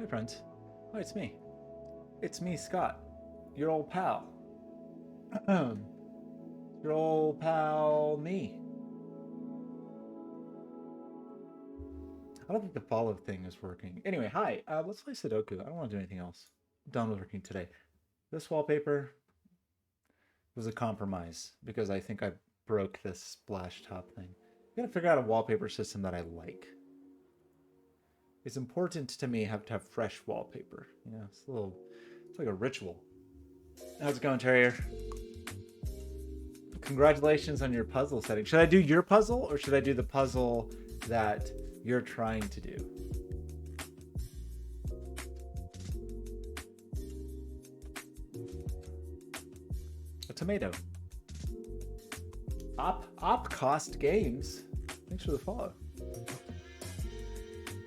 Hi, friends. Hi, it's me. It's me, Scott. Your old pal. Your old pal, me. I don't think the follow thing is working. Anyway, hi. Let's play Sudoku. I don't want to do anything else. I'm done with working today. This wallpaper was a compromise because I think I broke this splash top thing. I'm gonna figure out a wallpaper system that I like. It's important to me to have fresh wallpaper. You know, it's like a ritual. How's it going, Terrier? Congratulations on your puzzle setting. Should I do your puzzle or should I do the puzzle that you're trying to do? A tomato. Opcost Games. Thanks for the follow.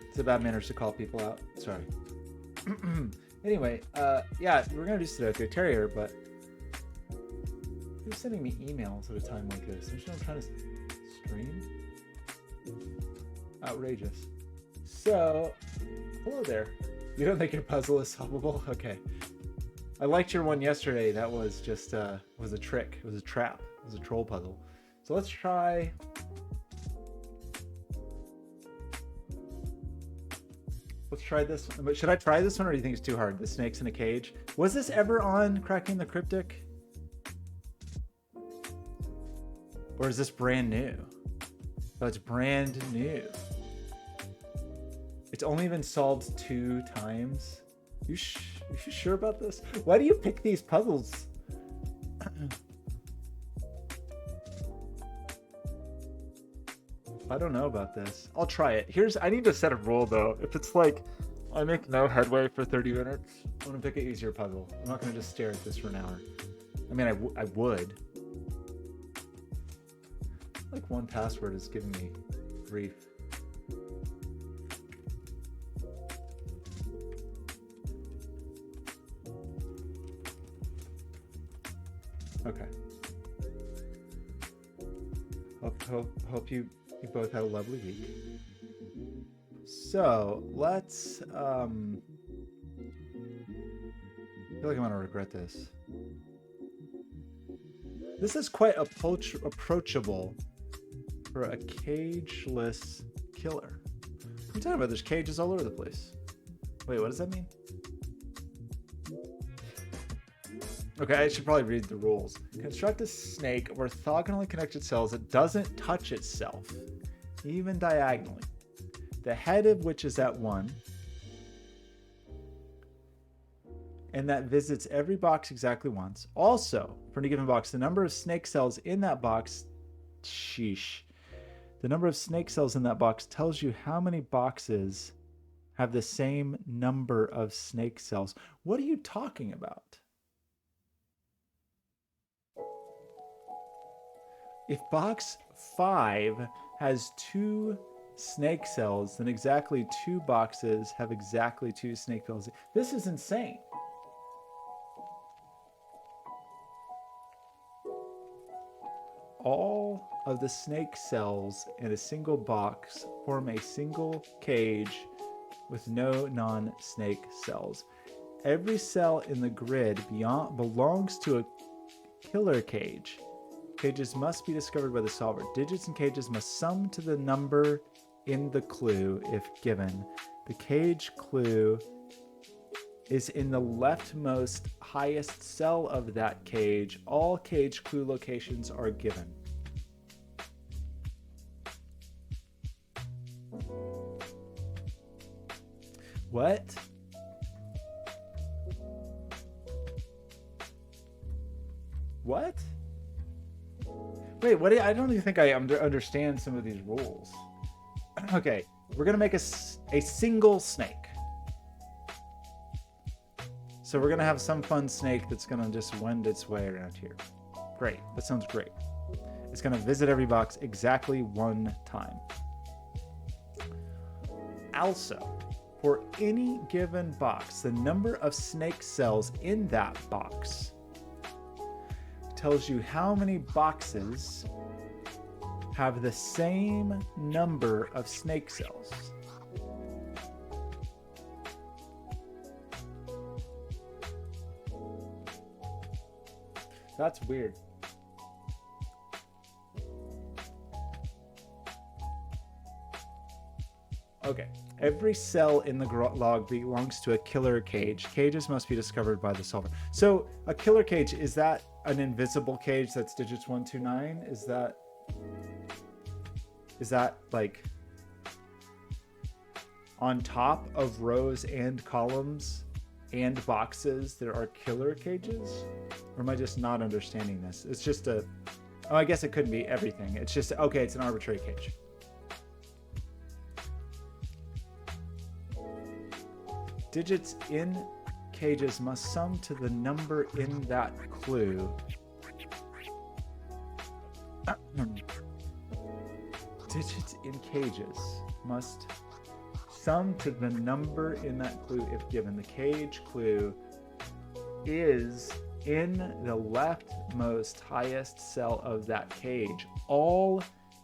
It's a bad manners to call people out. Sorry. Anyway, yeah, we're gonna do Sudoku Terrier, but who's sending me emails at a time like this? I'm trying to stream. Outrageous. So, hello there. You don't think your puzzle is solvable? Okay. I liked your one yesterday. That was just was a trick. It was a trap. It was a troll puzzle. So let's try. Let's try this one. But should I try this one or do you think it's too hard? The snakes in a cage. Was this ever on Cracking the Cryptic? Or is this brand new? Oh, it's brand new. It's only been solved 2 times. You sure about this? Why do you pick these puzzles? I don't know about this. I'll try it. I need to set a rule though. If it's like I make no headway for 30 minutes, I'm gonna pick an easier puzzle. I'm not gonna just stare at this for an hour. I mean, I would. Like 1Password is giving me grief. Okay. Hope you both had a lovely week. So let's I feel like I'm gonna regret this. This is quite approachable for a cageless killer. What are you talking about? There's cages all over the place. Wait, what does that mean? Okay, I should probably read the rules. Construct a snake of orthogonally connected cells that doesn't touch itself, even diagonally. The head of which is at 1, and that visits every box exactly once. Also, for any given box, the number of snake cells in that box, the number of snake cells in that box tells you how many boxes have the same number of snake cells. What are you talking about? If box 5 has 2 snake cells, then exactly 2 boxes have exactly 2 snake cells. This is insane. All of the snake cells in a single box form a single cage with no non-snake cells. Every cell in the grid belongs to a killer cage. Cages must be discovered by the solver. Digits and cages must sum to the number in the clue if given. The cage clue is in the leftmost highest cell of that cage. All cage clue locations are given. What? What? Wait, what? I don't even think I understand some of these rules. Okay, we're gonna make a single snake. So we're gonna have some fun snake that's gonna just wend its way around here. Great, that sounds great. It's gonna visit every box exactly 1 time. Also, for any given box, the number of snake cells in that box tells you how many boxes have the same number of snake cells. That's weird. Okay. Every cell in the log belongs to a killer cage. Cages must be discovered by the solver. So a killer cage, is that an invisible cage that's digits 1, 2, 9? Is that like on top of rows and columns and boxes there are killer cages? Or am I just not understanding this? It's just oh, I guess it couldn't be everything. It's just, okay, it's an arbitrary cage. Digits in cages must sum to the number in that clue. Digits in cages must sum to the number in that clue if given. The cage clue is in the leftmost highest cell of that cage. All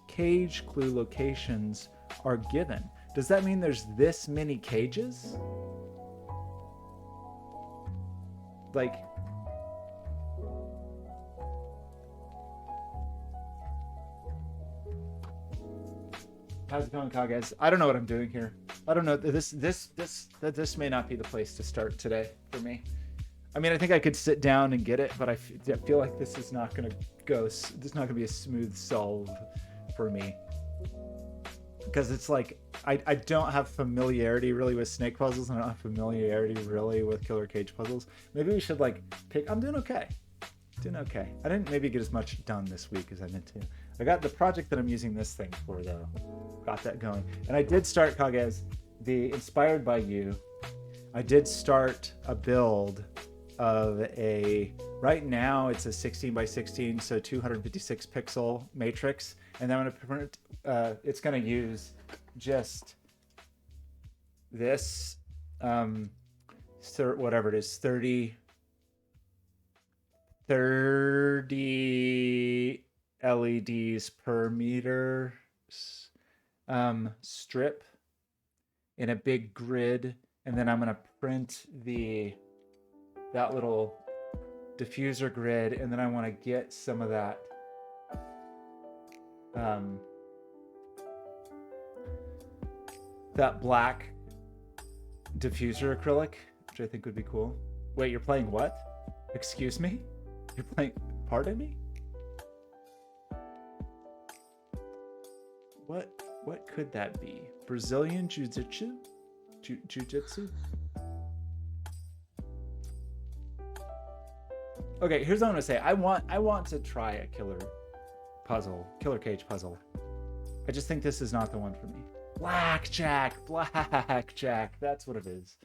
cage clue locations are given. Does that mean there's this many cages? Like, how's it going, Kages? I don't know what I'm doing here. I don't know. This may not be the place to start today for me. I mean, I think I could sit down and get it, but I feel like this is not going to go. This is not going to be a smooth solve for me, because it's like I don't have familiarity really with snake puzzles, and I don't have familiarity really with killer cage puzzles. Maybe we should like pick. I'm doing okay. Doing okay. I didn't maybe get as much done this week as I meant to. I got the project that I'm using this thing for though. Got that going. And I did start, Kages, the inspired by you. I did start a build of right now it's a 16 by 16, so 256 pixel matrix. And then I'm going to print, it's going to use just this, whatever it is, 30 LEDs per meter strip in a big grid, and then I'm going to print that little diffuser grid, and then I want to get some of that that black diffuser acrylic, which I think would be cool. Wait, you're playing what? Excuse me? You're playing, pardon me? What could that be? Brazilian Jiu-Jitsu? Jiu-Jitsu? Okay, here's what I'm gonna say. I want to try a killer cage puzzle. I just think this is not the one for me. Blackjack. That's what it is.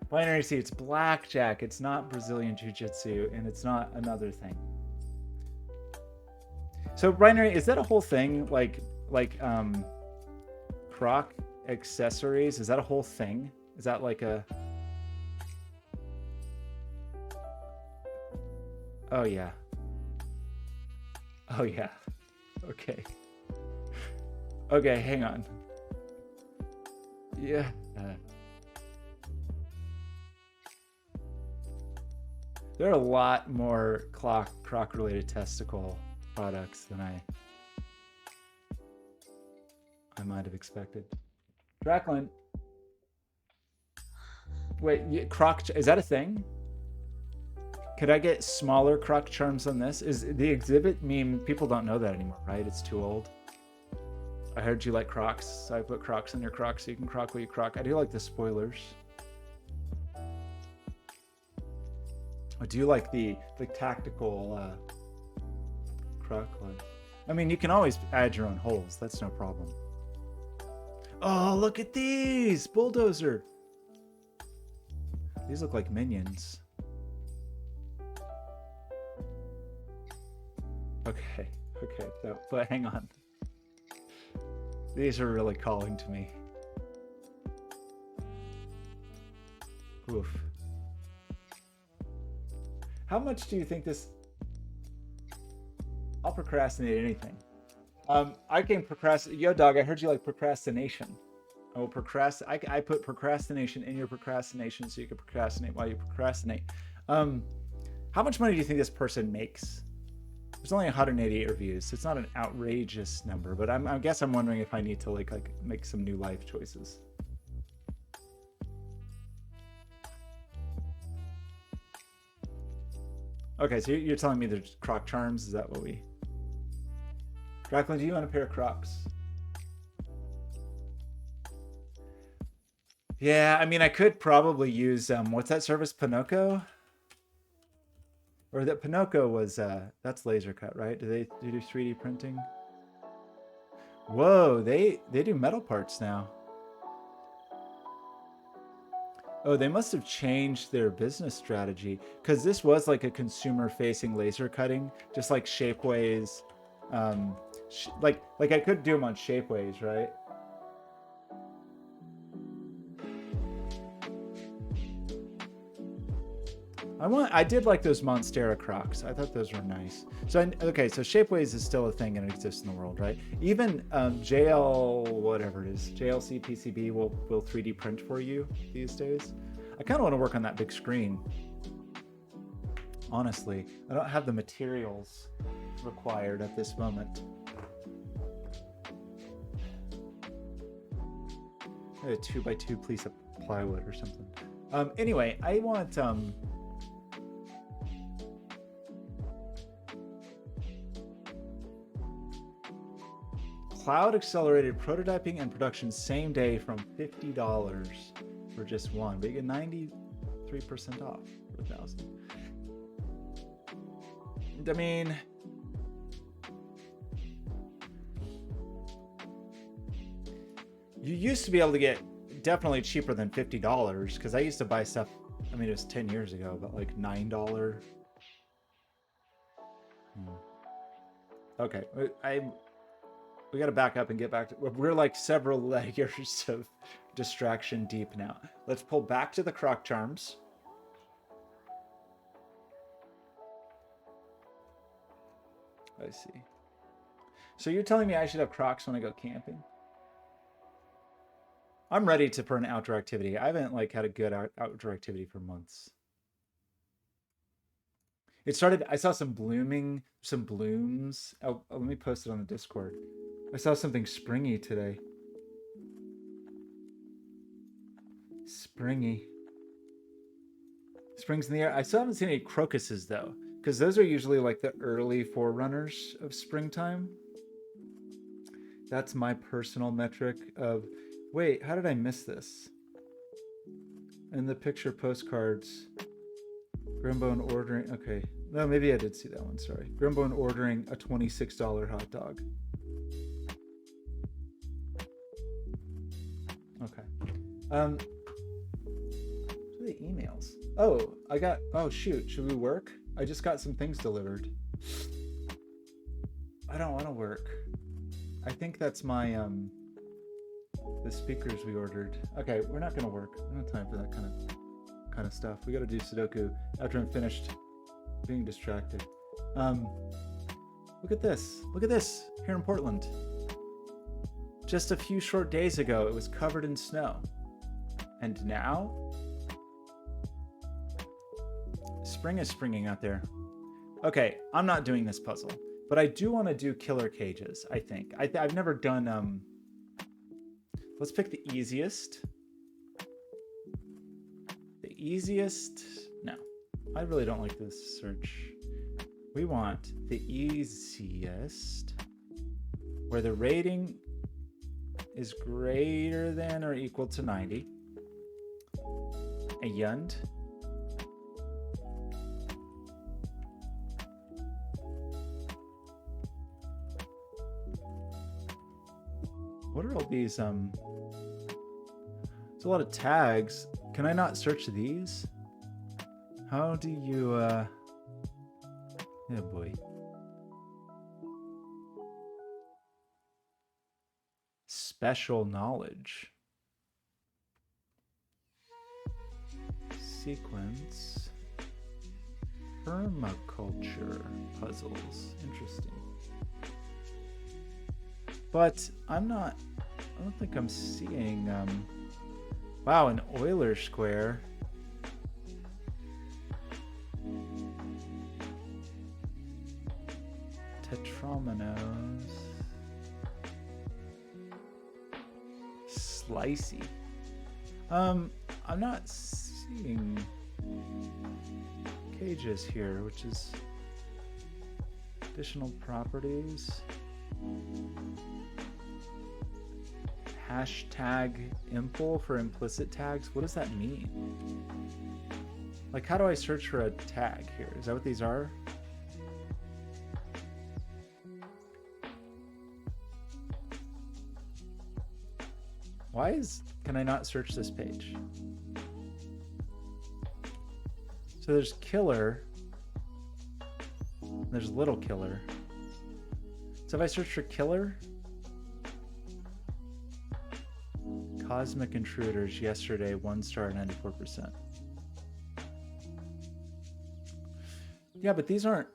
Binary C, it's blackjack. It's not Brazilian Jiu-Jitsu, and it's not another thing. So binary, is that a whole thing? Like croc accessories? Is that a whole thing? Is that like a? Oh yeah. Oh yeah. Okay. Okay, hang on. Yeah. There are a lot more croc-related testicle products than I might have expected. Dracklin. Wait, croc, is that a thing? Could I get smaller croc charms than this? Is the exhibit meme, people don't know that anymore, right? It's too old. I heard you like crocs, so I put crocs in your crocs so you can croc what you croc. I do like the spoilers. I do like the tactical croc life. I mean, you can always add your own holes. That's no problem. Oh, look at these! Bulldozer! These look like minions. Okay, so, but hang on. These are really calling to me. Oof. How much do you think this... I'll procrastinate anything. I can procrastinate. Yo, dog, I heard you like procrastination. I will procrastinate. I put procrastination in your procrastination so you can procrastinate while you procrastinate. How How much money do you think this person makes? There's only 188 reviews, so it's not an outrageous number, but I guess I'm wondering if I need to like make some new life choices. Okay, so you're telling me there's Croc charms? Is that what we... Jacqueline, do you want a pair of Crocs? Yeah, I mean, I could probably use, what's that service, Pinocchio? Or that Pinocchio was, that's laser cut, right? Do they do 3D printing? Whoa, they do metal parts now. Oh, they must have changed their business strategy, because this was like a consumer-facing laser cutting, just like Shapeways. Like I could do them on Shapeways, right? I did like those Monstera Crocs. I thought those were nice. So okay, so Shapeways is still a thing and it exists in the world, right? Even JL whatever it is, JLC PCB will 3D print for you these days. I kind of want to work on that big screen. Honestly, I don't have the materials required at this moment. A 2x2 piece of plywood or something. Anyway, I want cloud accelerated prototyping and production same day from $50 for just one, but you get 93% off for 1,000. I mean, you used to be able to get definitely cheaper than $50 because I used to buy stuff, I mean, it was 10 years ago, but like $9. Okay, we got to back up and get back to, we're like several layers of distraction deep now. Let's pull back to the Croc charms. I see. So you're telling me I should have Crocs when I go camping? I'm ready for an outdoor activity. I haven't like had a good outdoor activity for months. It started, I saw some blooms. Oh, let me post it on the Discord. I saw something springy today. Springy. Springs in the air. I still haven't seen any crocuses though, because those are usually like the early forerunners of springtime. That's my personal metric of, wait, how did I miss this? In the picture postcards, Grimbone ordering, okay. No, maybe I did see that one, sorry. Grimbone ordering a $26 hot dog. Okay. What are the emails? Oh, oh shoot, should we work? I just got some things delivered. I don't want to work. I think that's my, the speakers we ordered. Okay, we're not gonna work. I don't have time for that kind of stuff. We gotta do Sudoku after I'm finished being distracted. Look at this. Look at this here in Portland. Just a few short days ago, it was covered in snow. And now, spring is springing out there. Okay, I'm not doing this puzzle, but I do want to do killer cages, I think. I've never done, let's pick the easiest. The easiest, no, I really don't like this search. We want the easiest, where the rating is greater than or equal to 90. A Yund. What are all these? There's a lot of tags. Can I not search these? How do you, oh boy. Special knowledge. Sequence. Permaculture puzzles. Interesting. But I don't think I'm seeing, wow, an Euler square. Tetrominos. Slicey. I'm not seeing cages here, which is additional properties. Hashtag impl for implicit tags. What does that mean? Like, how do I search for a tag here? Is that what these are? Can I not search this page? So there's killer. There's little killer. So if I search for killer, cosmic intruders yesterday, 1 star, 94%. Yeah, but these aren't.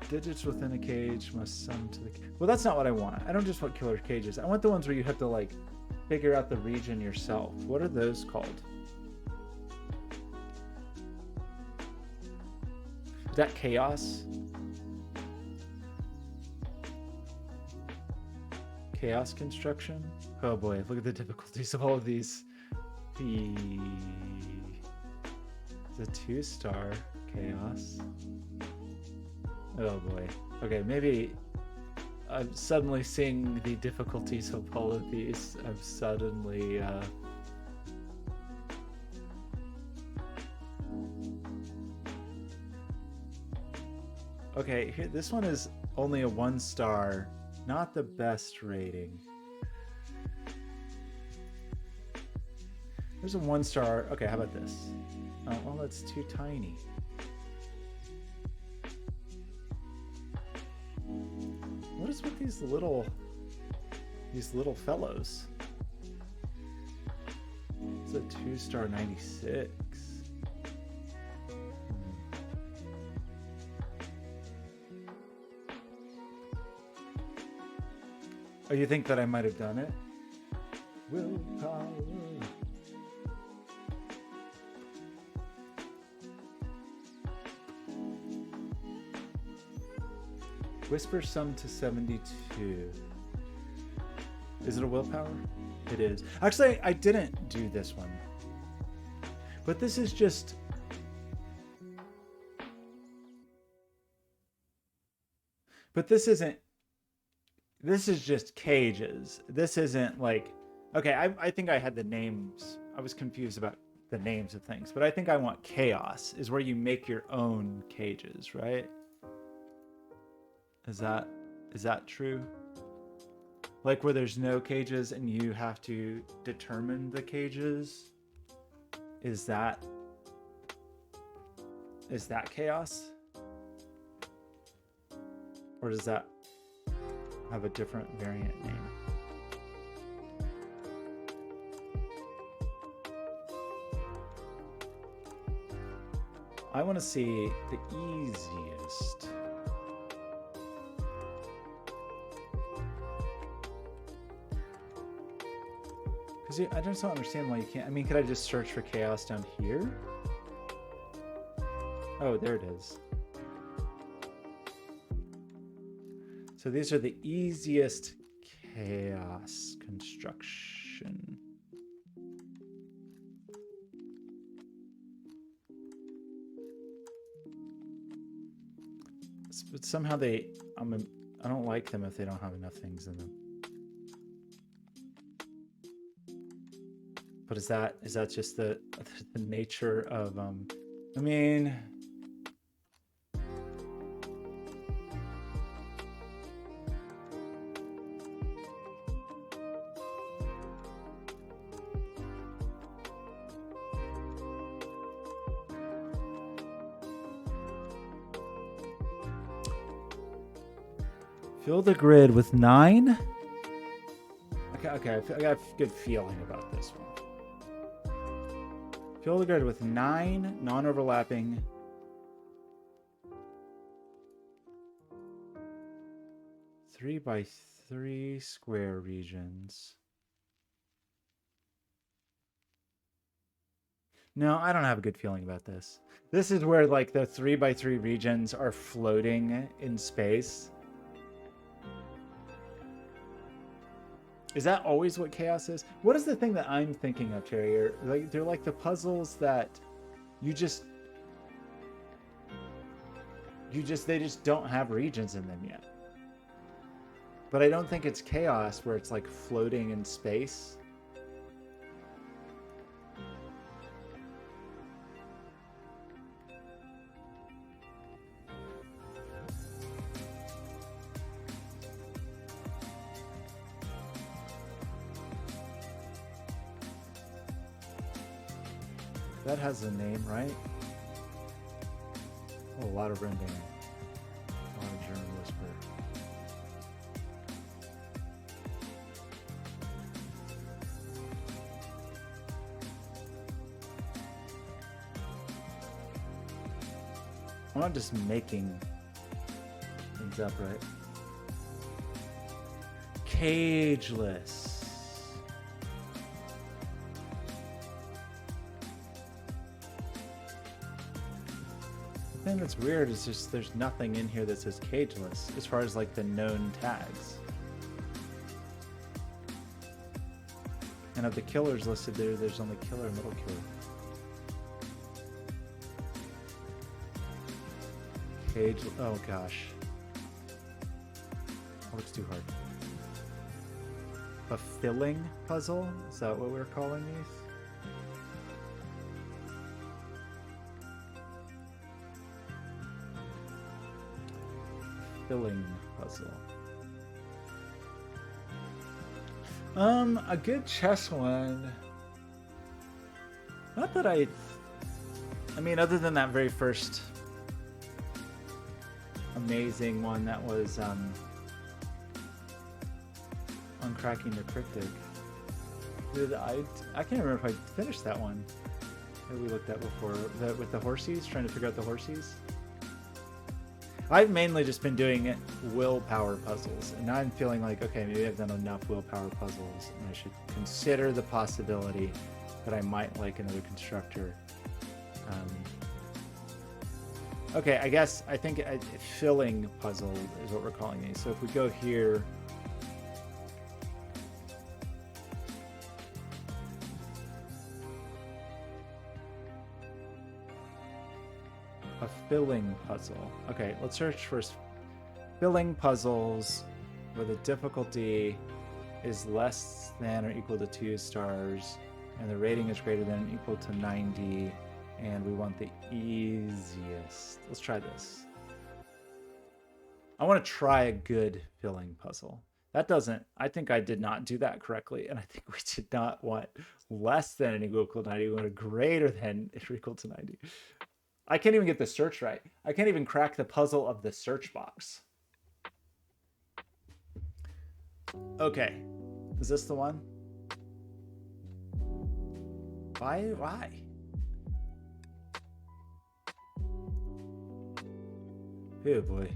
Digits within a cage must sum to the. Well, that's not what I want. I don't just want killer cages. I want the ones where you have to like figure out the region yourself. What are those called? Is that chaos? Chaos construction? Oh boy, look at the difficulties of all of these. It's a 2 star chaos. Oh boy. Okay, maybe I'm suddenly seeing the difficulties of all of these. I'm suddenly okay, here this one is only a 1 star, not the best rating. There's a 1 star. Okay, how about this? Oh, well, that's too tiny. What is with these little fellows? It's a 2 star 96. Oh, you think that I might have done it? Willpower. Whisper sum to 72. Is it a willpower? It is. Actually, I didn't do this one. But this is just... But this isn't... This is just cages. This isn't like... Okay, I think I had the names. I was confused about the names of things. But I think I want chaos, is where you make your own cages, right? Is that true? Like where there's no cages and you have to determine the cages? Is that chaos? Or does that have a different variant name? I want to see the easiest. I just don't understand why you can't. I mean, could I just search for chaos down here? Oh, there it is. So these are the easiest chaos construction. But somehow I don't like them if they don't have enough things in them. But is that just the nature of I mean, fill the grid with 9. Okay, I got a good feeling about this one. Fill the grid with 9 non-overlapping 3x3 square regions. No, I don't have a good feeling about this. This is where like the 3x3 regions are floating in space. Is that always what chaos is? What is the thing that I'm thinking of, Terry? Like they're like the puzzles that you just they just don't have regions in them yet. But I don't think it's chaos where it's like floating in space. That has a name, right? Oh, a lot of rendering. A lot of German whisper. I'm not just making things up, right? Cageless. The thing that's weird is just there's nothing in here that says cageless as far as like the known tags. And of the killers listed there, there's only killer and middle killer. Cage. Oh gosh. That looks too hard. A filling puzzle? Is that what we're calling these? Filling puzzle. A good chess one. Not that I mean, other than that very first amazing one that was uncracking the cryptic. I can't remember if I finished that one that we looked at before. With the horsies, trying to figure out the horsies. I've mainly just been doing willpower puzzles, and now I'm feeling like, okay, maybe I've done enough willpower puzzles, and I should consider the possibility that I might like another constructor. Okay, I think a filling puzzle is what we're calling these. So if we go here, a filling puzzle. Okay, let's search for filling puzzles where the difficulty is less than or equal to 2 stars, and the rating is greater than or equal to 90. And we want the easiest. Let's try this. I want to try a good filling puzzle. I think I did not do that correctly. And I think we did not want less than or equal to 90. We want a greater than or equal to 90. I can't even get the search right. I can't even crack the puzzle of the search box. Okay. Is this the one? Why? Oh boy.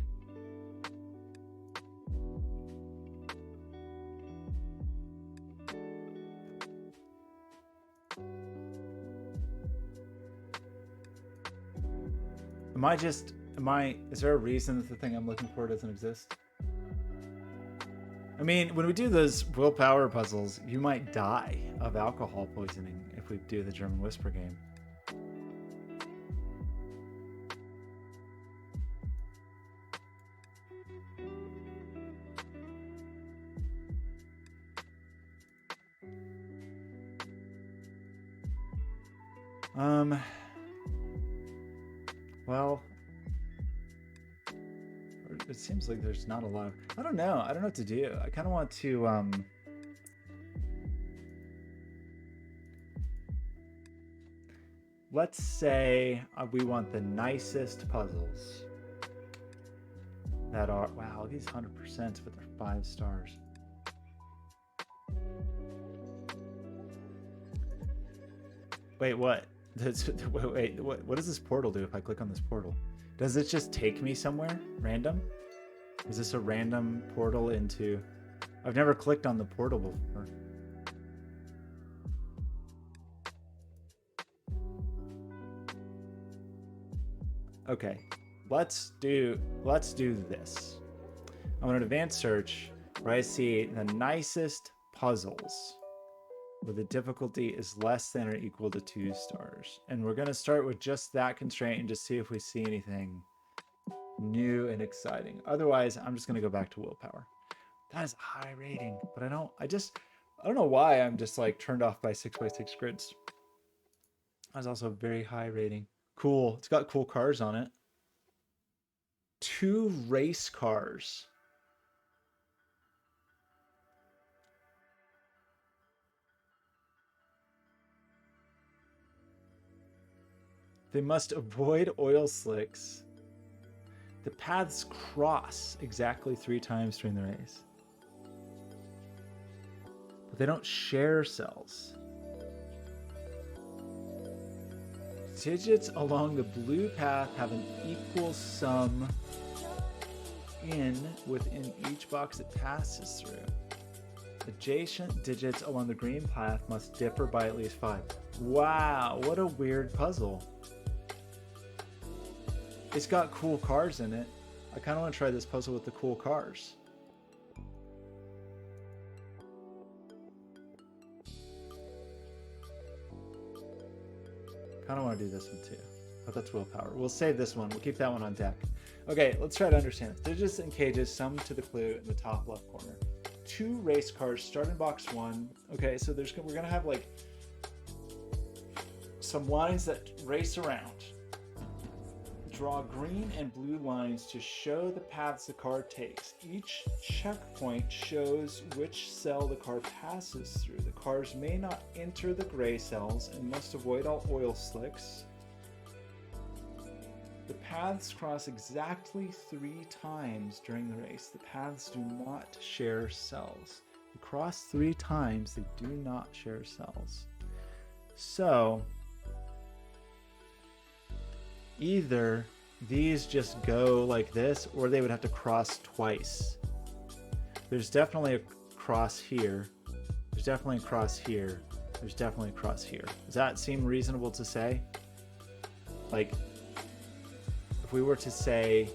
Is there a reason that the thing I'm looking for doesn't exist? I mean, when we do those willpower puzzles, you might die of alcohol poisoning if we do the German Whisper game. Well, it seems like there's not a lot of, I don't know what to do. I kind of want to, let's say we want the nicest puzzles that are, wow, these 100%, but they're 5 stars. Wait, what? Wait, what does this portal do if I click on this portal? Does it just take me somewhere random? Is this a random portal into... I've never clicked on the portal before. Okay, let's do this. I want an advanced search where I see the nicest puzzles where the difficulty is less than or equal to 2 stars. And we're going to start with just that constraint and just see if we see anything new and exciting. Otherwise, I'm just going to go back to willpower. That is a high rating, but I don't know why I'm just like turned off by 6x6 grids. That's also a very high rating. Cool. It's got cool cars on it. 2 race cars. They must avoid oil slicks. The paths cross exactly 3 times during the race. But they don't share cells. Digits along the blue path have an equal sum within each box it passes through. Adjacent digits along the green path must differ by at least 5. Wow, what a weird puzzle. It's got cool cars in it. I kind of want to try this puzzle with the cool cars. Kind of want to do this one too, but that's willpower. We'll save this one. We'll keep that one on deck. Okay, let's try to understand this. Digits and cages sum to the clue in the top left corner. 2 race cars start in box 1. Okay, so we're gonna have like some lines that race around. Draw green and blue lines to show the paths the car takes. Each checkpoint shows which cell the car passes through. The cars may not enter the gray cells and must avoid all oil slicks. The paths cross exactly 3 times during the race. The paths do not share cells. They cross 3 times, they do not share cells. So either these just go like this, or they would have to cross twice. There's definitely a cross here. There's definitely a cross here. There's definitely a cross here. Does that seem reasonable to say? Like, if we were to say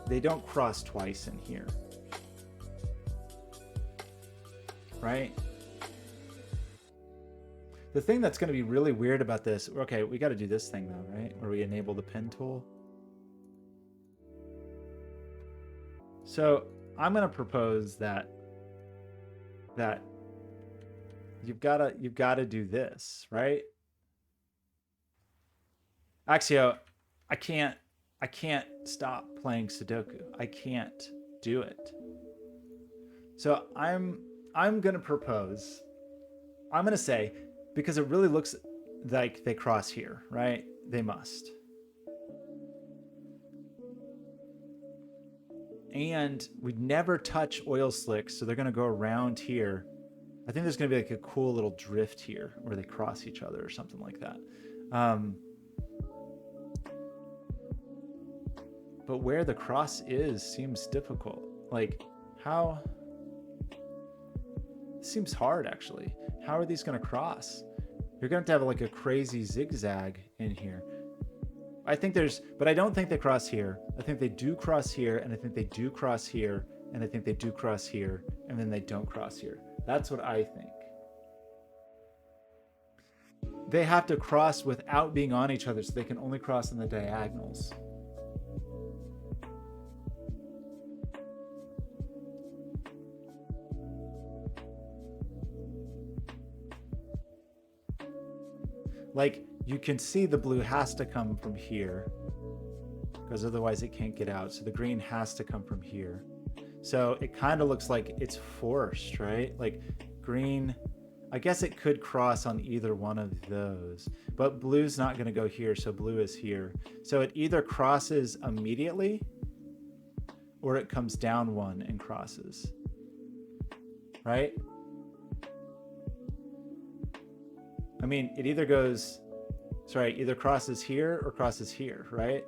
they don't cross twice in here, right? The thing that's going to be really weird about this, okay, we got to do this thing though, right? Where we enable the pen tool. So I'm going to propose that you've got to do this, right? Axio, I can't stop playing Sudoku. I can't do it. So I'm going to propose, I'm going to say, because it really looks like they cross here, right? They must. And we never touch oil slicks, so they're going to go around here. I think there's going to be like a cool little drift here where they cross each other or something like that. But where the cross is seems difficult. Like, how? It seems hard, actually. How are these going to cross? You're going to have like a crazy zigzag in here. I think but I don't think they cross here. I think they do cross here, and I think they do cross here, and I think they do cross here, and then they don't cross here. That's what I think. They have to cross without being on each other, so they can only cross on the diagonals. Like, you can see the blue has to come from here, because otherwise it can't get out. So the green has to come from here. So it kind of looks like it's forced, right? Like green, I guess it could cross on either one of those, but blue's not going to go here. So blue is here. So it either crosses immediately or it comes down 1 and crosses, right? I mean, it either either crosses here or crosses here, right?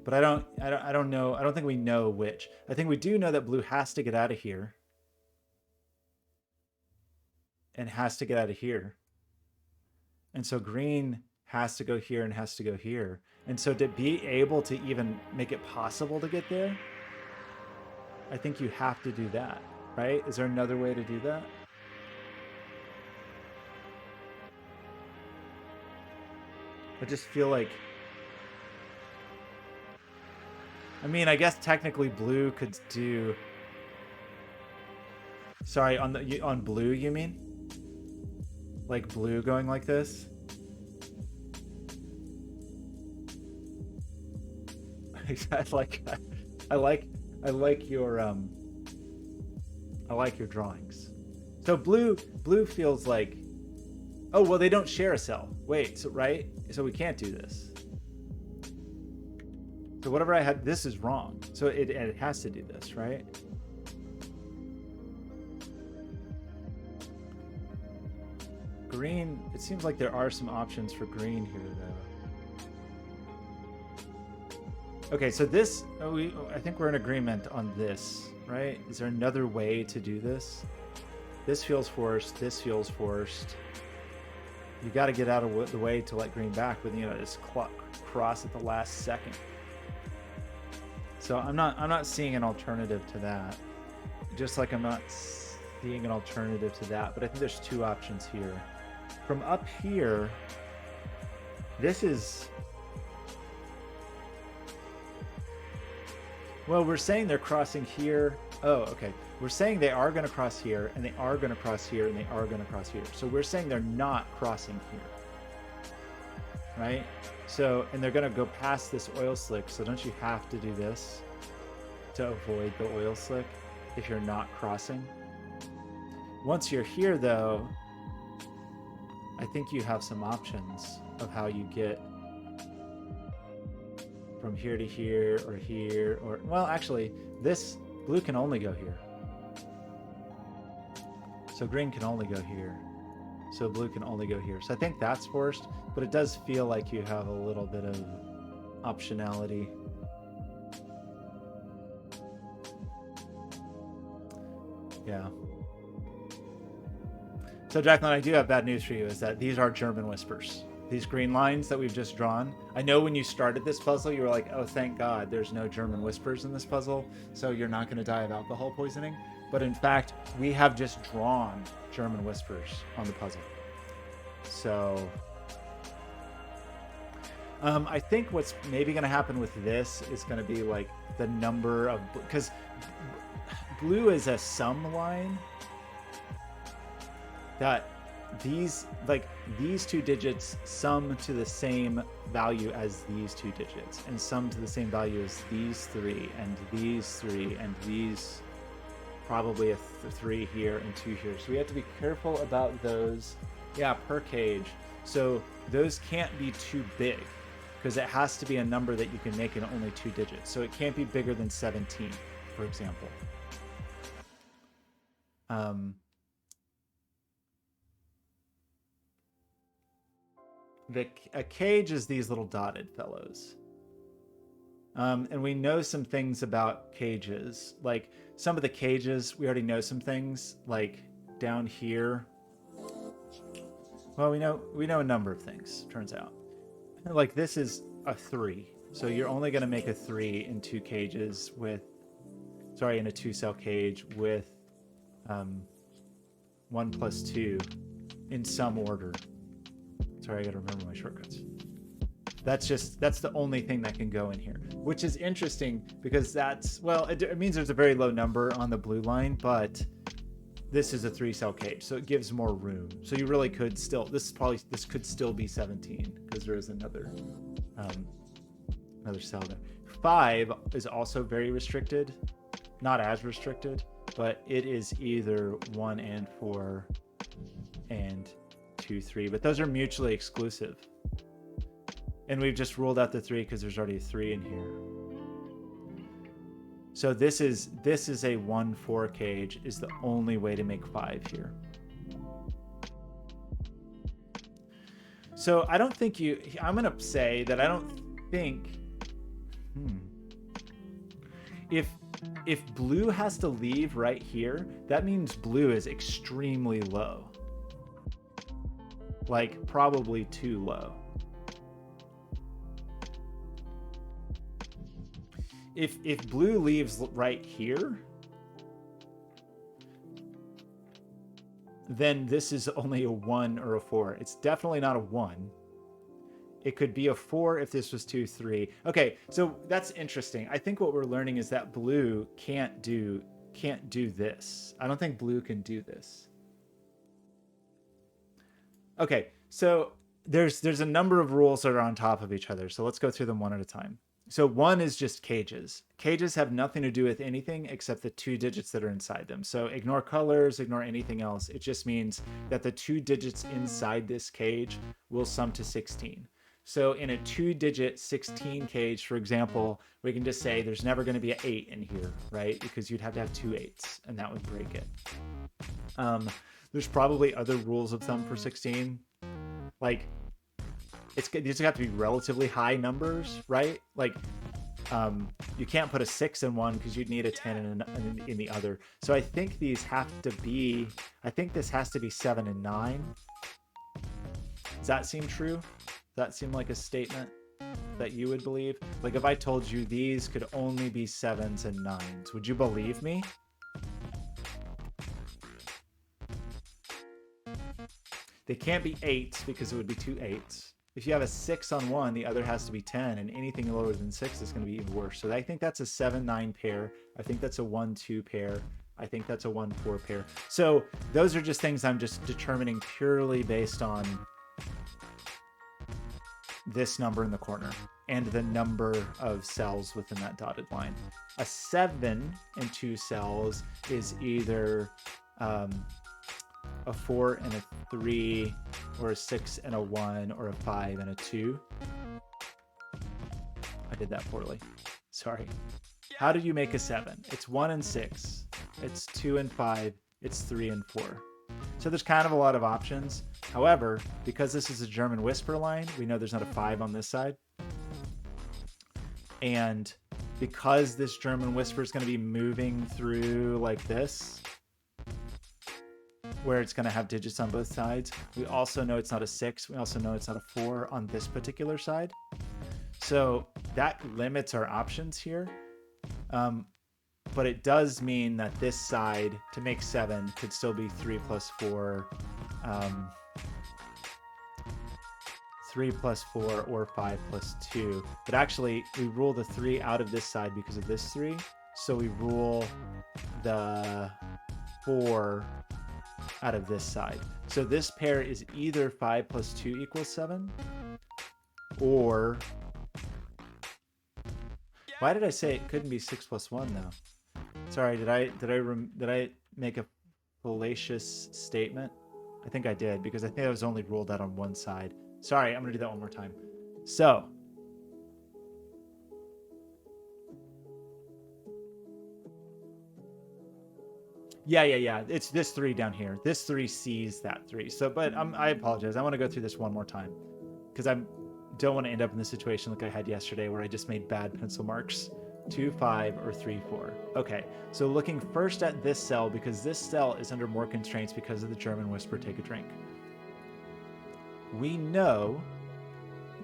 But I don't know. I don't think we know which. I think we do know that blue has to get out of here. and has to get out of here. And so green has to go here and has to go here. And so to be able to even make it possible to get there, I think you have to do that, right? Is there another way to do that? I just feel like, I mean, I guess technically blue could do, sorry, on blue you mean? Like blue going like this? I like your drawings. So blue feels like, oh well, they don't share a cell. Wait, so right? So we can't do this. So whatever I had, this is wrong. So it has to do this, right? Green, it seems like there are some options for green here though. Okay, so this, I think we're in agreement on this, right? Is there another way to do this? This feels forced, this feels forced. You got to get out of the way to let green back, but you know, just cross at the last second. So I'm not seeing an alternative to that. Just like I'm not seeing an alternative to that, but I think there's two options here. From up here, this is, well, we're saying they're crossing here. Oh, okay. We're saying they are going to cross here, and they are going to cross here, and they are going to cross here. So we're saying they're not crossing here, right? So, and they're going to go past this oil slick. So don't you have to do this to avoid the oil slick if you're not crossing? Once you're here, though, I think you have some options of how you get from here to here, or well, actually, this blue can only go here. So green can only go here. So blue can only go here. So I think that's forced, but it does feel like you have a little bit of optionality. Yeah. So Jacqueline, I do have bad news for you, is that these are German whispers. These green lines that we've just drawn. I know when you started this puzzle, you were like, oh, thank God there's no German whispers in this puzzle, so you're not going to die of alcohol poisoning. But in fact, we have just drawn German whispers on the puzzle. So I think what's maybe going to happen with this is going to be like the number of, because blue is a sum line that these two digits sum to the same value as these two digits, and sum to the same value as these three and these three and these, probably a three here and two here. So we have to be careful about those. Yeah, per cage. So those can't be too big, because it has to be a number that you can make in only two digits. So it can't be bigger than 17, for example. A cage is these little dotted fellows. And we know some things about cages. Like some of the cages, we already know some things. Like down here, well, we know a number of things, turns out. Like this is a 3. So you're only going to make a 3 in two cages with, sorry, in a 2-cell cage with 1 plus 2 in some order. Sorry, I gotta remember my shortcuts. That's the only thing that can go in here, which is interesting because that's, well, it means there's a very low number on the blue line, but this is a 3-cell cage, so it gives more room. So you really could still, this could still be 17 because there is another cell there. 5 is also very restricted, not as restricted, but it is either 1 and 4 and 2, 3, but those are mutually exclusive. And we've just ruled out the 3 because there's already a 3 in here. So this is a 1-4 cage is the only way to make 5 here. So I don't think I'm going to say that I don't think, if blue has to leave right here, that means blue is extremely low. like probably too low. If blue leaves right here, then this is only a 1 or a 4. It's definitely not a 1. It could be a 4 if this was 2, 3. Okay, so that's interesting. I think what we're learning is that blue can't do this. I don't think blue can do this. Okay, so there's a number of rules that are on top of each other. So let's go through them one at a time. So one is just cages. Cages have nothing to do with anything except the 2 digits that are inside them. So ignore colors, ignore anything else. It just means that the 2 digits inside this cage will sum to 16. So in a 2-digit 16 cage, for example, we can just say there's never going to be an 8 in here, right? Because you'd have to have 2 8s, and that would break it. There's probably other rules of thumb for 16. Like, these have to be relatively high numbers, right? Like, you can't put a 6 in one because you'd need a 10 in the other. So I think these have to be, I think this has to be 7 and 9. Does that seem true? Does that seem like a statement that you would believe? Like if I told you these could only be 7s and 9s, would you believe me? They can't be 8s because it would be 2 8s. If you have a 6 on one, the other has to be 10, and anything lower than 6 is going to be even worse. So I think that's a 7-9 pair. I think that's a 1-2 pair. I think that's a 1-4 pair. So those are just things I'm just determining purely based on this number in the corner and the number of cells within that dotted line. A 7 and 2 cells is either a 4 and a 3, or a 6 and a 1, or a 5 and a 2. I did that poorly. Sorry. How do you make a 7? It's 1 and 6. It's 2 and 5. It's 3 and 4. So there's kind of a lot of options. However, because this is a German whisper line, we know there's not a 5 on this side. And because this German whisper is going to be moving through like this, where it's going to have digits on both sides, we also know it's not a 6. We also know it's not a 4 on this particular side. So that limits our options here. But it does mean that this side, to make 7, could still be 3 plus 4, 3 plus 4, or 5 plus 2. But actually, we rule the 3 out of this side because of this 3. So we rule the 4 out of this side. So this pair is either 5 plus 2 equals 7, or... Why did I say it couldn't be 6 plus 1 though? Sorry, did I make a fallacious statement? I think I did, because I think I was only ruled out on one side. Sorry, I'm gonna do that one more time. So yeah, it's this 3 down here. This 3 sees that 3. So, but I apologize. I want to go through this one more time because I don't want to end up in the situation like I had yesterday where I just made bad pencil marks. 2, 5, or 3, 4. Okay, so looking first at this cell, because this cell is under more constraints because of the German whisper, take a drink. We know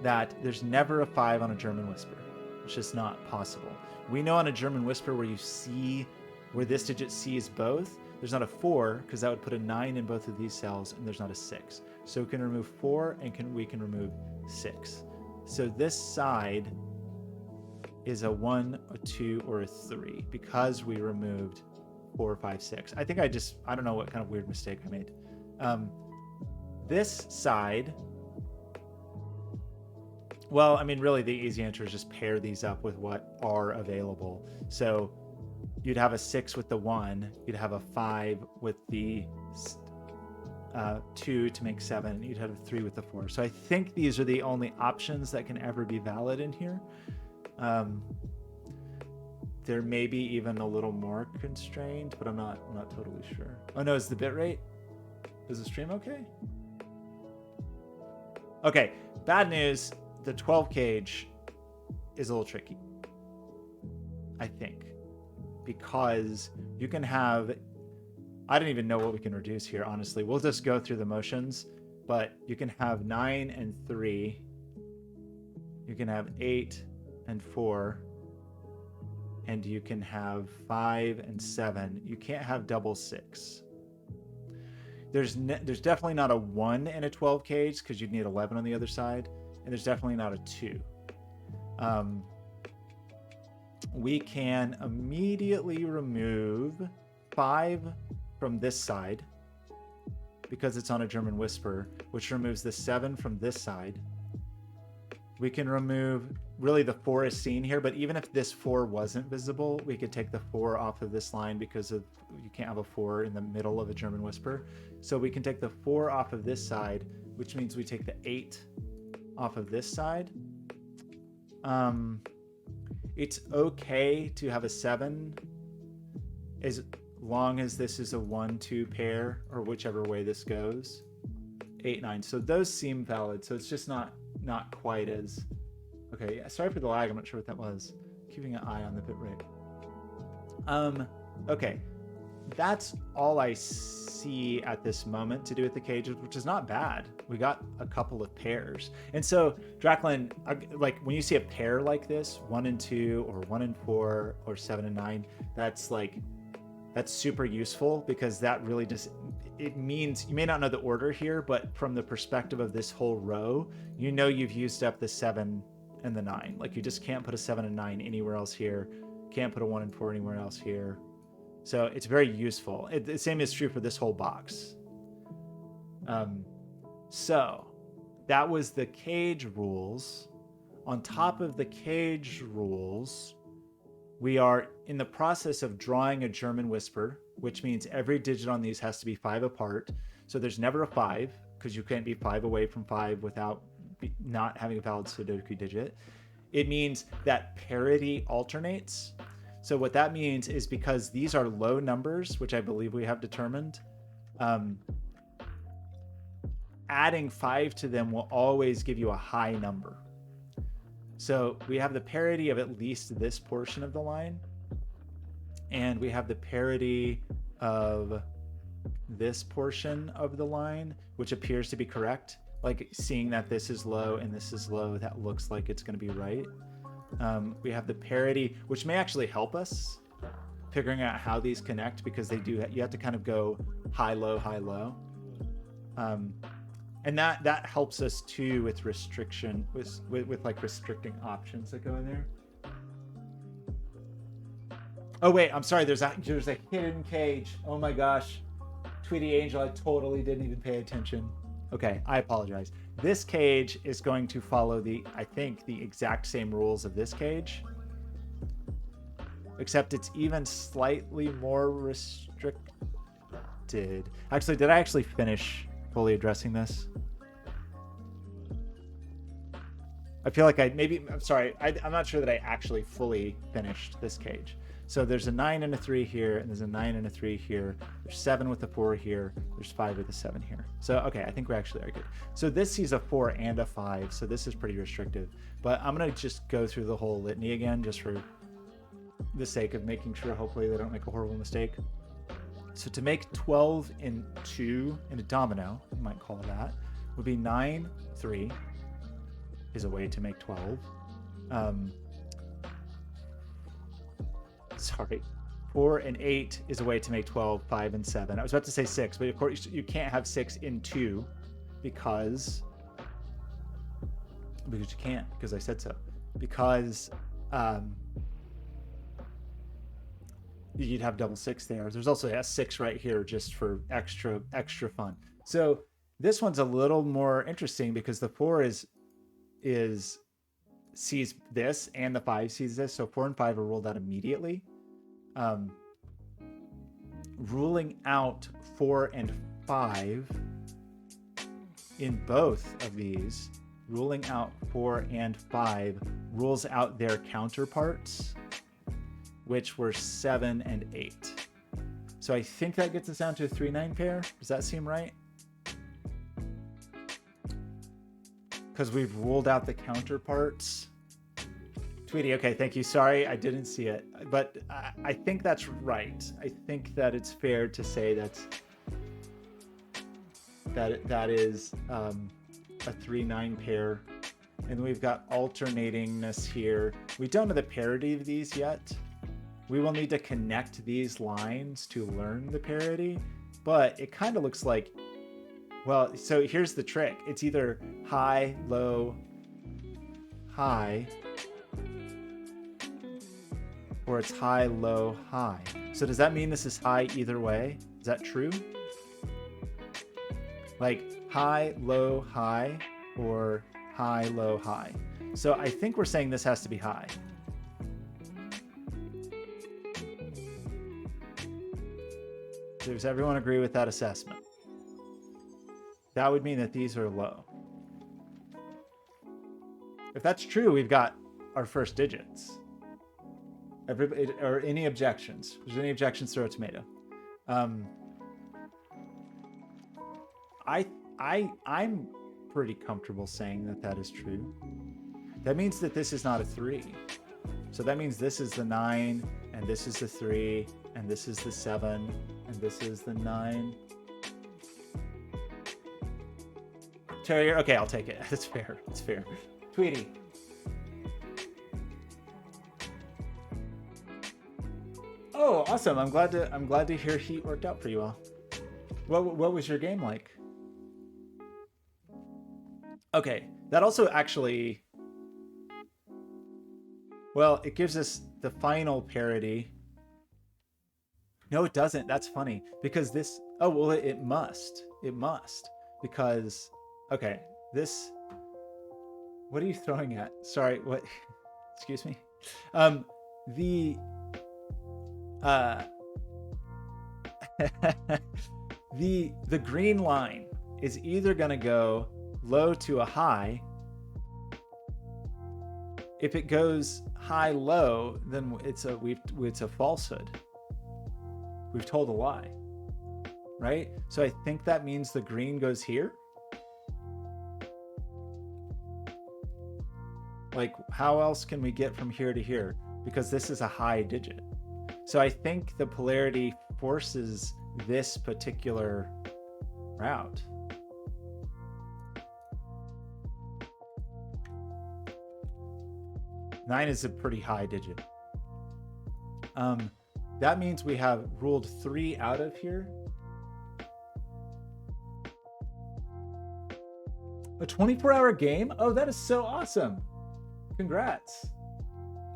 that there's never a 5 on a German whisper. It's just not possible. We know on a German whisper where you see, where this digit sees both, there's not a 4, because that would put a 9 in both of these cells, and there's not a 6. So we can remove 4, and we can remove 6. So this side is a 1, a 2, or a 3, because we removed 4, 5, 6. I think I don't know what kind of weird mistake I made. This side, well, I mean, really the easy answer is just pair these up with what are available. So you'd have a 6 with the 1, you'd have a 5 with the 2 to make 7, you'd have a 3 with the 4. So I think these are the only options that can ever be valid in here. There may be even a little more constrained, but I'm not totally sure. Oh no, is the bitrate? Is the stream okay? Okay, bad news. The 12 gauge is a little tricky, I think, because you can have, I don't even know what we can reduce here, honestly. We'll just go through the motions. but you can have 9 and 3. You can have 8 and 4. And you can have 5 and 7. You can't have double 6. There's definitely not a 1 in a 12 cage because you'd need 11 on the other side. And there's definitely not a 2. We can immediately remove 5 from this side because it's on a German Whisper, which removes the 7 from this side. We can remove, really the 4 is seen here, but even if this 4 wasn't visible, we could take the 4 off of this line because of you can't have a 4 in the middle of a German Whisper. So we can take the 4 off of this side, which means we take the 8 off of this side. It's okay to have a 7 as long as this is a 1-2 pair, or whichever way this goes. 8, 9. So those seem valid. So it's just not quite as okay. Yeah, sorry for the lag. I'm not sure what that was. Keeping an eye on the bit rate. Okay, that's all I see at this moment to do with the cages, which is not bad. We got a couple of pairs, and so Draclin, like when you see a pair like this, 1 and 2, or 1 and 4, or 7 and 9, that's super useful because that really just, it means you may not know the order here, but from the perspective of this whole row, you know you've used up the 7 and the 9. Like you just can't put a 7 and 9 anywhere else here. Can't put a 1 and 4 anywhere else here. So it's very useful. The same is true for this whole box. So that was the cage rules. On top of the cage rules, we are in the process of drawing a German Whisper, which means every digit on these has to be 5 apart. So there's never a 5, because you can't be 5 away from 5 without not having a valid Sudoku digit. It means that parity alternates. So what that means is because these are low numbers, which I believe we have determined, adding 5 to them will always give you a high number. So we have the parity of at least this portion of the line, and we have the parity of this portion of the line, which appears to be correct. Like seeing that this is low and this is low, that looks like it's going to be right. We have the parity, which may actually help us figuring out how these connect, because they do. You have to kind of go high, low, high, low. And that helps us too with restriction, with like restricting options that go in there. Oh wait, I'm sorry. There's a hidden cage. Oh my gosh, Tweety Angel, I totally didn't even pay attention. Okay, I apologize. This cage is going to follow I think the exact same rules of this cage, except it's even slightly more restricted. Actually, did I actually finish fully addressing this? I feel like I'm sorry, I'm not sure that I actually fully finished this cage. So there's a 9 and a 3 here, and there's a 9 and a 3 here. There's 7 with a 4 here. There's 5 with a 7 here. So, okay, I think we actually are good. So this sees a 4 and a 5, so this is pretty restrictive. But I'm going to just go through the whole litany again, just for the sake of making sure, hopefully, they don't make a horrible mistake. So to make 12 in 2 in a domino, you might call it that, would be 9, 3 is a way to make 12. Sorry, 4 and 8 is a way to make 12, 5 and 7. I was about to say 6, but of course you can't have 6 in 2 because you can't, because I said so. Because you'd have double 6 there. There's also a 6 right here just for extra fun. So this one's a little more interesting because the 4 sees this and the 5 sees this, so 4 and 5 are ruled out immediately. Ruling out 4 and 5 in both of these, ruling out 4 and 5 rules out their counterparts, which were 7 and 8. So I think that gets us down to a 3-9 pair. Does that seem right? Because we've ruled out the counterparts. Tweety, okay, thank you. Sorry, I didn't see it. But I think that's right. I think that it's fair to say that's... that is a 3-9 pair. And then we've got alternatingness here. We don't know the parity of these yet. We will need to connect these lines to learn the parity, but it kind of looks like, well, so here's the trick. It's either high, low, high, or it's high, low, high. So does that mean this is high either way? Is that true? Like high, low, high, or high, low, high. So I think we're saying this has to be high. Does everyone agree with that assessment? That would mean that these are low. If that's true, we've got our first digits. Everybody, or any objections? If there's any objections, throw a tomato. I'm pretty comfortable saying that that is true. That means that this is not a 3. So that means this is the 9, and this is the 3, and this is the 7, and this is the 9. Terrier, okay, I'll take it. That's fair. That's fair. Tweety. Oh, awesome! I'm glad to hear Heat worked out for you all. What was your game like? Okay, that also actually, well, it gives us the final parity. No, it doesn't. That's funny because this. Oh well, it must. It must because. Okay, this. What are you throwing at? Sorry, what? Excuse me. The the green line is either gonna go low to a high. If it goes high low, then it's a falsehood. We've told a lie, right? So I think that means the green goes here. Like, how else can we get from here to here? Because this is a high digit. So I think the polarity forces this particular route. Nine is a pretty high digit. That means we have ruled 3 out of here. A 24-hour game? Oh, that is so awesome. Congrats.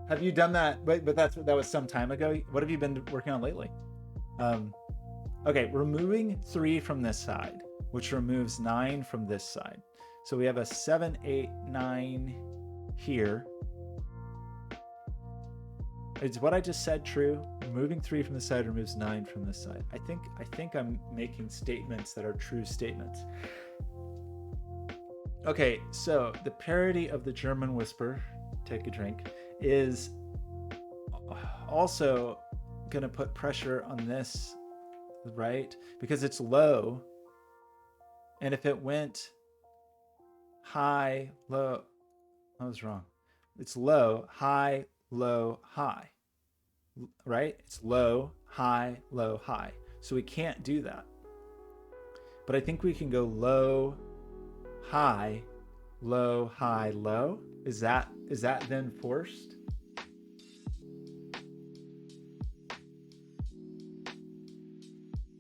Have you done that? But that was some time ago. What have you been working on lately? Okay, removing 3 from this side, which removes 9 from this side. So we have a 7, 8, 9 here. Is what I just said true? Removing 3 from this side removes 9 from this side. I think I'm making statements that are true statements. Okay, so the parody of the German whisper, take a drink, is also gonna put pressure on this, right? Because it's low, and if it went high, low, I was wrong. It's low, high, low, high, right? It's low, high, low, high. So we can't do that. But I think we can go low, high, low, high, low. Is that then forced?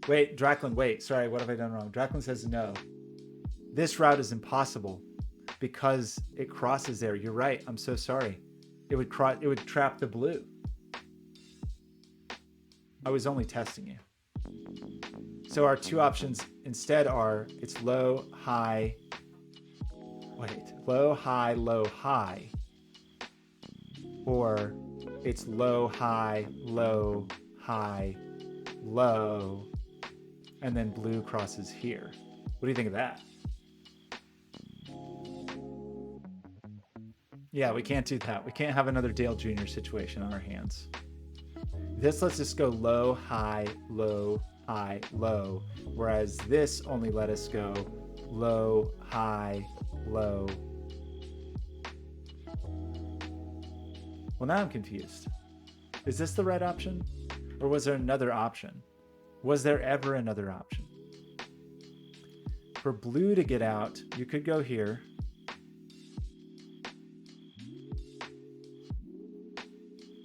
Wait, Draclin, wait. Sorry, what have I done wrong? Draclin says no. This route is impossible because it crosses there. You're right. I'm so sorry. It would trap the blue. I was only testing you. So our two options instead are it's low, high, low, high, low, high. Or it's low, high, low, high, low. And then blue crosses here. What do you think of that? Yeah, we can't do that. We can't have another Dale Jr. situation on our hands. This lets us go low, high, low, high, low. Whereas this only let us go low, high, low. Well, now I'm confused. Is this the right option? Or was there another option? Was there ever another option? for blue to get out, you could go here.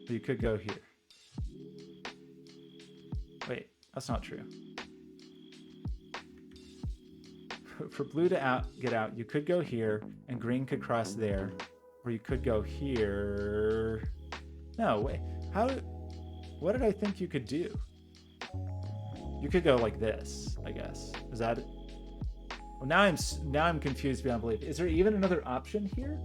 Or you could go here. Wait, that's not true. For blue to get out, you could go here, and green could cross there. Or you could go here. No, wait. What did I think you could do? You could go like this, I guess. Is that it? Well, now I'm confused beyond belief. Is there even another option here?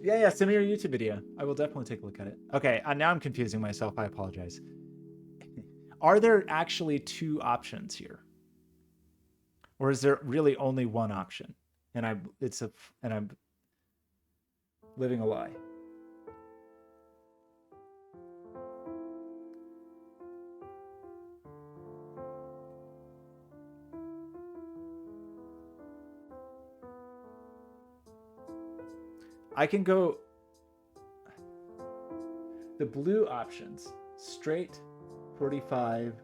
Yeah, send me your YouTube video. I will definitely take a look at it. Okay, now I'm confusing myself. I apologize. Are there actually two options here? Or is there really only one option? And I'm living a lie. I can go the blue options, straight, 45.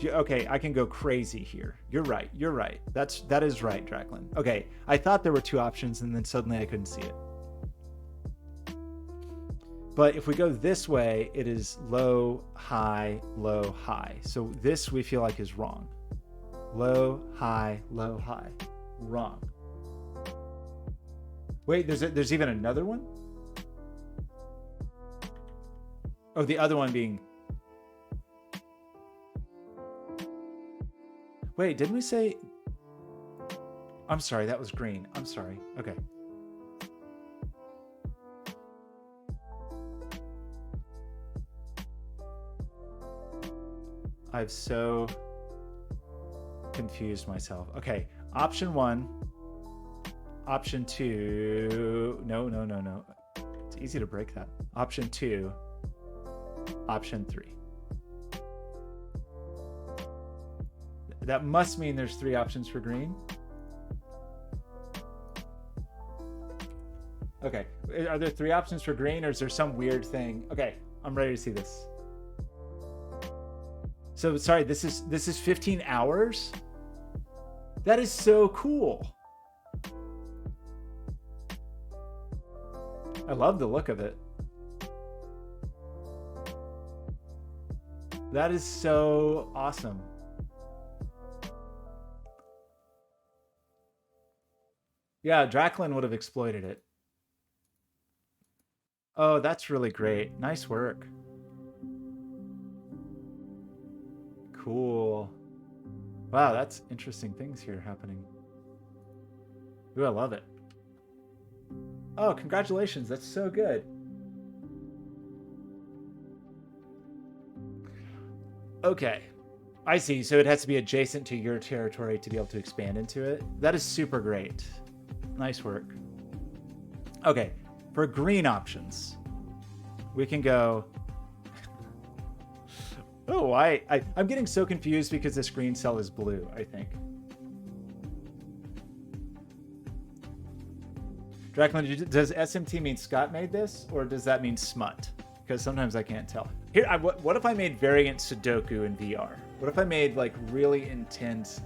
Okay, I can go crazy here. You're right. That is right, Draclin. Okay, I thought there were two options and then suddenly I couldn't see it. But if we go this way, it is low, high, low, high. So this we feel like is wrong. Low, high, wrong. Wait, there's even another one? Oh, the other one being... Wait, didn't we say... I'm sorry, that was green. I'm sorry. Okay. I've so confused myself. Okay, option 1, option 2. No. It's easy to break that. Option 2, option 3. That must mean there's 3 options for green. Okay, are there 3 options for green, or is there some weird thing? Okay, I'm ready to see this. So sorry, this is 15 hours? That is so cool. I love the look of it. That is so awesome. Yeah, Draclin would have exploited it. Oh, that's really great. Nice work. Cool. Wow, that's interesting things here happening. Ooh, I love it. Oh, congratulations. That's so good. Okay. I see. So it has to be adjacent to your territory to be able to expand into it. That is super great. Nice work. Okay. For green options, we can go... Oh, I'm getting so confused because this green cell is blue, I think. Draclin, does SMT mean Scott made this, or does that mean smut? Because sometimes I can't tell. Here, what if I made variant Sudoku in VR? What if I made like really intense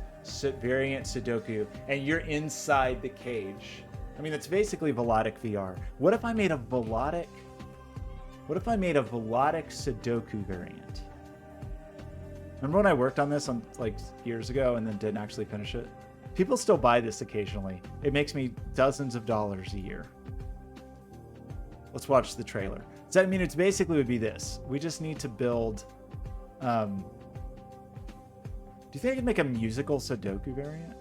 variant Sudoku, and you're inside the cage? I mean, it's basically Velotic VR. What if I made a Velotic Sudoku variant? Remember when I worked on this like years ago and then didn't actually finish it? People still buy this occasionally. It makes me dozens of dollars a year. Let's watch the trailer. So I mean, it's basically would be this. We just need to build. Do you think I could make a musical Sudoku variant?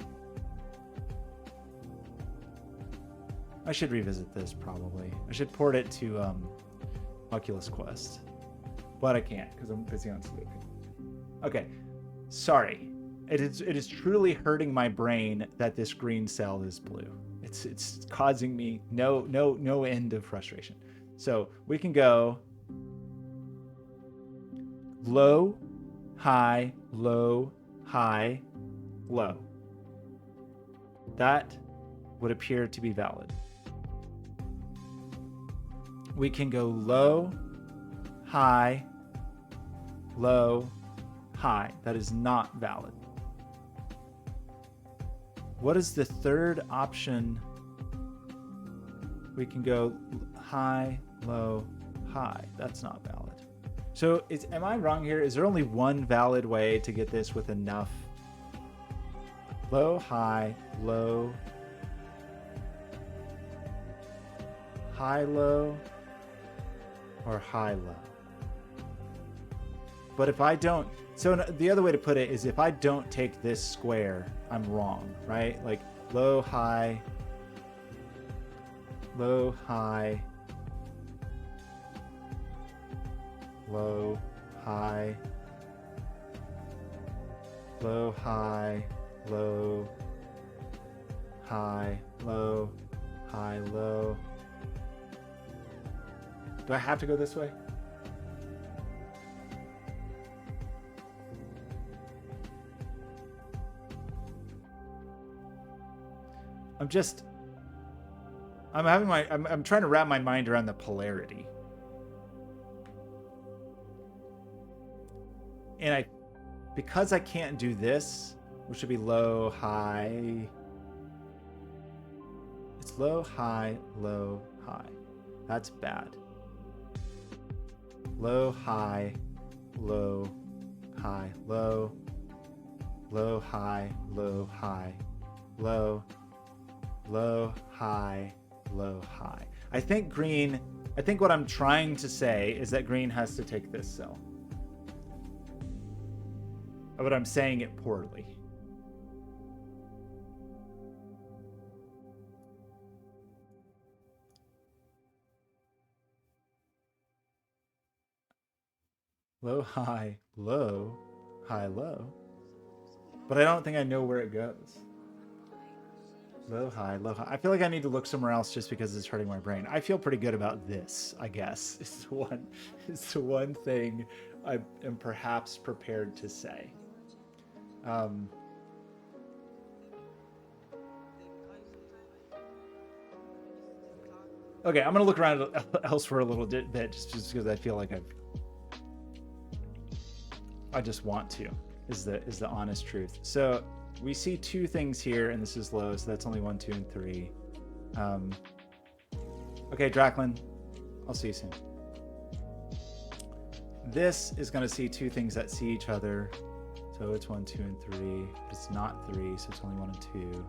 I should revisit this probably. I should port it to Oculus Quest, but I can't because I'm busy on Sudoku. Okay, sorry. It is truly hurting my brain that this green cell is blue. It's causing me no end of frustration. So we can go low, high, low, high, low. That would appear to be valid. we can go low, high, low, high. That is not valid. What is the third option? We can go high, low, high. That's not valid. So am I wrong here? Is there only one valid way to get this with enough? Low, high, low, high, low, or high, low? But if I don't, so the other way to put it is if I don't take this square, I'm wrong, right? Like low, high, low, high, low, high, low, high, low, high, low, high, low. Do I have to go this way? I'm trying to wrap my mind around the polarity. And because I can't do this, which should be low, high. It's low, high, low, high. That's bad. Low, high, low, high, low, low, high, low, high, low, low, high, low, high. I think what I'm trying to say is that green has to take this cell. But I'm saying it poorly. Low, high, low, high, low. But I don't think I know where it goes. Low, high, low, high. I feel like I need to look somewhere else just because it's hurting my brain. I feel pretty good about this, I guess. It's the one thing I am perhaps prepared to say. Okay, I'm gonna look around elsewhere a little bit just because I feel like I just want to, is the honest truth. So we see two things here, and this is low, so that's only 1, 2, and 3. Okay, Draclin, I'll see you soon. This is going to see two things that see each other, so it's 1, 2, and 3. It's not 3, so it's only 1 and 2.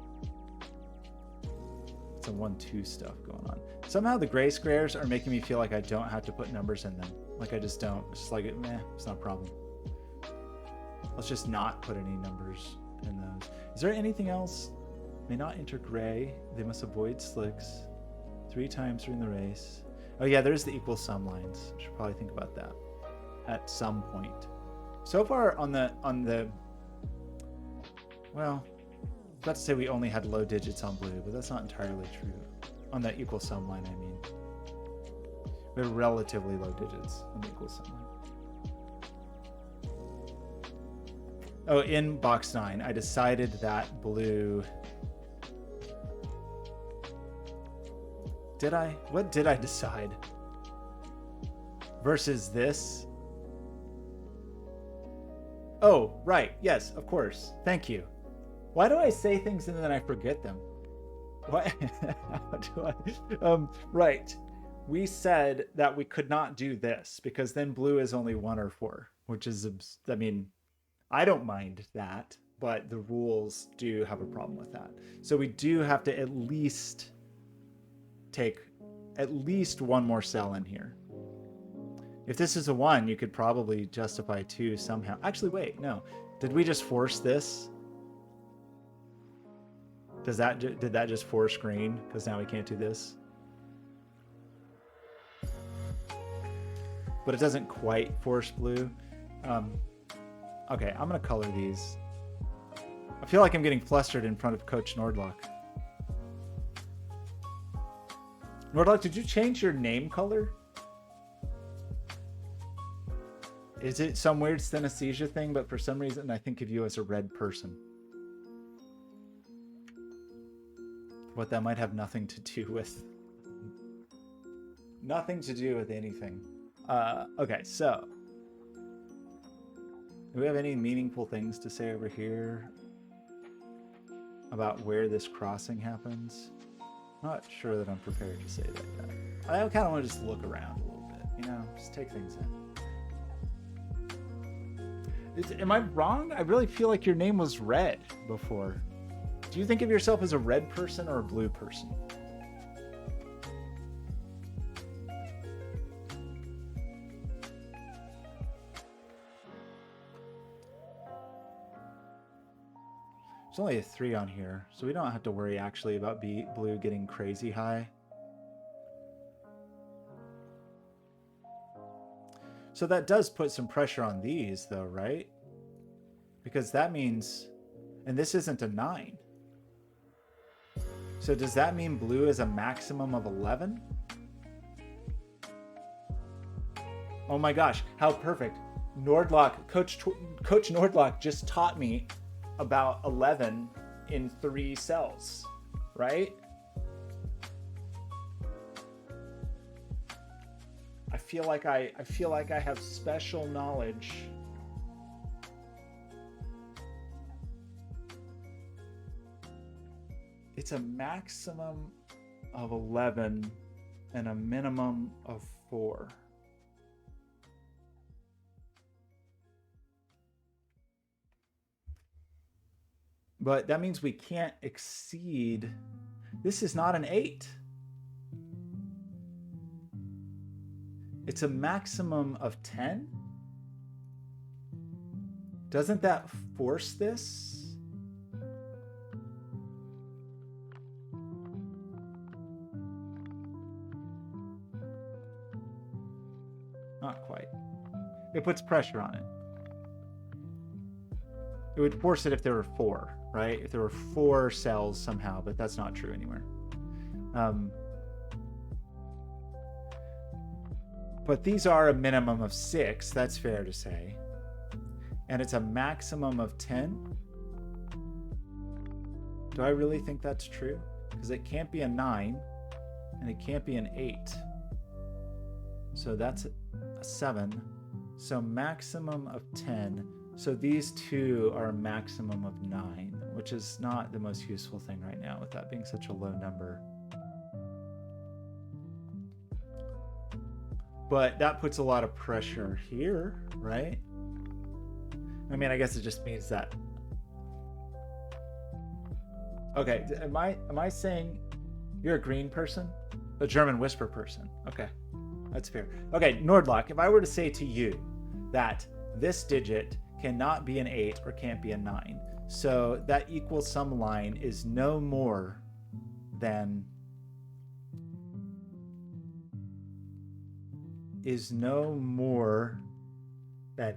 It's a 1, 2 stuff going on. Somehow the gray squares are making me feel like I don't have to put numbers in them. Like I just don't. It's just like, meh, it's not a problem. Let's just not put any numbers in those. Is there anything else? May not enter gray. They must avoid slicks 3 times during the race. Oh yeah, there's the equal sum lines. Should probably think about that at some point. So far on the well, I was about to say we only had low digits on blue, but that's not entirely true. On the equal sum line, I mean. We have relatively low digits on the equal sum line. Oh, in box 9, I decided that blue... Did I? What did I decide? Versus this? Oh, right. Yes, of course. Thank you. Why do I say things and then I forget them? What? How do I? Right. We said that we could not do this because then blue is only 1 or 4, which is, I mean... I don't mind that, but the rules do have a problem with that. So we do have to at least take at least one more cell in here. If this is a 1, you could probably justify 2 somehow. Actually, wait, no. Did we just force this? Did that just force green? Because now we can't do this. But it doesn't quite force blue. Okay, I'm going to color these. I feel like I'm getting flustered in front of Coach Nordlock. Nordlock, did you change your name color? Is it some weird synesthesia thing, but for some reason I think of you as a red person? What that might have nothing to do with Nothing to do with anything. Okay, so do we have any meaningful things to say over here about where this crossing happens? Not sure that I'm prepared to say that yet. I kind of want to just look around a little bit, you know, just take things in. Am I wrong? I really feel like your name was Red before. Do you think of yourself as a red person or a blue person? There's only a 3 on here, so we don't have to worry actually about blue getting crazy high. So that does put some pressure on these though, right? Because that means, and this isn't a 9. So does that mean blue is a maximum of 11? Oh my gosh, how perfect. Nordlock, Coach Nordlock just taught me about 11 in 3 cells, right? I feel like I have special knowledge. It's a maximum of 11 and a minimum of 4. But that means we can't exceed. This is not an 8. It's a maximum of 10. Doesn't that force this? Not quite. It puts pressure on it. It would force it if there were 4, right? If there were 4 cells somehow, but that's not true anywhere. But these are a minimum of 6, that's fair to say. And it's a maximum of 10. Do I really think that's true? Because it can't be a 9, and it can't be an 8. So that's a 7. So maximum of 10. So these 2 are a maximum of 9, which is not the most useful thing right now with that being such a low number. But that puts a lot of pressure here, right? I mean, I guess it just means that. Okay, am I saying you're a green person? A German whisper person. Okay, that's fair. Okay, Nordlock, if I were to say to you that this digit cannot be an 8 or can't be a 9, so that equal sum line is no more than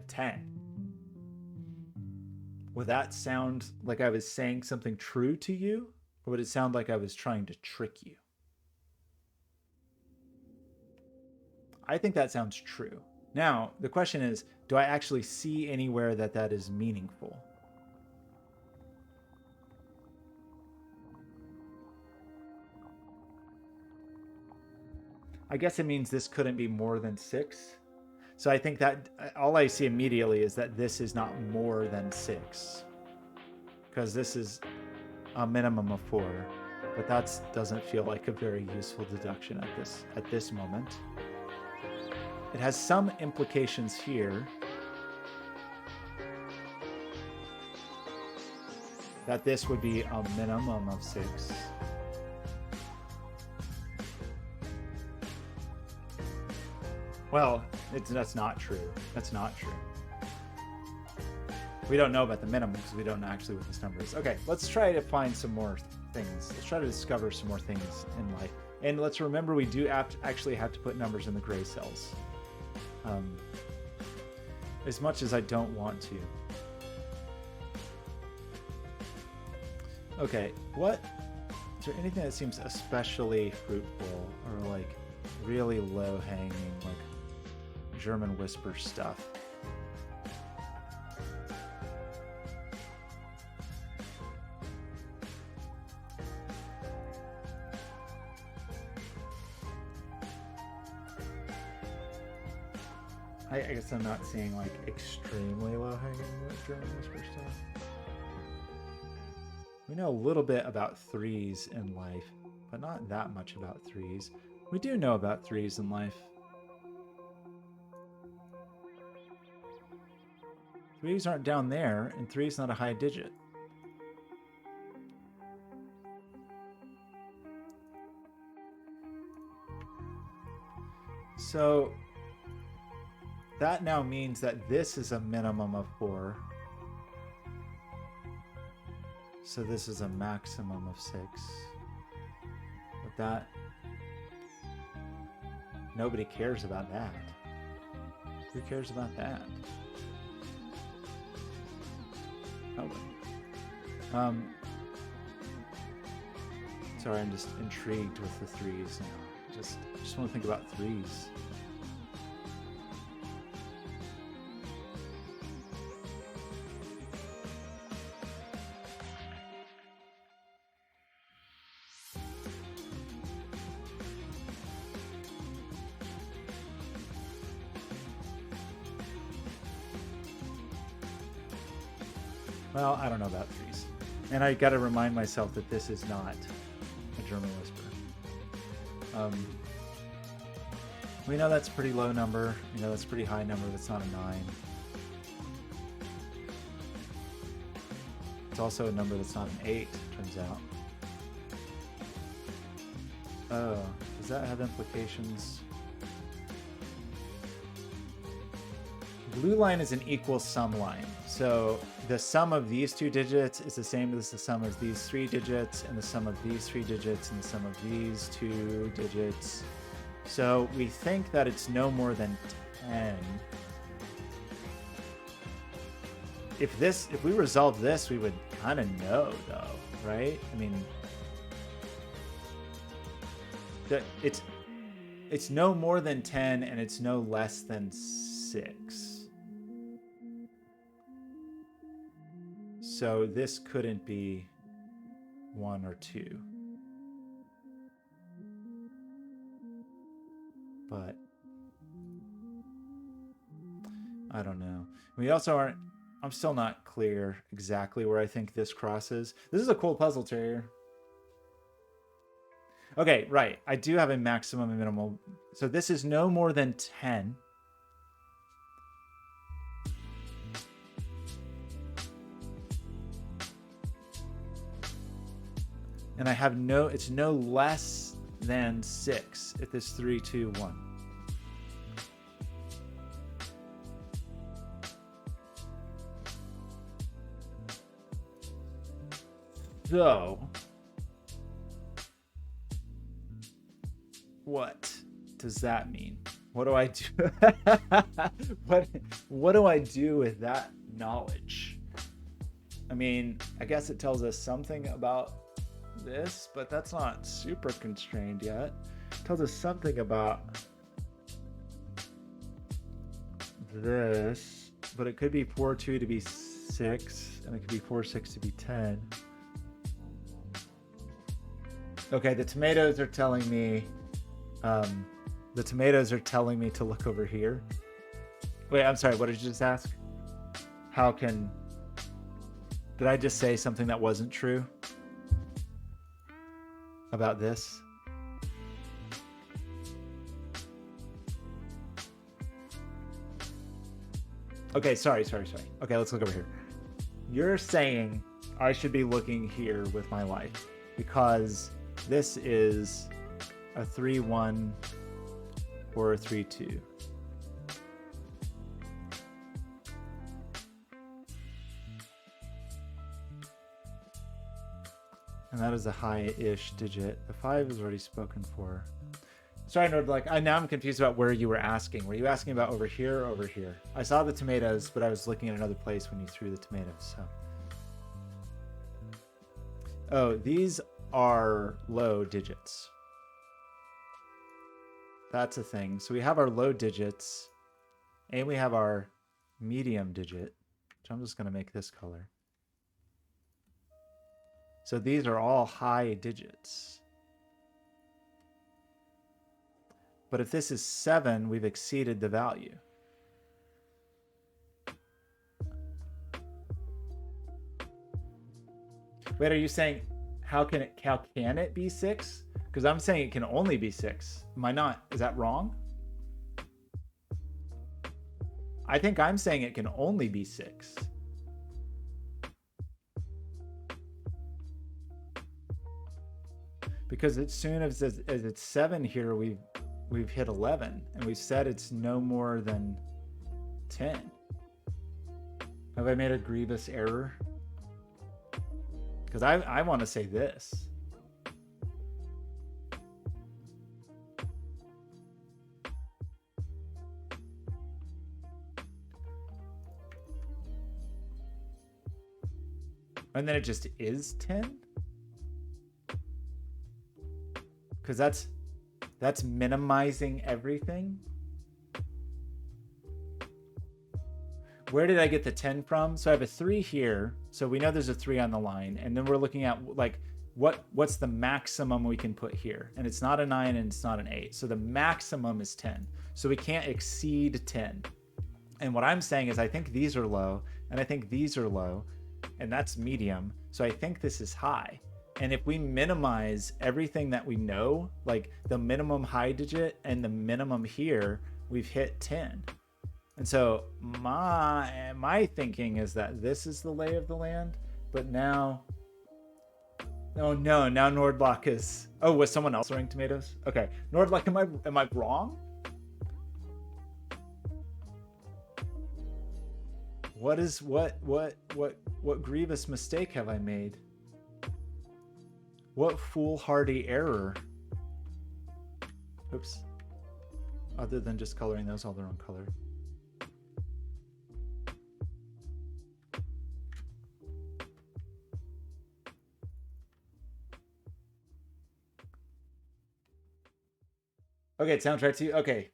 10. Would that sound like I was saying something true to you? Or would it sound like I was trying to trick you? I think that sounds true. Now, the question is, do I actually see anywhere that that is meaningful? I guess it means this couldn't be more than 6. So I think that all I see immediately is that this is not more than 6. Because this is a minimum of 4. But that doesn't feel like a very useful deduction at this moment. It has some implications here. That this would be a minimum of 6. Well, that's not true. That's not true. We don't know about the minimum because we don't know actually what this number is. Okay, let's try to find some more things. Let's try to discover some more things in life. And let's remember we do actually have to put numbers in the gray cells. As much as I don't want to. Okay, is there anything that seems especially fruitful or like really low-hanging, like German whisper stuff? I guess I'm not seeing like extremely low hanging German whisper stuff. We know a little bit about threes in life, but not that much about threes. We do know about threes in life. Threes aren't down there, and three's not a high digit. So that now means that this is a minimum of 4. So this is a maximum of 6. But that... nobody cares about that. Who cares about that? Nobody. Sorry, I'm just intrigued with the threes now. Just want to think about threes. Well, I don't know about threes. And I gotta remind myself that this is not a German whisper. We know that's a pretty low number. You know, that's a pretty high number. That's not a 9. It's also a number that's not an 8, turns out. Oh, does that have implications? Blue line is an equal sum line. So the sum of these 2 digits is the same as the sum of these 3 digits, and the sum of these 3 digits, and the sum of these 2 digits. So we think that it's no more than 10. If we resolve this, we would kind of know, though, right? I mean, it's no more than 10, and it's no less than 6. So this couldn't be 1 or 2. But I don't know. We also aren't... I'm still not clear exactly where I think this crosses. This is a cool puzzle, Terrier. Okay, right. I do have a maximum and minimal. So this is no more than 10. And I have no... it's no less than 6 if this 3, 2, 1. So, what does that mean? What do I do? what do I do with that knowledge? I mean, I guess it tells us something about this, but that's not super constrained yet. It tells us something about this, but it could be 4, 2 to be 6, and it could be 4, 6 to be 10. Okay, the tomatoes are telling me to look over here. Wait, I'm sorry, what did you just ask? Did I just say something that wasn't true about this? Okay, sorry. Okay, let's look over here. You're saying I should be looking here with my life because this is a 3-1 or a 3-2. And that is a high-ish digit. The 5 is already spoken for. Sorry, Nord, now I'm confused about where you were asking. Were you asking about over here or over here? I saw the tomatoes, but I was looking at another place when you threw the tomatoes, so. Oh, these are low digits. That's a thing. So we have our low digits, and we have our medium digit, which I'm just going to make this color. So these are all high digits. But if this is 7, we've exceeded the value. Wait, are you saying how can it be 6? Because I'm saying it can only be 6. Am I not? Is that wrong? I think I'm saying it can only be 6. Because as soon as it's 7 here, we've hit 11, and we've said it's no more than 10. Have I made a grievous error? Because I want to say this. And then it just is 10? Because that's minimizing everything. Where did I get the 10 from? So I have a 3 here. So we know there's a 3 on the line. And then we're looking at like what's the maximum we can put here. And it's not a 9 and it's not an 8. So the maximum is 10. So we can't exceed 10. And what I'm saying is I think these are low and I think these are low. And that's medium. So I think this is high. And if we minimize everything that we know, like the minimum high digit and the minimum here, we've hit 10. And so my thinking is that this is the lay of the land, but now, oh no, now Nordlock is, oh, was someone else throwing tomatoes? Okay, Nordlock, am I wrong? What grievous mistake have I made? What foolhardy error? Oops. Other than just coloring those all their own color. Okay, it sounds right to you. Okay.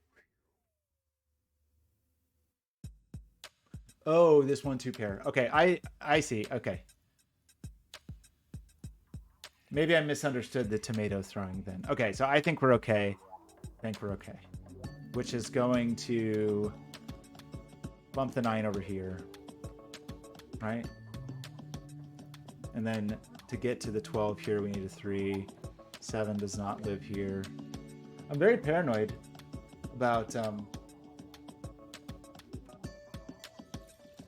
Oh, this 1-2 pair. Okay, I see. Okay. Maybe I misunderstood the tomato throwing then. Okay, so I think we're okay. I think we're okay. Which is going to bump the 9 over here. Right? And then to get to the 12 here, we need a 3. 7 does not live here. I'm very paranoid about...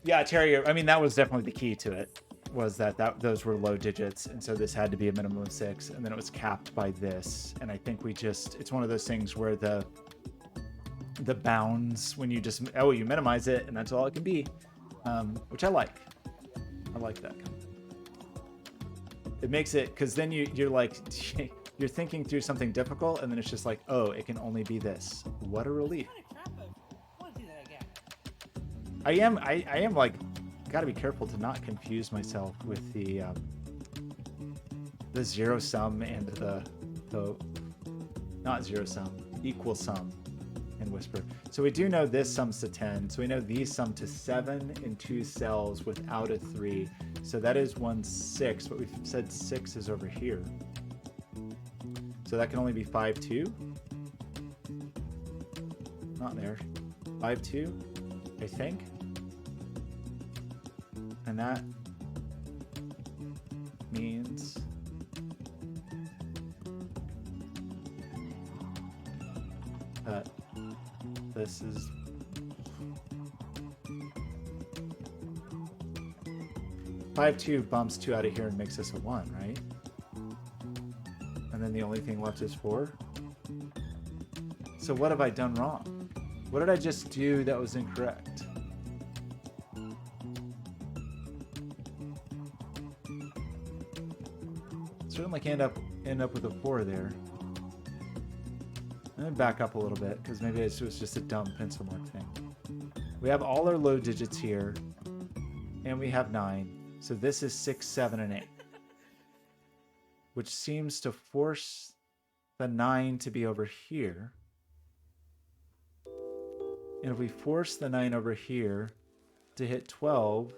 Yeah, Terry, I mean, that was definitely the key to it. Was that those were low digits, and so this had to be a minimum of 6, and then it was capped by this. And I think it's one of those things where the bounds, when you just you minimize it and that's all it can be, which I like that. It makes it, because then you're like you're thinking through something difficult, and then it's just like, oh, it can only be this. What a relief. I am like, gotta be careful to not confuse myself with the zero sum and the not zero sum, equal sum in Whisper. So we do know this sums to 10. So we know these sum to 7 in 2 cells without a 3. So that is 1 6, but we've said 6 is over here. So that can only be 5 2. Not there. 5 2, I think. And that means that this is 5 2 bumps 2 out of here and makes us a 1, right? And then the only thing left is 4. So what have I done wrong? What did I just do that was incorrect? Certainly can't end up with a 4 there. I'm gonna back up a little bit because maybe it was just a dumb pencil mark thing. We have all our low digits here, and we have 9. So this is 6, 7, and 8, which seems to force the 9 to be over here. And if we force the 9 over here to hit 12,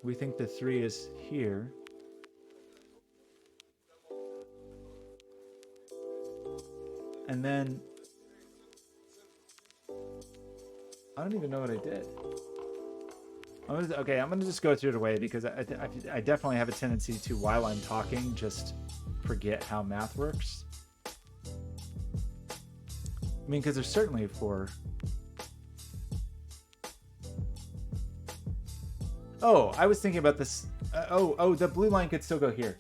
we think the 3 is here. And then, I don't even know what I did. Okay, I'm gonna just go through it away because I definitely have a tendency to, while I'm talking, just forget how math works. I mean, because there's certainly a 4. Oh, I was thinking about this. The blue line could still go here.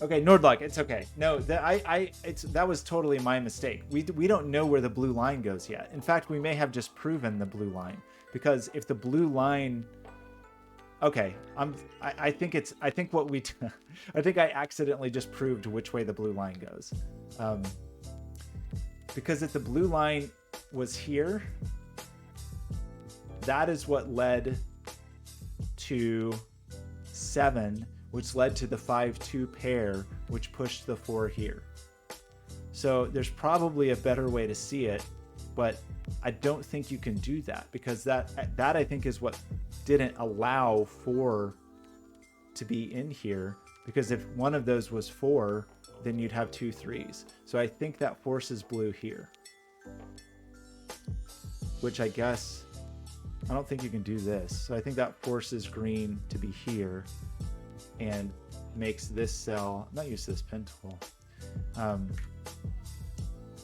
Okay, Nordlock, it's okay. No, that was totally my mistake. We don't know where the blue line goes yet. In fact, we may have just proven the blue line, because if the blue line, okay, I think what we I think I accidentally just proved which way the blue line goes, because if the blue line was here, that is what led to 7, which led to the 5-2 pair, which pushed the 4 here. So there's probably a better way to see it, but I don't think you can do that, because that I think is what didn't allow 4 to be in here, because if one of those was 4, then you'd have 2 3s. So I think that forces blue here, which I guess, I don't think you can do this. So I think that forces green to be here and makes this cell, I'm not used to this pen tool,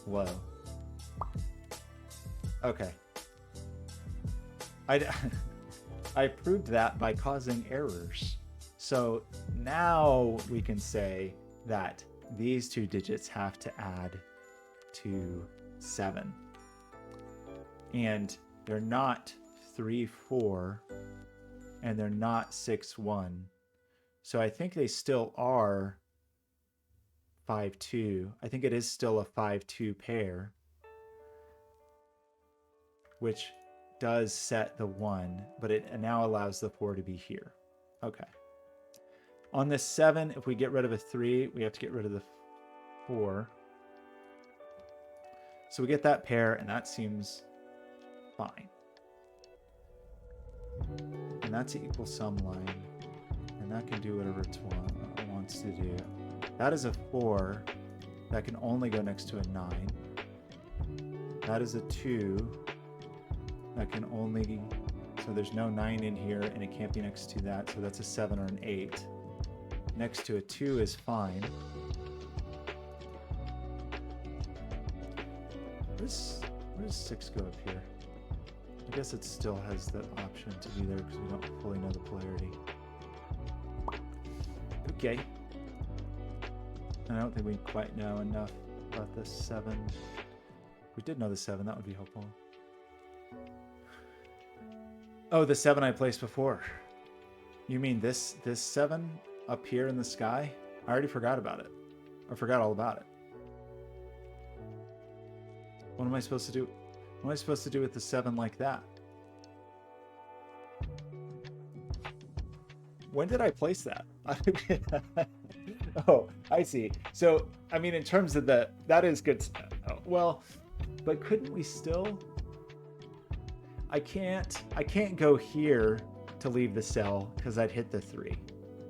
low. Okay. I proved that by causing errors. So now we can say that these 2 digits have to add to 7. And they're not 3 4, and they're not 6 1. So I think they still are 5 2. I think it is still a 5-2 pair, which does set the 1, but it now allows the 4 to be here. Okay. On this 7, if we get rid of a 3, we have to get rid of the 4. So we get that pair, and that seems fine. And that's an equal sum line. And that can do whatever it wants to do. That is a 4. That can only go next to a 9. That is a 2. That can only... So there's no 9 in here, and it can't be next to that. So that's a 7 or an 8. Next to a 2 is fine. Where does 6 go up here? I guess it still has the option to be there because we don't fully know the polarity. Okay. And I don't think we quite know enough about the 7. If we did know the 7, that would be helpful. Oh, the 7 I placed before. You mean this 7 up here in the sky? I already forgot about it. I forgot all about it. What am I supposed to do? What am I supposed to do with the 7 like that? When did I place that? Oh, I see. So, I mean, in terms of that is good. Well, but couldn't we still? I can't go here to leave the cell because I'd hit the 3.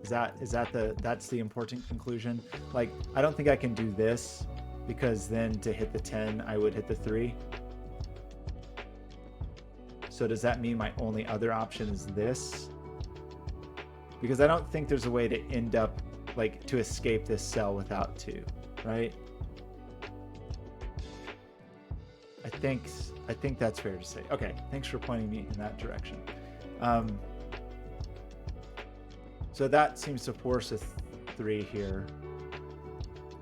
That's the important conclusion? Like, I don't think I can do this because then to hit the 10, I would hit the 3. So does that mean my only other option is this? Because I don't think there's a way to end up, like, to escape this cell without 2, right? I think that's fair to say. Okay, thanks for pointing me in that direction. So that seems to force a 3 here.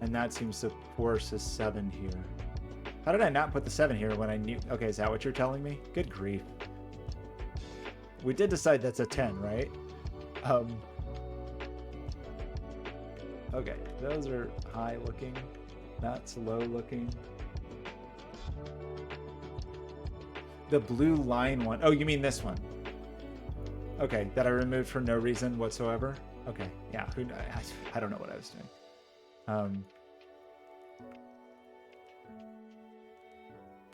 And that seems to force a 7 here. How did I not put the 7 here when I knew? Okay, is that what you're telling me? Good grief. We did decide that's a 10, right? Okay, those are high looking. That's low looking. The blue line one. Oh, you mean this one? Okay, that I removed for no reason whatsoever. Okay, yeah. I don't know what I was doing.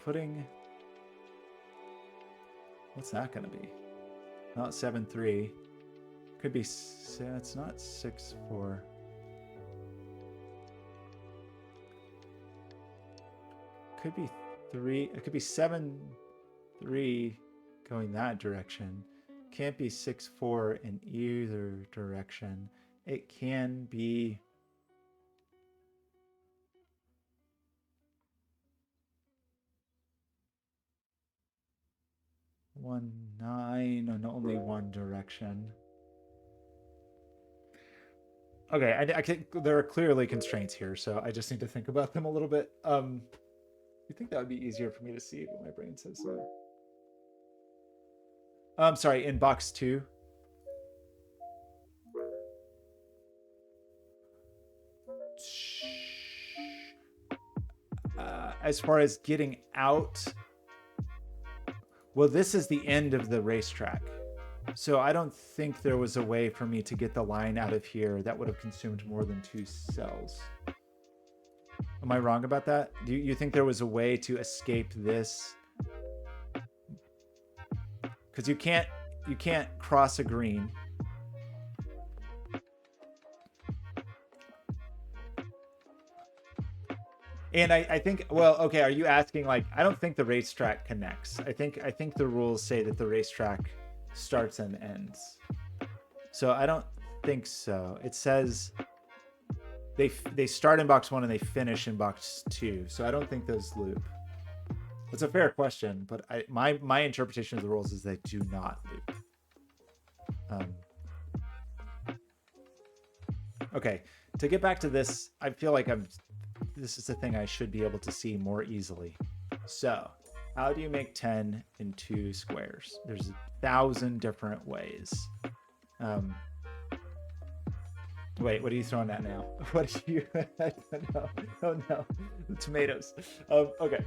Putting. What's that going to be? Not 7-3. Could be. It's not 6-4. Could be 3. It could be 7-3 going that direction. Can't be 6, 4 in either direction. It can be... One, 9, and only one direction. Okay, I think there are clearly constraints here, so I just need to think about them a little bit. You think that would be easier for me to see what my brain says so? Sorry, in box 2. As far as getting out, well, this is the end of the racetrack. So I don't think there was a way for me to get the line out of here that would have consumed more than 2 cells. Am I wrong about that? Do you think there was a way to escape this? Because you can't cross a green. And I think, well, okay, are you asking, like, I don't think the racetrack connects. I think the rules say that the racetrack starts and ends. So I don't think so. It says they start in box 1 and they finish in box 2. So I don't think those loop. That's a fair question, but my interpretation of the rules is they do not loop. Okay, to get back to this, I feel like this is the thing I should be able to see more easily. So, how do you make 10 in 2 squares? There's 1,000 different ways. Wait, what are you throwing at now? What are you? No, oh no, the tomatoes. Okay,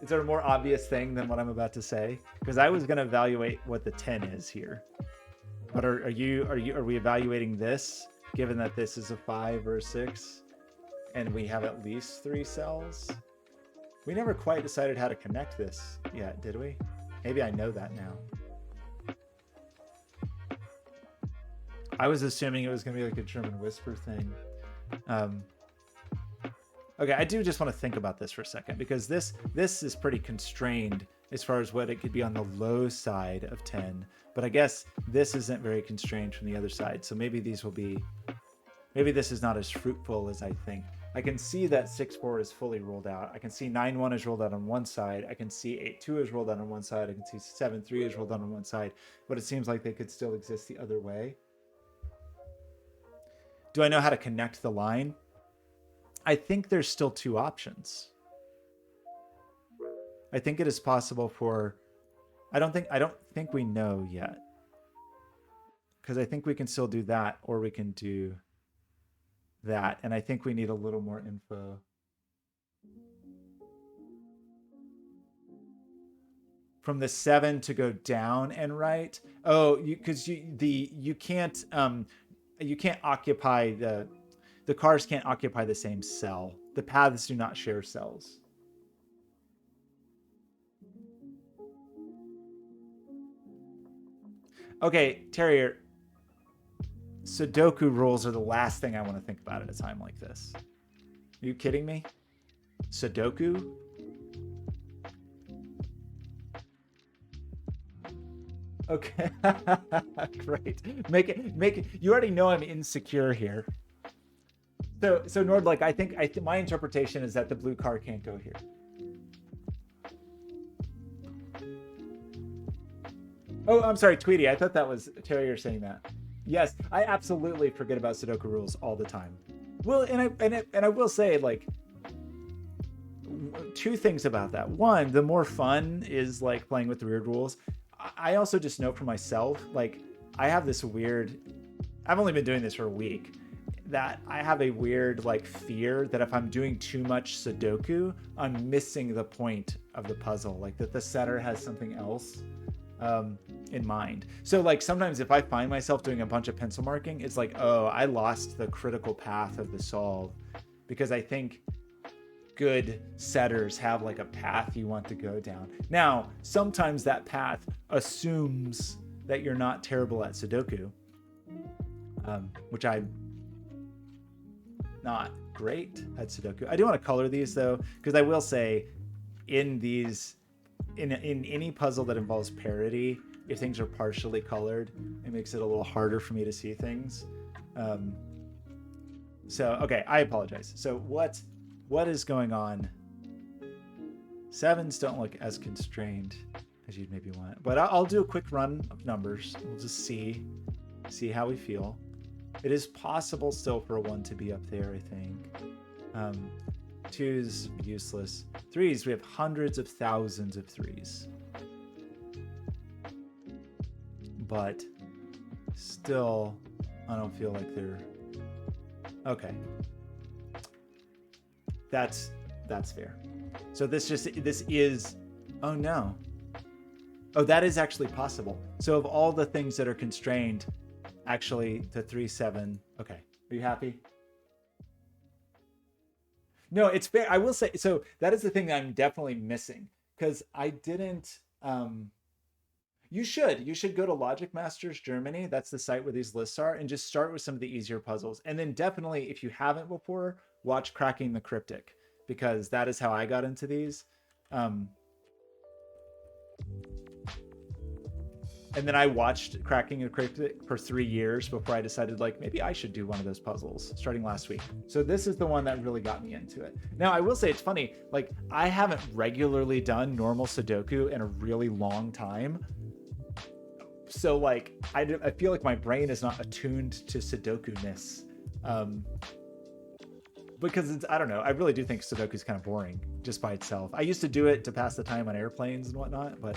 is there a more obvious thing than what I'm about to say? Because I was going to evaluate what the 10 is here, but are we evaluating this? Given that this is a 5 or a 6, and we have at least 3 cells, we never quite decided how to connect this yet, did we? Maybe I know that now. I was assuming it was going to be like a German whisper thing. Okay, I do just want to think about this for a second, because this is pretty constrained as far as what it could be on the low side of 10. But I guess this isn't very constrained from the other side. So maybe these will be, maybe this is not as fruitful as I think. I can see that 6-4 is fully ruled out. I can see 9-1 is ruled out on one side. I can see 8-2 is ruled out on one side. I can see 7-3 is ruled out on one side. But it seems like they could still exist the other way. Do I know how to connect the line? I think there's still 2 options. I think it is possible for, I don't think we know yet. Because I think we can still do that, or we can do that. And I think we need a little more info. From the 7 to go down and right. Oh, because you can't occupy the cars can't occupy the same cell. The paths do not share cells. Okay, Terrier, Sudoku rules are the last thing I want to think about at a time like this. Are you kidding me? Sudoku? Okay, great. Make it. You already know I'm insecure here. So Nord, like, I think my interpretation is that the blue car can't go here. Oh, I'm sorry, Tweety. I thought that was Terrier saying that. Yes, I absolutely forget about Sudoku rules all the time. Well, and I will say, like, 2 things about that. One, the more fun is like playing with the weird rules. I also just know for myself, like, I have this weird, I've only been doing this for a week, that I have a weird, like, fear that if I'm doing too much Sudoku, I'm missing the point of the puzzle, like that the setter has something else in mind. So, like, sometimes if I find myself doing a bunch of pencil marking, it's like, oh, I lost the critical path of the solve, because I think good setters have like a path you want to go down. Now, sometimes that path assumes that you're not terrible at Sudoku, which I'm not great at Sudoku. I do want to color these though, because I will say in these, in any puzzle that involves parity, if things are partially colored, it makes it a little harder for me to see things. So okay, I apologize. So what is going on? Sevens don't look as constrained as you'd maybe want, but I'll do a quick run of numbers. We'll just see how we feel. It is possible still for a 1 to be up there, I think. 2's useless. 3's, we have hundreds of thousands of 3's. But still, I don't feel like they're... Okay. That's fair. So this is... Oh no. Oh, that is actually possible. So of all the things that are constrained, actually the 3, 7. Okay. Are you happy? No, it's fair. I will say, so that is the thing that I'm definitely missing, because I didn't... You should go to Logic Masters Germany. That's the site where these lists are, and just start with some of the easier puzzles. And then definitely, if you haven't before, watch Cracking the Cryptic, because that is how I got into these. And then I watched Cracking the Cryptic for 3 years before I decided, like, maybe I should do one of those puzzles starting last week. So this is the one that really got me into it. Now, I will say it's funny, like, I haven't regularly done normal Sudoku in a really long time. So, like, I feel like my brain is not attuned to Sudoku-ness. Because it's, I don't know, I really do think Sudoku is kind of boring just by itself. I used to do it to pass the time on airplanes and whatnot, but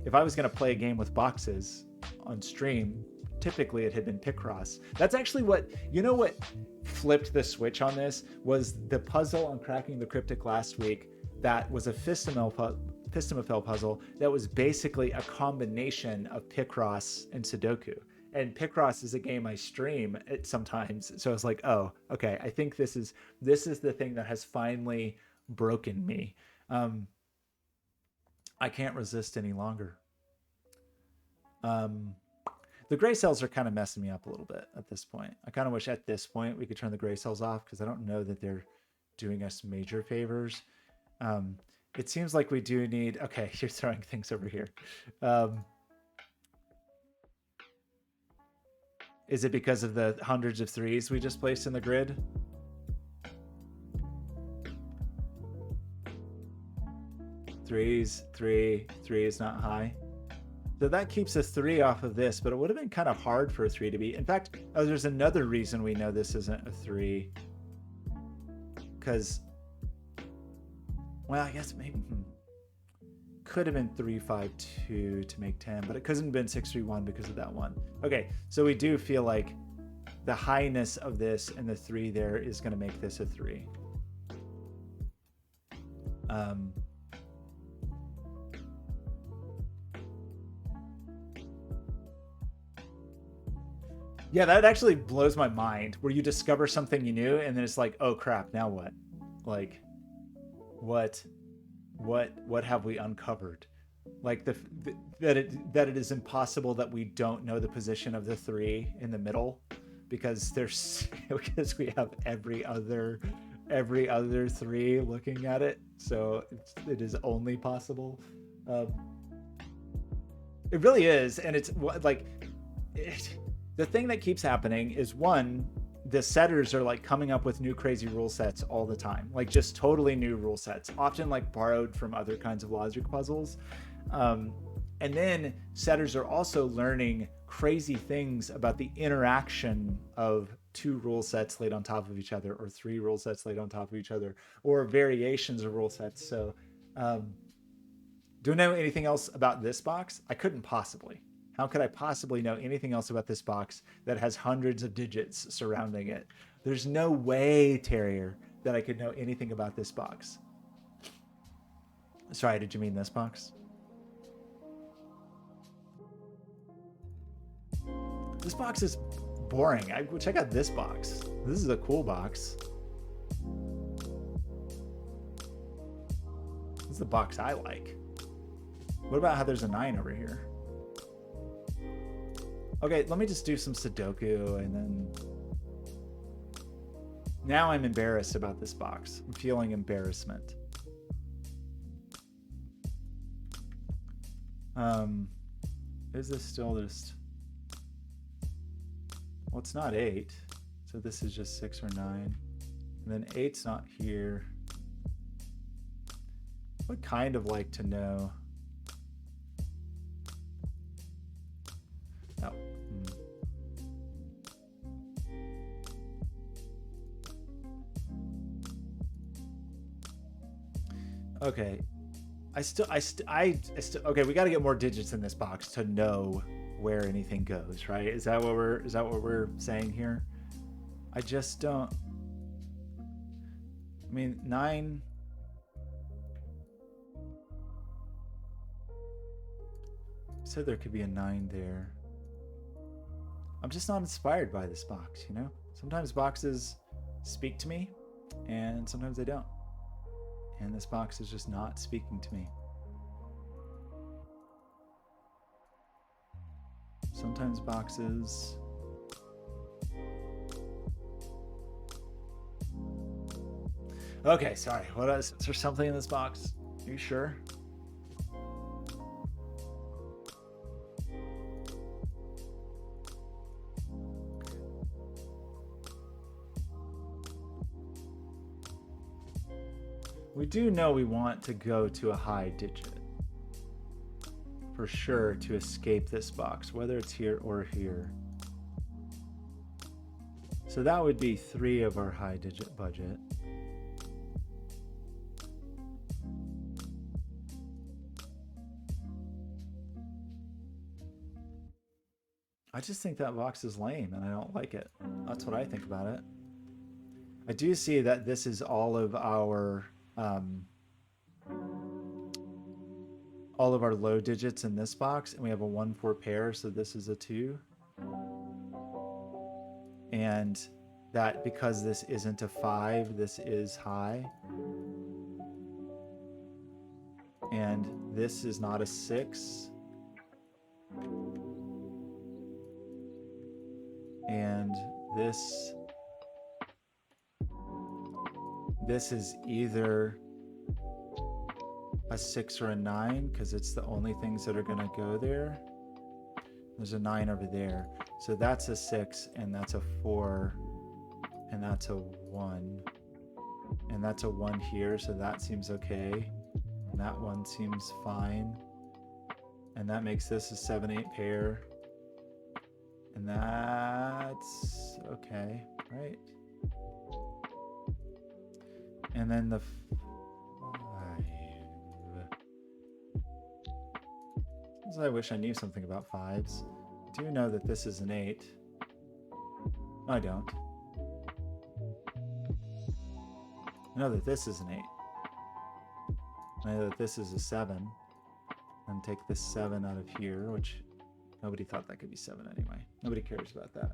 if I was going to play a game with boxes on stream, typically it had been Picross. That's actually what flipped the switch on this was the puzzle on Cracking the Cryptic last week. That was a Pistomapel puzzle that was basically a combination of Picross and Sudoku. And Picross is a game I stream sometimes. So I was like, oh, okay, I think this is the thing that has finally broken me. I can't resist any longer. The gray cells are kind of messing me up a little bit at this point. I kind of wish at this point we could turn the gray cells off, because I don't know that they're doing us major favors. It seems like we do need... Okay, you're throwing things over here. Is it because of the hundreds of 3's we just placed in the grid? Three is not high. So that keeps a 3 off of this, but it would have been kind of hard for a 3 to be. In fact, there's another reason we know this isn't a 3. Because, well, I guess maybe could have been 3, 5, 2 to make 10, but it couldn't have been 6, 3, 1 because of that one. Okay, so we do feel like the highness of this and the 3 there is going to make this a 3. Yeah, that actually blows my mind, where you discover something you knew and then it's like, oh crap, now what? Like, what have we uncovered? Like that it is impossible that we don't know the position of the 3 in the middle, because because we have every other 3 looking at it, so it is only possible. It really is, and it's like the thing that keeps happening is, one, the setters are like coming up with new crazy rule sets all the time, like just totally new rule sets, often like borrowed from other kinds of logic puzzles. And then setters are also learning crazy things about the interaction of 2 rule sets laid on top of each other, or 3 rule sets laid on top of each other, or variations of rule sets. So do I know anything else about this box? I couldn't possibly. How could I possibly know anything else about this box that has hundreds of digits surrounding it? There's no way, Terrier, that I could know anything about this box. Sorry, did you mean this box? This box is boring. Check out this box. This is a cool box. This is the box I like. What about how there's a 9 over here? Okay, let me just do some Sudoku, and then... Now I'm embarrassed about this box. I'm feeling embarrassment. Is this still just... Well, it's not 8. So this is just 6 or 9. And then 8's not here. I would kind of like to know. Oh. Okay. Okay, we got to get more digits in this box to know where anything goes, right? Is that what we're saying here? I just don't. I mean, 9. Said there could be a 9 there. I'm just not inspired by this box, you know? Sometimes boxes speak to me, and sometimes they don't. And this box is just not speaking to me. Sometimes boxes... Okay, sorry. What is there something in this box? Are you sure? We do know we want to go to a high digit. For sure, to escape this box, whether it's here or here. So that would be 3 of our high digit budget. I just think that box is lame and I don't like it. That's what I think about it. I do see that this is all of our low digits in this box, and we have a 1-4 pair, so this is a 2. And that because this isn't a 5, this is high. And this is not a 6. And this is either a 6 or a 9 because it's the only things that are going to go there. There's a 9 over there. So that's a 6, and that's a 4, and that's a 1. And that's a 1 here, so that seems okay. And that one seems fine. And that makes this a 7-8 pair. And that's okay, right? And then the 5. I wish I knew something about 5s. I do know that this is an 8. No, I don't. I know that this is an 8. I know that this is a 7. And take this 7 out of here, which nobody thought that could be 7 anyway. Nobody cares about that.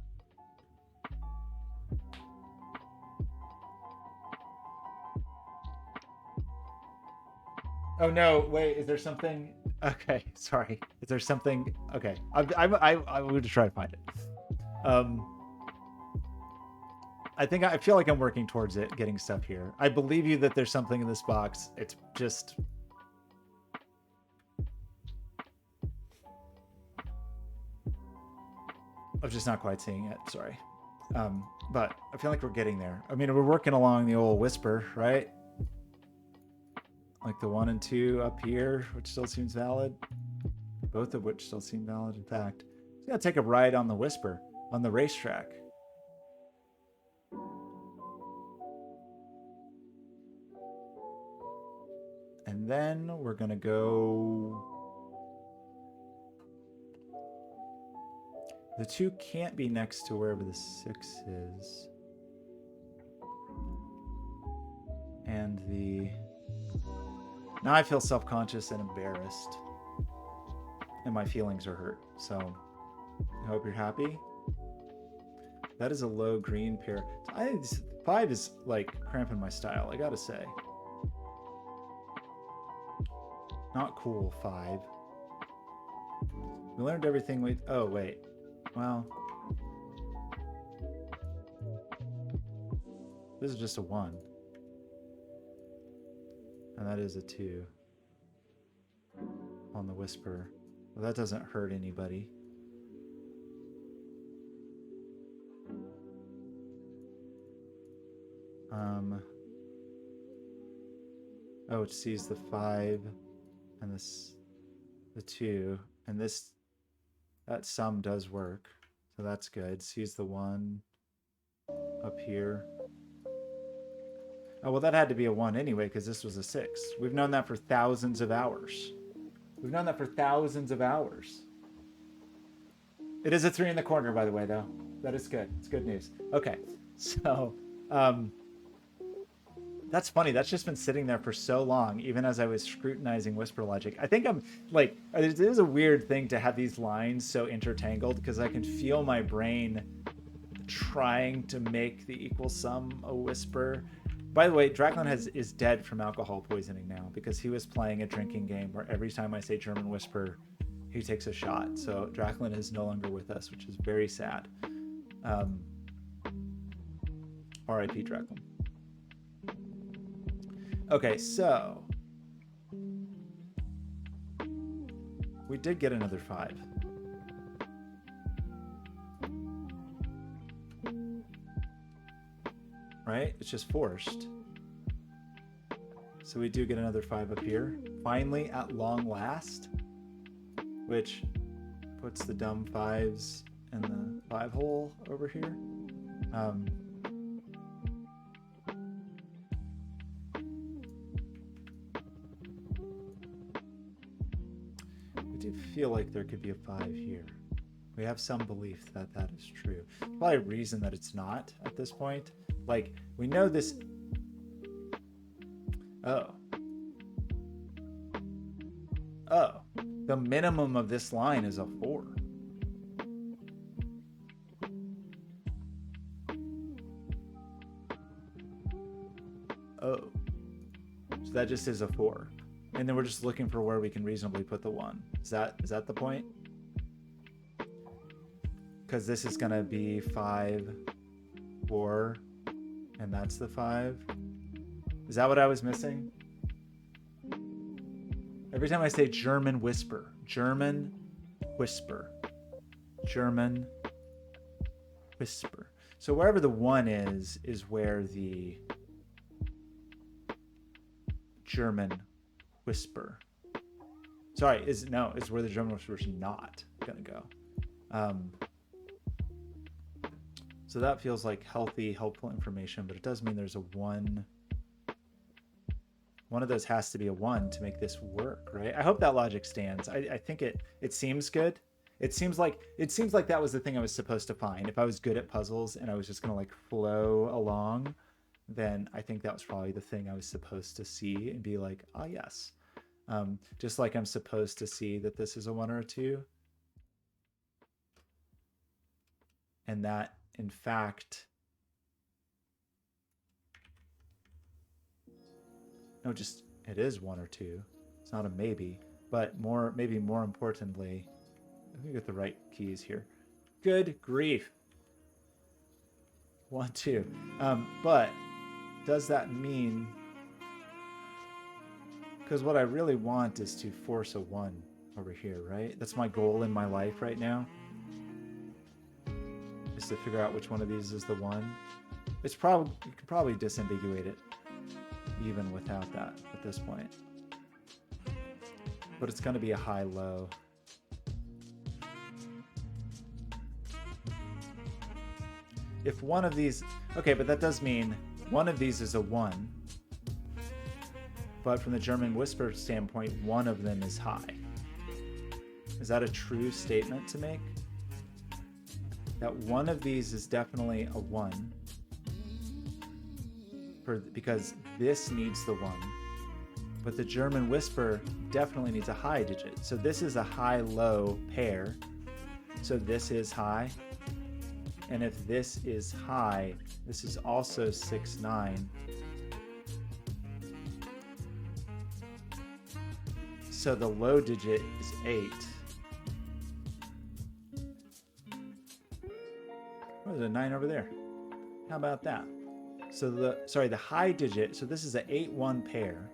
Oh no, wait, is there something? Okay, sorry. Is there something? Okay, I would try to find it. I feel like I'm working towards it, getting stuff here. I believe you that there's something in this box. It's just... I'm just not quite seeing it, sorry. But I feel like we're getting there. I mean, we're working along the old whisper, right? Like the 1 and 2 up here, which still seems valid. Both of which still seem valid, in fact. Just gotta take a ride on the whisper, on the racetrack. And then we're gonna go... The 2 can't be next to wherever the 6 is. And the... Now I feel self-conscious and embarrassed. And my feelings are hurt. So I hope you're happy. That is a low green pair. 5 is like cramping my style, I gotta say. Not cool, 5. We learned everything we... Oh, wait. Well, this is just a 1. And that is a 2 on the whisper. Well, that doesn't hurt anybody. Oh, it sees the 5 and the 2, and that sum does work, so that's good. Sees the 1 up here. Oh, well, that had to be a 1 anyway, because this was a 6. We've known that for thousands of hours. We've known that for thousands of hours. It is a 3 in the corner, by the way, though. That is good. It's good news. Okay, so that's funny. That's just been sitting there for so long, even as I was scrutinizing whisper logic. I think I'm like, it is a weird thing to have these lines so intertangled, because I can feel my brain trying to make the equal sum a whisper. By the way, Draclin is dead from alcohol poisoning now, because he was playing a drinking game where every time I say German whisper, he takes a shot. So Draclin is no longer with us, which is very sad. R.I.P. Draclin. Okay, so we did get another 5. Right? It's just forced. So we do get another 5 up here. Finally, at long last, which puts the dumb 5s in the 5 hole over here. We do feel like there could be a 5 here. We have some belief that that is true. Probably a reason that it's not at this point. Like, we know this. Oh, the minimum of this line is a 4. Oh, so that just is a 4, and then we're just looking for where we can reasonably put the 1. Is that the point? Because this is gonna be 5, 4, and that's the 5. Is that what I was missing? Every time I say German whisper, German whisper, German whisper. So wherever the 1 is where the German whisper. Sorry, is where the German whisper is not gonna go. So that feels like healthy, helpful information, but it does mean there's a 1. One of those has to be a 1 to make this work, right? I hope that logic stands. I think it seems good. It seems like that was the thing I was supposed to find. If I was good at puzzles and I was just gonna like flow along, then I think that was probably the thing I was supposed to see and be like, oh yes. Just like I'm supposed to see that this is a 1 or a 2. And that, in fact, no, just it is 1 or 2. It's not a maybe, but maybe more importantly, let me get the right keys here. Good grief. 1, 2. But does that mean? Because what I really want is to force a 1 over here, right? That's my goal in my life right now. Is to figure out which one of these is the 1. It's probably, you could probably disambiguate it even without that at this point. But it's going to be a high-low. If one of these, okay, but that does mean one of these is a 1. But from the German whisper standpoint, one of them is high. Is that a true statement to make? That one of these is definitely a 1. Because this needs the 1. But the German whisper definitely needs a high digit. So this is a high-low pair. So this is high. And if this is high, this is also 6, 9. So the low digit is 8. Oh, there's a 9 over there. How about that? So the high digit, so this is an 8-1 pair.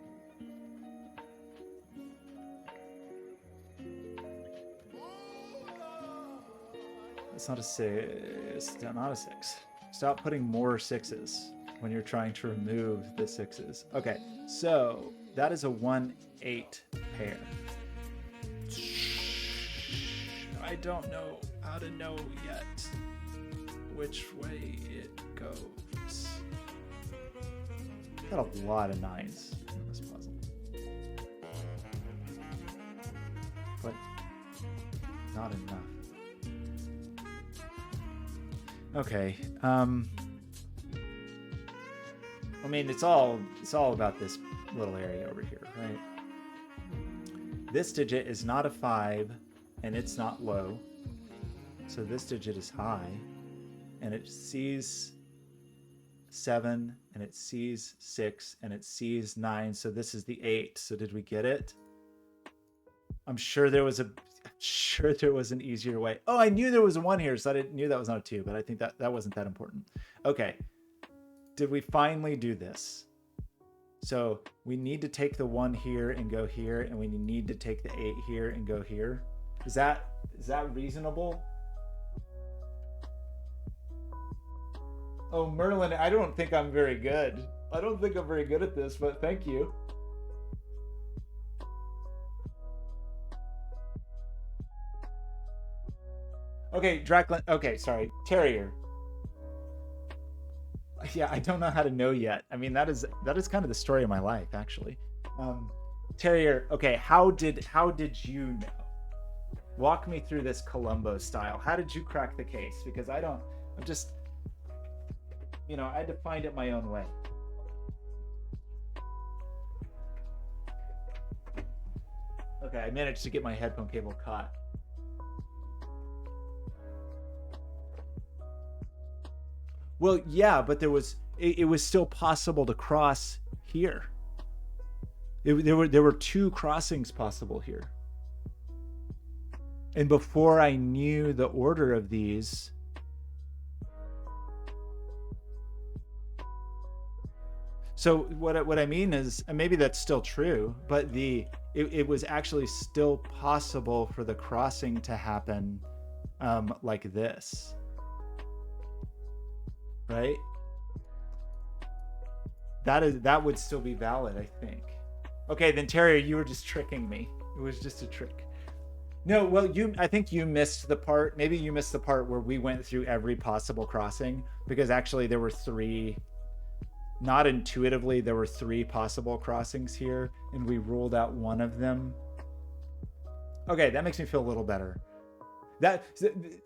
It's not a 6. It's not a 6. Stop putting more 6s when you're trying to remove the 6s. Okay, so that is a 1-8 pair. I don't know how to know yet which way it goes. Got a lot of 9s in this puzzle. But not enough. Okay. I mean, it's all about this little area over here, right? This digit is not a 5, and it's not low. So this digit is high, and it sees 7, and it sees 6, and it sees 9. So this is the 8. So did we get it? I'm sure there was an easier way. Oh, I knew there was a 1 here, so I knew that was not a 2, but I think that wasn't that important. Okay. Did we finally do this? So we need to take the 1 here and go here, and we need to take the 8 here and go here. Is that reasonable? Oh, Merlin, I don't think I'm very good. I don't think I'm very good at this, but thank you. Okay, Draclin. Okay, sorry. Terrier. Yeah, I don't know how to know yet. I mean, that is kind of the story of my life, actually. Terrier. Okay, how did you know? Walk me through this Columbo style. How did you crack the case? Because I had to find it my own way. Okay, I managed to get my headphone cable caught. Well, yeah, but it was still possible to cross here. There were 2 crossings possible here. And before I knew the order of these, so what I mean is, and maybe that's still true, but it was actually still possible for the crossing to happen like this. Right? That would still be valid, I think. Okay, then Terrier, you were just tricking me. It was just a trick. No, well, I think you missed the part. Maybe you missed the part where we went through every possible crossing, because actually there were 3. Not intuitively, there were 3 possible crossings here, and we ruled out one of them. Okay, that makes me feel a little better.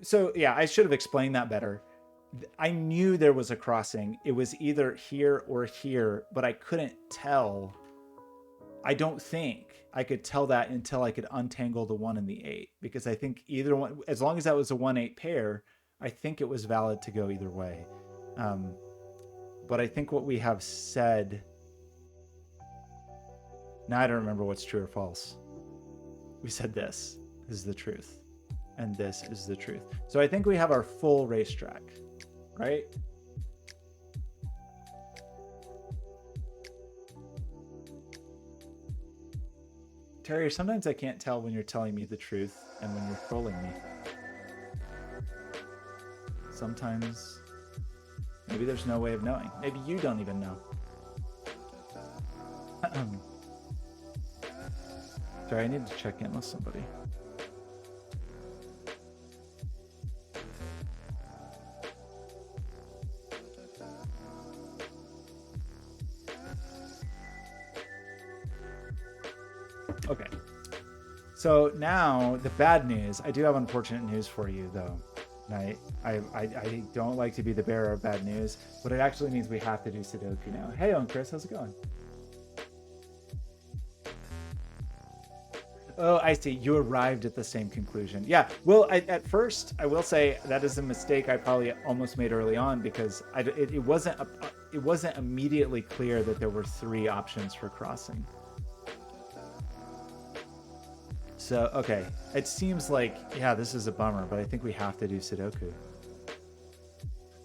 So yeah, I should have explained that better. I knew there was a crossing. It was either here or here, but I couldn't tell. I don't think I could tell that until I could untangle the 1 and the 8, because I think either one, as long as that was a 1-8 pair, I think it was valid to go either way. But I think what we have said, now I don't remember what's true or false. We said this is the truth, and this is the truth. So I think we have our full racetrack. Right? Terrier, sometimes I can't tell when you're telling me the truth and when you're trolling me. Sometimes maybe there's no way of knowing. Maybe you don't even know. Sorry, I need to check in with somebody. Okay, so now the bad news. I do have unfortunate news for you, though. Right? I don't like to be the bearer of bad news, but it actually means we have to do Sudoku now. Hey, Chris, how's it going? Oh, I see. You arrived at the same conclusion. Yeah. Well, at first, I will say that is a mistake I probably almost made early on, because it wasn't immediately clear that there were 3 options for crossing. So, okay, it seems like, yeah, this is a bummer, but I think we have to do Sudoku.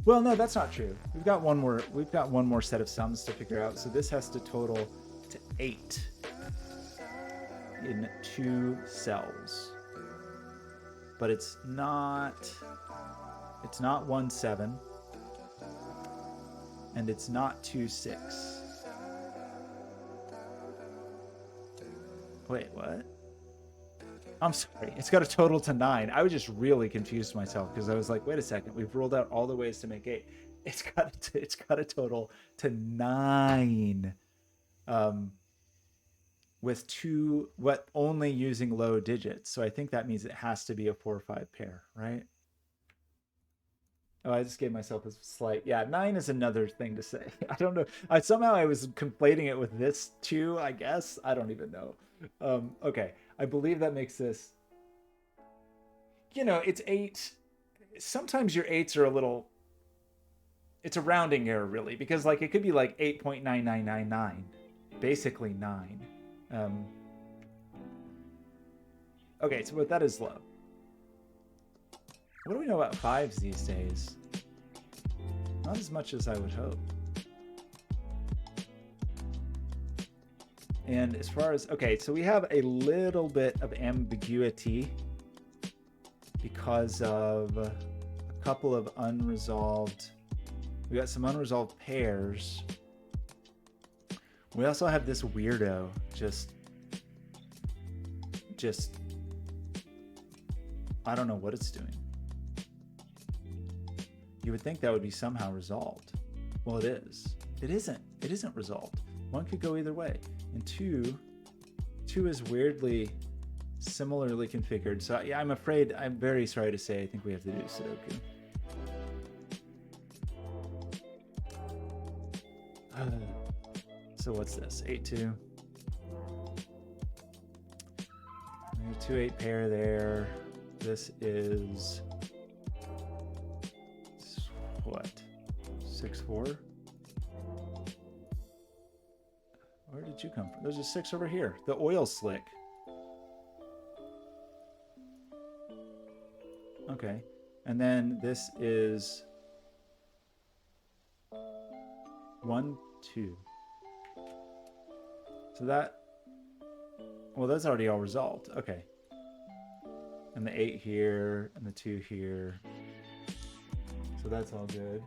Well, no, that's not true. We've got one more set of sums to figure out. So this has to total to 8 in 2 cells. but it's not 1 7, and it's not 2 6. Wait, what? I'm sorry. It's got a total to 9. I was just really confused myself because I was like, wait a second. We've ruled out all the ways to make 8. It's got a total to 9. With only using low digits. So I think that means it has to be a 4 or 5 pair, right? Oh, I just gave myself a slight. Yeah, 9 is another thing to say. I don't know. Somehow I was conflating it with this 2, I guess. I don't even know. Okay. I believe that makes this. It's 8. Sometimes your 8s are a little. It's a rounding error, really, because like it could be like 8.9999, basically 9. Okay, so but that is low. What do we know about 5s these days? Not as much as I would hope. And as far as, okay, so we have a little bit of ambiguity because of a couple of unresolved, we got some unresolved pairs. We also have this weirdo just I don't know what it's doing. You would think that would be somehow resolved. Well, it is. It isn't. It isn't resolved. One could go either way. And two is weirdly similarly configured. So yeah, I'm very sorry to say, I think we have to do Sudoku. So what's this? 8-2. 2-8 pair there. This is what? 6-4. Where did you come from? There's a 6 over here. The oil slick. Okay. And then this is 1, 2. So that, well, that's already all resolved. Okay. And the 8 here and the 2 here. So that's all good.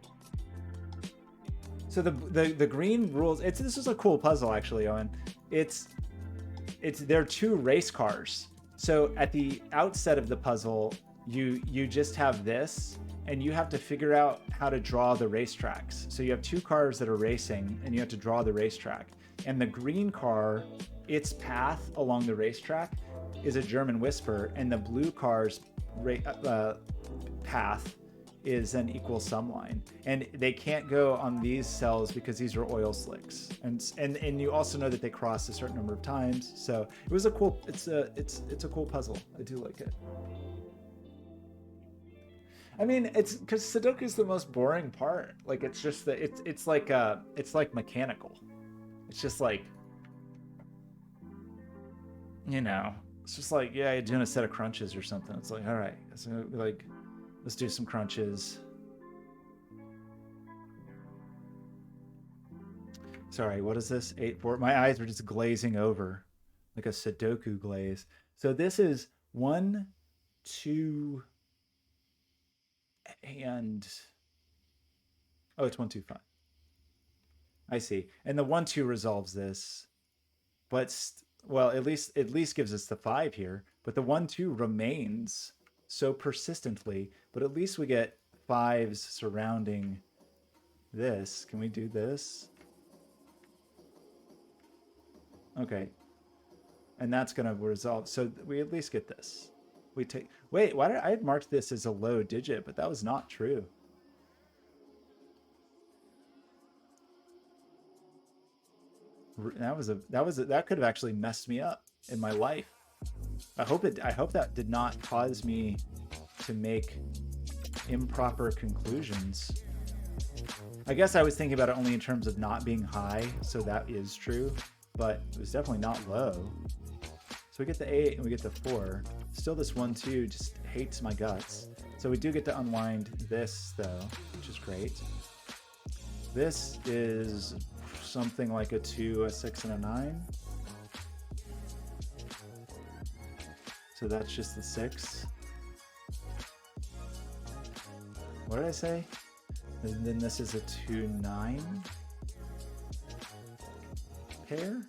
So the green rules, this is a cool puzzle actually, Owen. There are 2 race cars. So at the outset of the puzzle, you just have this, and you have to figure out how to draw the racetracks. So you have 2 cars that are racing, and you have to draw the racetrack. And the green car, its path along the racetrack is a German whisper, and the blue car's path is an equal sum line. And they can't go on these cells because these are oil slicks. And you also know that they cross a certain number of times. So it was a cool. It's a cool puzzle. I do like it. I mean, it's because Sudoku is the most boring part. Like it's just that it's like mechanical. It's just like, it's just like, yeah, you're doing a set of crunches or something. It's like, all right, so like, let's do some crunches. Sorry, what is this? 8-4. My eyes are just glazing over like a Sudoku glaze. So this is 1, 2, and it's 1, 2, 5. I see. And the 1, 2 resolves this, but well, at least gives us the 5 here. But the 1, 2 remains so persistently. But at least we get 5s surrounding this. Can we do this? Okay. And that's gonna resolve. So we at least get this. We take. Wait, why did I had marked this as a low digit? But that was not true. That could have actually messed me up in my life. I hope that did not cause me to make improper conclusions. I guess I was thinking about it only in terms of not being high, so that is true, but it was definitely not low. So we get the 8 and we get the 4. Still, this 1, 2 just hates my guts. So we do get to unwind this though, which is great. This is something like a 2, a 6, and a 9. So that's just the 6. What did I say? And then this is a 2-9 pair?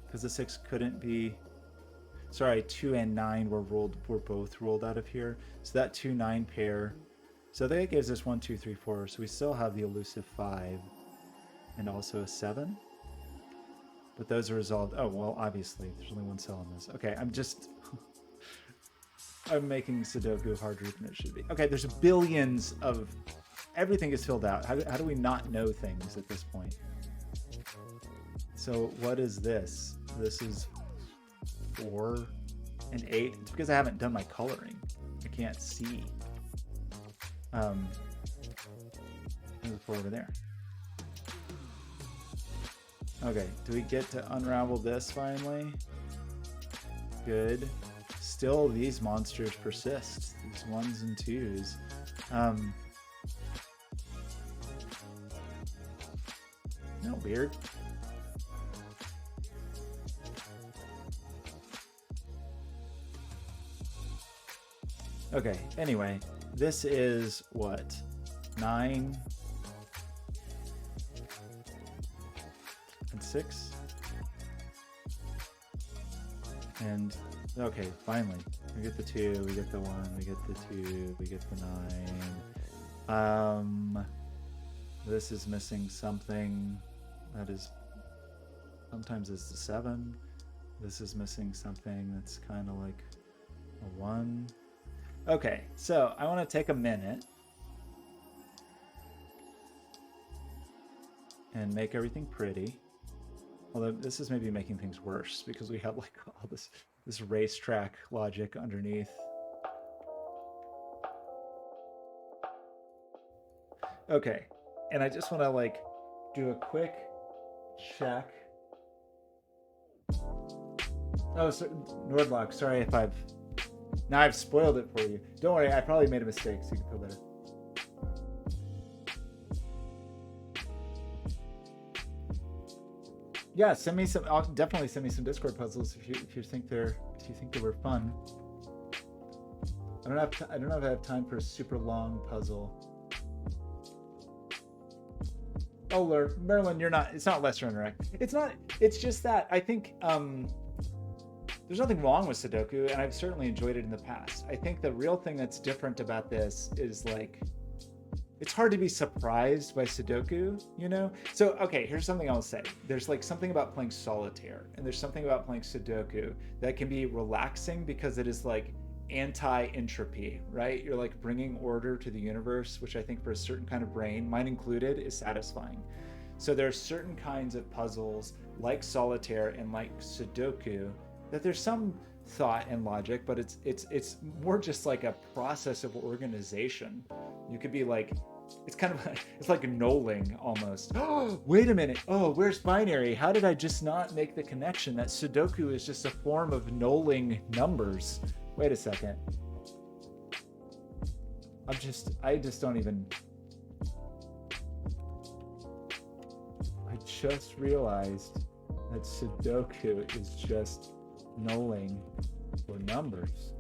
Because the 6 couldn't be... Sorry, 2 and 9 were both rolled out of here. So that 2-9 pair. So that gives us 1, 2, 3, 4. So we still have the elusive 5 and also a 7. But those are resolved. Oh, well, obviously, there's only one cell in this. Okay, I'm making Sudoku harder than it should be. Okay, there's billions of... Everything is filled out. How do we not know things at this point? So what is this? This is 4 and 8. It's because I haven't done my coloring. I can't see. Move forward over there. Okay, do we get to unravel this finally? Good. Still, these monsters persist. These 1s and 2s. No, weird. Okay, anyway, this is what? 9 and 6? And, okay, finally. We get the 2, we get the 1, we get the 2, we get the 9. This is missing something. That is, sometimes it's the 7. This is missing something that's kind of like a 1. Okay, so I want to take a minute and make everything pretty. Although this is maybe making things worse because we have like all this racetrack logic underneath. Okay, and I just want to like do a quick check. Oh, so Nordlock, sorry if now I've spoiled it for you. Don't worry, I probably made a mistake, so you can feel better. Yeah, send me some. Definitely send me some Discord puzzles if you think they were fun. I don't know if I have time for a super long puzzle. Oh, Merlin, you're not. It's not lesser interact. It's not. It's just that I think. There's nothing wrong with Sudoku, and I've certainly enjoyed it in the past. I think the real thing that's different about this is like, it's hard to be surprised by Sudoku, you know? So, okay, here's something I'll say. There's like something about playing solitaire, and there's something about playing Sudoku that can be relaxing because it is like anti-entropy, right? You're like bringing order to the universe, which I think for a certain kind of brain, mine included, is satisfying. So there are certain kinds of puzzles like solitaire and like Sudoku that there's some thought and logic, but it's more just like a process of organization. You could be like, it's kind of it's like knolling almost. Oh, wait a minute. Oh, where's binary? How did I just not make the connection that Sudoku is just a form of knolling numbers? Wait a second. I just don't even. I just realized that Sudoku is just knolling for numbers.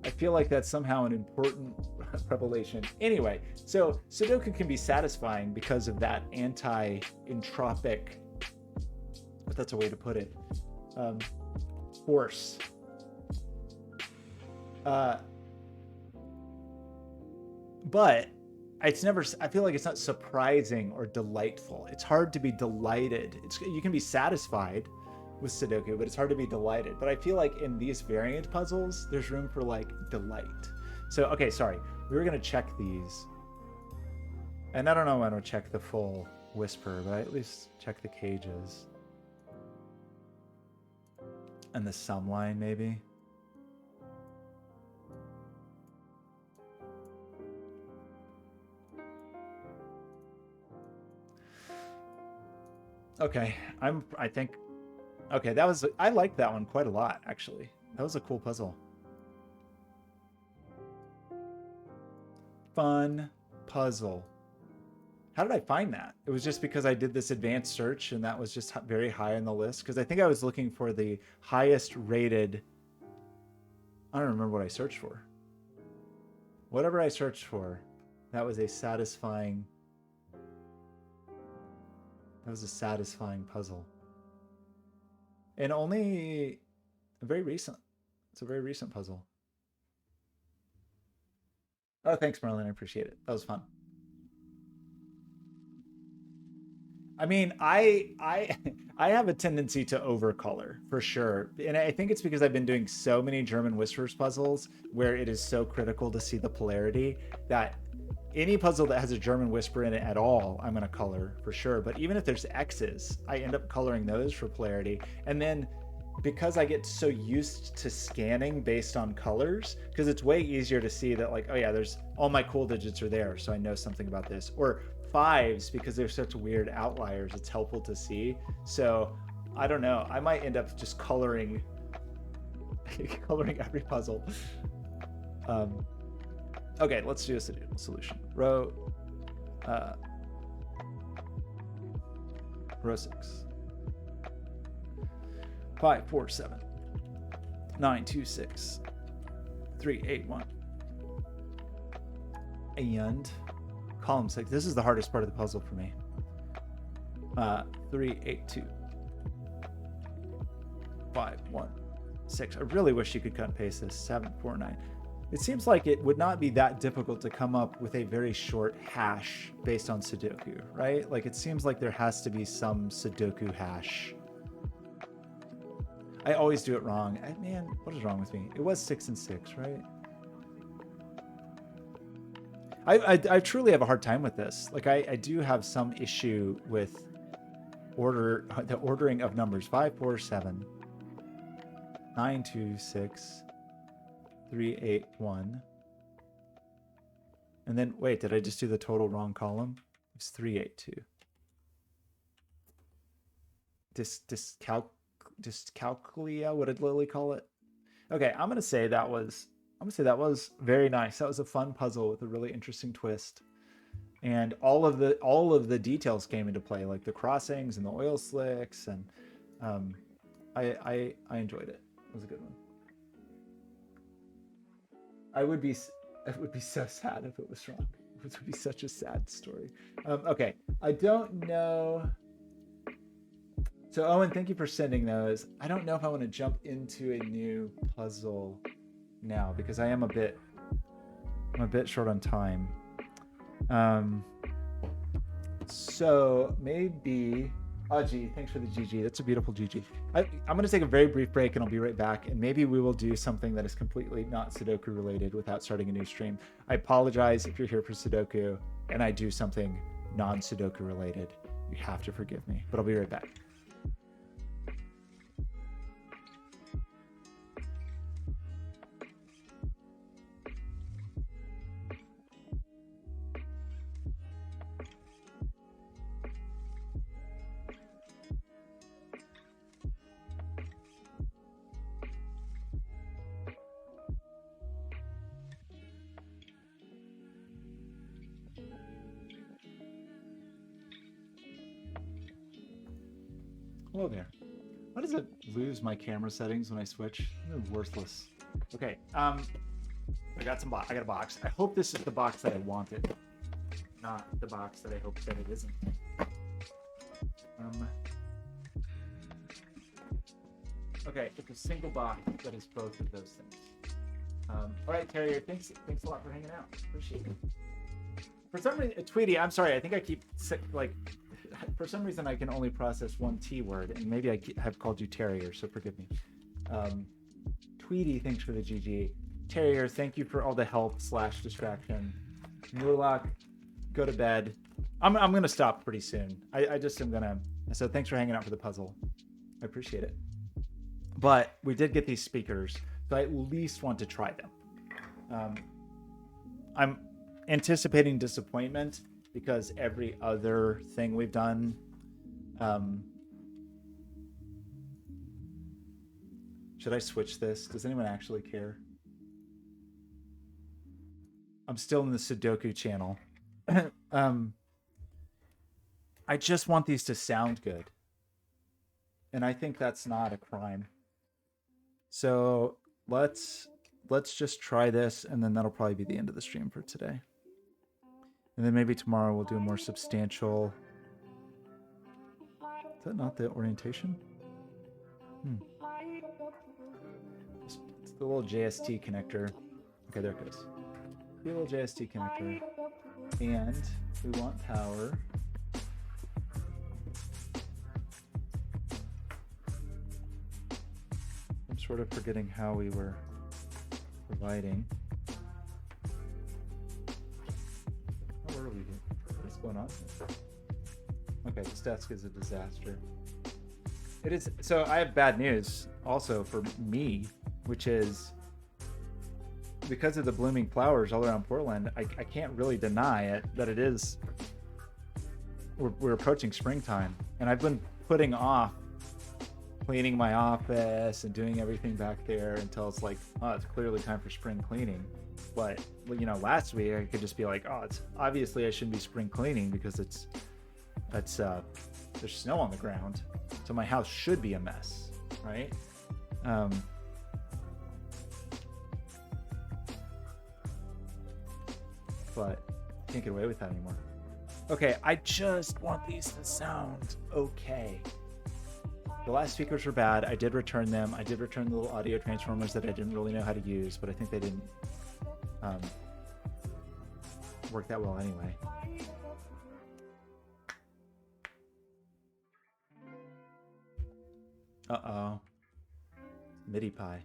I feel like that's somehow an important revelation. Anyway, so Sudoku can be satisfying because of that anti-entropic, but that's a way to put it, force. But it's never, I feel like it's not surprising or delightful. It's hard to be delighted. You can be satisfied with Sudoku, but it's hard to be delighted. But I feel like in these variant puzzles, there's room for like delight. So, okay, sorry. We were going to check these. And I don't know when we'll check the full whisper, but I at least check the cages. And the sum line, maybe. Okay, I think, okay, I liked that one quite a lot, actually. That was a cool puzzle. Fun puzzle. How did I find that? It was just because I did this advanced search and that was just very high on the list. Because I think I was looking for the highest rated I don't remember what I searched for. Whatever I searched for, that was a satisfying puzzle. And only very recent. It's a very recent puzzle. Oh, thanks, Merlin. I appreciate it. That was fun. I mean, I have a tendency to overcolor for sure, and I think it's because I've been doing so many German whispers puzzles where it is so critical to see the polarity that any puzzle that has a German whisper in it at all, I'm gonna color for sure. But even if there's X's, I end up coloring those for polarity, and then because I get so used to scanning based on colors, because it's way easier to see that, like, oh yeah, there's all my cool digits are there, so I know something about this. Or fives, because they're such weird outliers, it's helpful to see. So I don't know, I might end up just coloring coloring every puzzle. Okay, let's do a solution. Row 6. 5, 4, 7, 9, 2, 6, 3, 8, 1. And column 6. This is the hardest part of the puzzle for me. 3, 8, 2, 5, 1, 6. I really wish you could cut and paste this. 7, 4, 9. It seems like it would not be that difficult to come up with a very short hash based on Sudoku, right? Like, it seems like there has to be some Sudoku hash. I always do it wrong. Man, what is wrong with me? It was 6 and 6, right? I truly have a hard time with this. Like, I do have some issue with the ordering of numbers. 5, 4, 7, 9, 2, 6, 3, 8, 1. And then, wait, did I just do the total wrong column? It's 3, 8, 2. Dyscalculia, what did Lily call it? Okay, I'm gonna say that was very nice. That was a fun puzzle with a really interesting twist, and all of the details came into play, like the crossings and the oil slicks, and I enjoyed it. It was a good one. I would be so sad if it was wrong. It would be such a sad story. Okay, I don't know. So Owen, thank you for sending those. I don't know if I want to jump into a new puzzle now because I'm a bit short on time. So maybe, oh gee, thanks for the GG. That's a beautiful GG. I'm going to take a very brief break and I'll be right back. And maybe we will do something that is completely not Sudoku related without starting a new stream. I apologize if you're here for Sudoku and I do something non-Sudoku related. You have to forgive me, but I'll be right back. Hello there. Why does it lose my camera settings when I switch? They're worthless. Okay, I got a box. I hope this is the box that I wanted, not the box that I hope that it isn't. Okay, it's a single box that is both of those things. All right, Terrier, thanks a lot for hanging out. Appreciate it. For some reason, Tweety, I'm sorry. I think I keep for some reason I can only process one T word, and maybe I have called you Terrier, so forgive me. Tweety, thanks for the GG. Terrier, thank you for all the help / distraction. Murloc, go to bed. I'm gonna stop pretty soon. I just am gonna. So thanks for hanging out for the puzzle. I appreciate it. But we did get these speakers, so I at least want to try them. I'm anticipating disappointment because every other thing we've done, should I switch this? Does anyone actually care? I'm still in the Sudoku channel. I just want these to sound good. And I think that's not a crime. So let's let's just try this, and then that'll probably be the end of the stream for today. And then maybe tomorrow we'll do a more substantial... Is that not the orientation? It's the little JST connector. Okay, there it goes. The little JST connector. And we want power. I'm sort of forgetting how we were providing. How were we doing? What's going on? Okay, this desk is a disaster. It is. So I have bad news also for me, which is because of the blooming flowers all around Portland, I can't really deny it that it is. We're approaching springtime, and I've been putting off cleaning my office and doing everything back there until it's like, oh, it's clearly time for spring cleaning. But you know, last week I could just be like, oh, it's obviously I shouldn't be spring cleaning because there's snow on the ground, so my house should be a mess, right? But can't get away with that anymore. Okay, I just want these to sound okay. The last speakers were bad. I did return them. I did return the little audio transformers that I didn't really know how to use, but I think they didn't work that well anyway. Uh-oh. MIDI pie.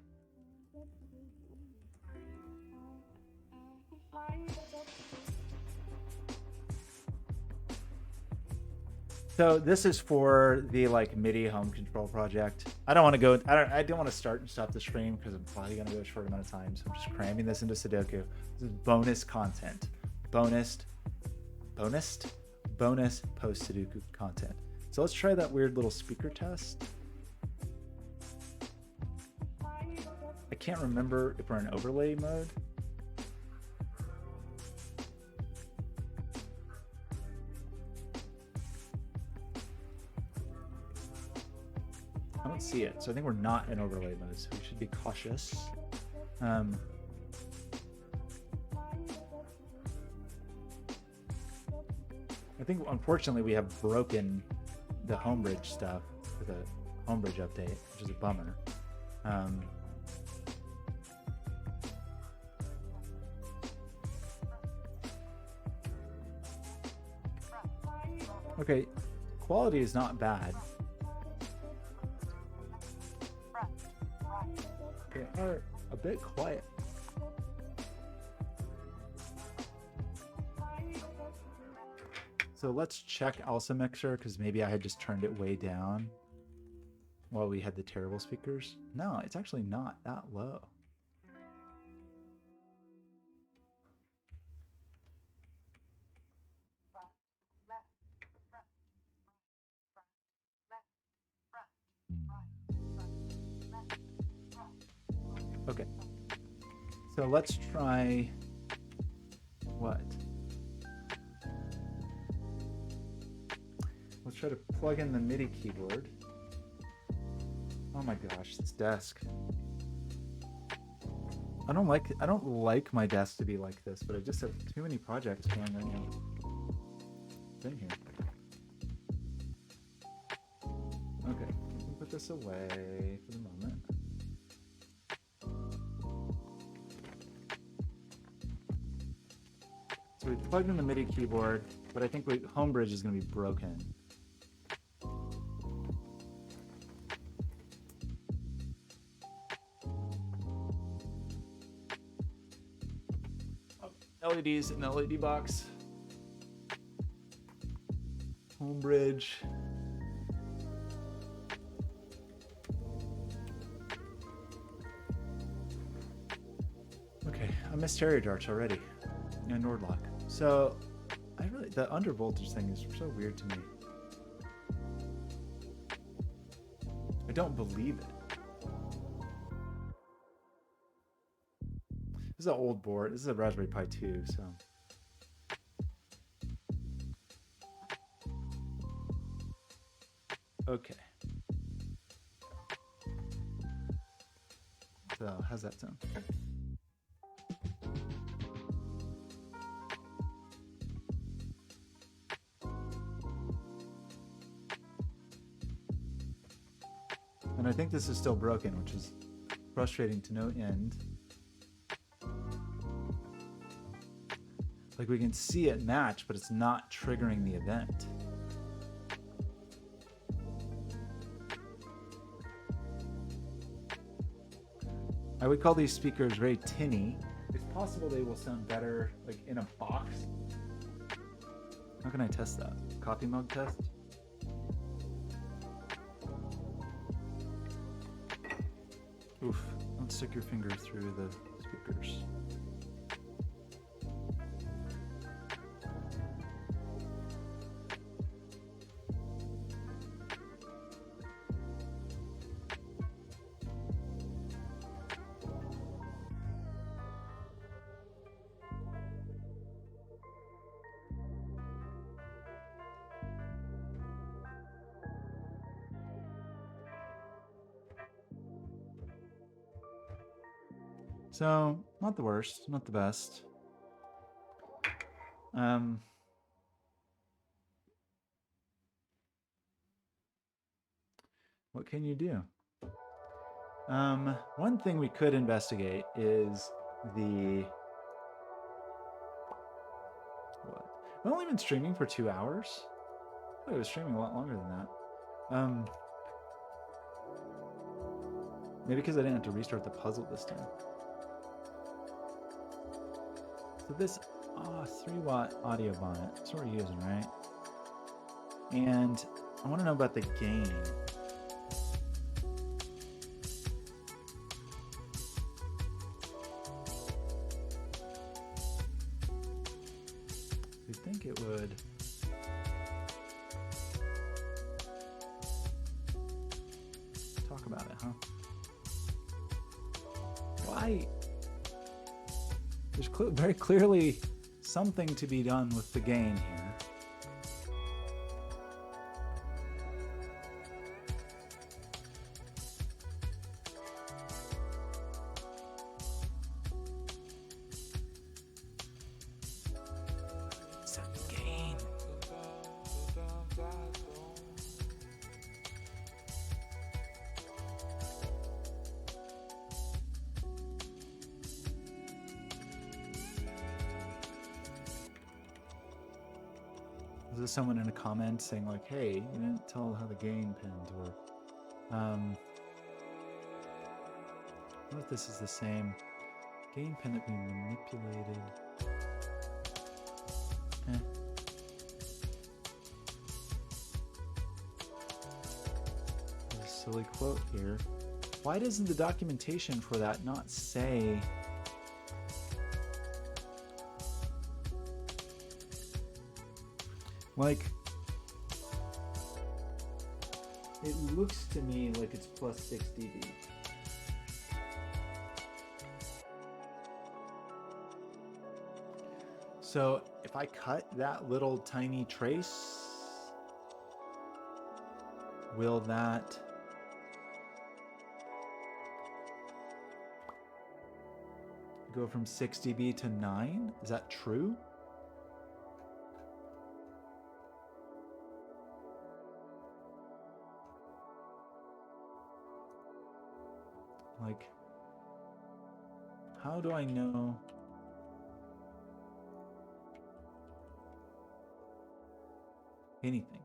So this is for the like MIDI home control project. I don't want to go. I don't want to start and stop the stream because I'm probably gonna go a short amount of time. So I'm just cramming this into Sudoku. This is bonus content. Bonus post Sudoku content. So let's try that weird little speaker test. I can't remember if we're in overlay mode. I don't see it, so I think we're not in overlay mode, so we should be cautious. I think, unfortunately, we have broken the Homebridge stuff with a Homebridge update, which is a bummer. Okay, quality is not bad. They are a bit quiet. So let's check Alsa Mixer, because maybe I had just turned it way down while we had the terrible speakers. No, it's actually not that low. Okay, so let's try what? Let's try to plug in the MIDI keyboard. Oh my gosh, this desk. I don't like my desk to be like this, but I just have too many projects going on in here. Okay, let me put this away for the moment. So we plugged in the MIDI keyboard, but I think Homebridge is going to be broken. Oh, LEDs in the LED box. Homebridge. Okay, I missed Terry Darts already. And Nordlock. So, the undervoltage thing is so weird to me. I don't believe it. This is an old board. This is a Raspberry Pi 2, so. Okay. So, how's that sound? think this is still broken, which is frustrating to no end. Like we can see it match, but it's not triggering the event. I would call these speakers very tinny. It's possible they will sound better like in a box. How can I test that? Coffee mug test? Oof, don't stick your finger through the speakers. So, not the worst, not the best. What can you do? One thing we could investigate is the... What? I've only been streaming for 2 hours? I thought I was streaming a lot longer than that. Maybe because I didn't have to restart the puzzle this time. So this 3-watt audio bonnet, that's what we're using, right? And I want to know about the gain. You'd think it would. Talk about it, huh? Why? There's very clearly something to be done with the gain here. Set the gain. Is someone in a comment saying like, hey, you didn't tell how the gain pinned, or what if this is the same gain pin that we manipulated? There's a silly quote here. Why doesn't the documentation for that not say like, it looks to me like it's plus 6 dB. So if I cut that little tiny trace, will that go from 6 dB to 9? Is that true? Like, how do I know? Anything?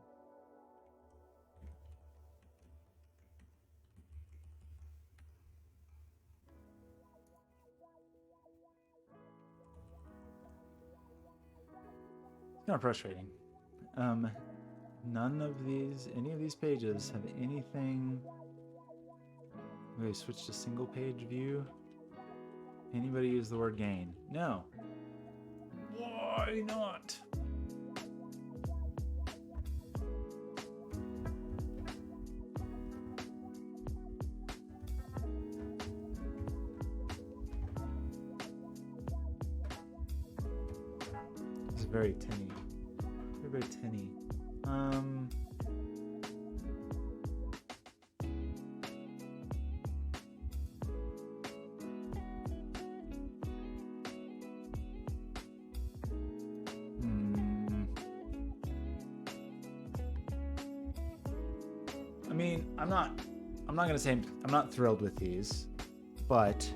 It's kind of frustrating. None of these, any of these pages have anything. Okay, switch to single page view. Anybody use the word gain? No. Why not? It's very tinny. Very, very tinny. I mean, I'm not I'm not gonna say I'm not thrilled with these, but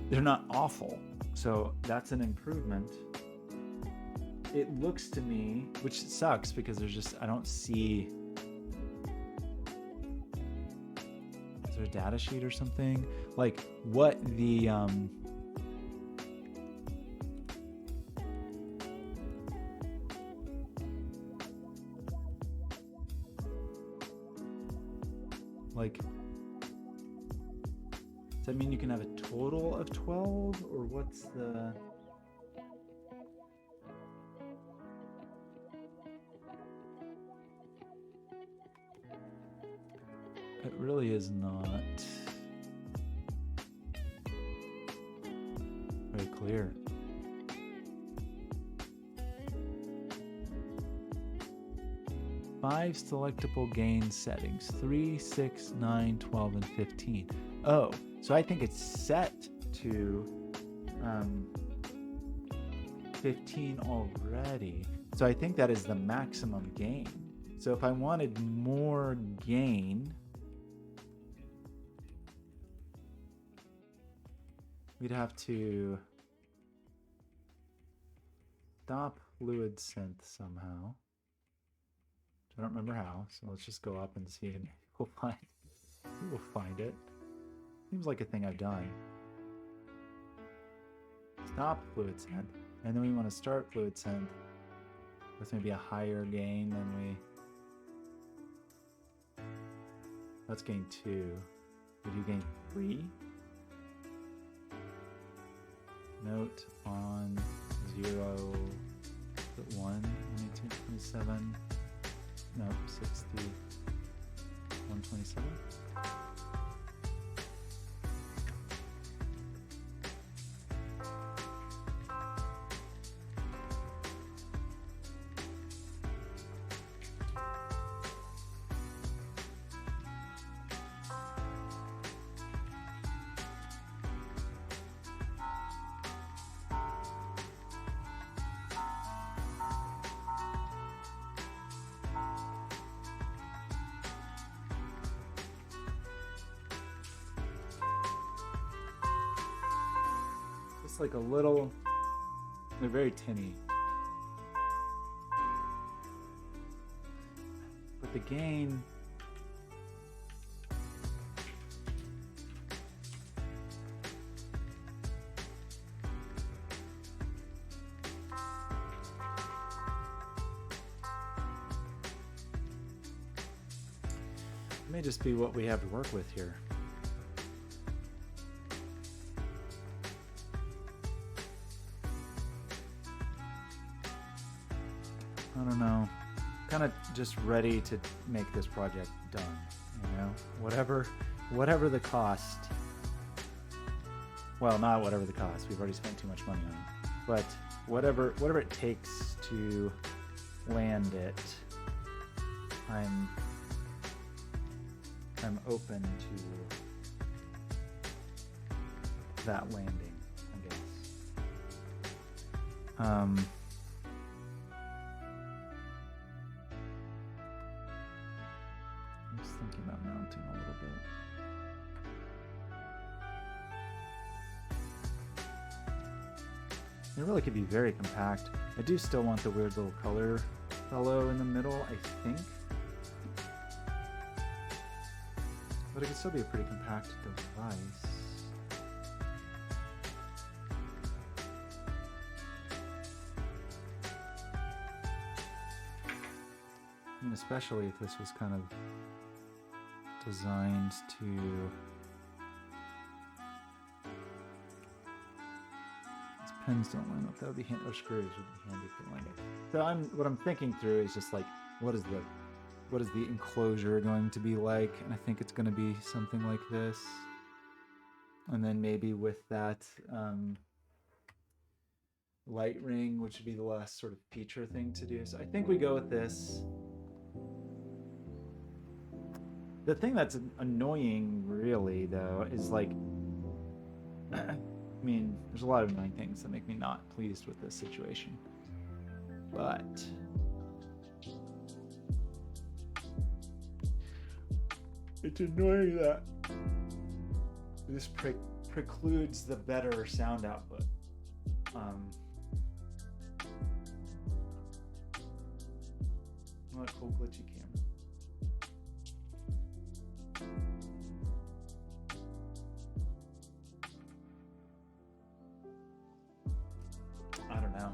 they're not awful. So that's an improvement. It looks to me, which sucks because there's just, I don't see, is there a data sheet or something? Like what the, like, does that mean you can have a total of 12 or what's the... It really is not very clear. Five selectable gain settings, 3, 6, 9, 12, and 15. Oh, so I think it's set to 15 already. So I think that is the maximum gain. So if I wanted more gain, we'd have to stop fluid synth somehow. I don't remember how, so let's just go up and see and we'll find it. Seems like a thing I've done. Stop fluid synth, and then we want to start fluid synth with maybe a higher gain than we... That's gain 2. We do gain 3. Note on 0, put 1, 22, 27. No, 60, 127. Like a little, they're very tinny, but the gain, it may just be what we have to work with here. I don't know, kind of just ready to make this project done, you know, whatever the cost. Well, not whatever the cost, we've already spent too much money on it, but whatever it takes to land it, I'm open to that landing, I guess. Thinking about mounting a little bit. It really could be very compact. I do still want the weird little color fellow in the middle, I think. But it could still be a pretty compact device. I mean, especially if this was kind of designed to these pens don't line up. That would be handy, or screws would be handy if they lined up. So what I'm thinking through is just like, what is the enclosure going to be like? And I think it's going to be something like this. And then maybe with that light ring, which would be the last sort of feature thing to do. So I think we go with this. The thing that's annoying, really, though, is like, I mean, there's a lot of annoying things that make me not pleased with this situation. But It's annoying that this precludes the better sound output. What a cool glitchy camera. I don't know.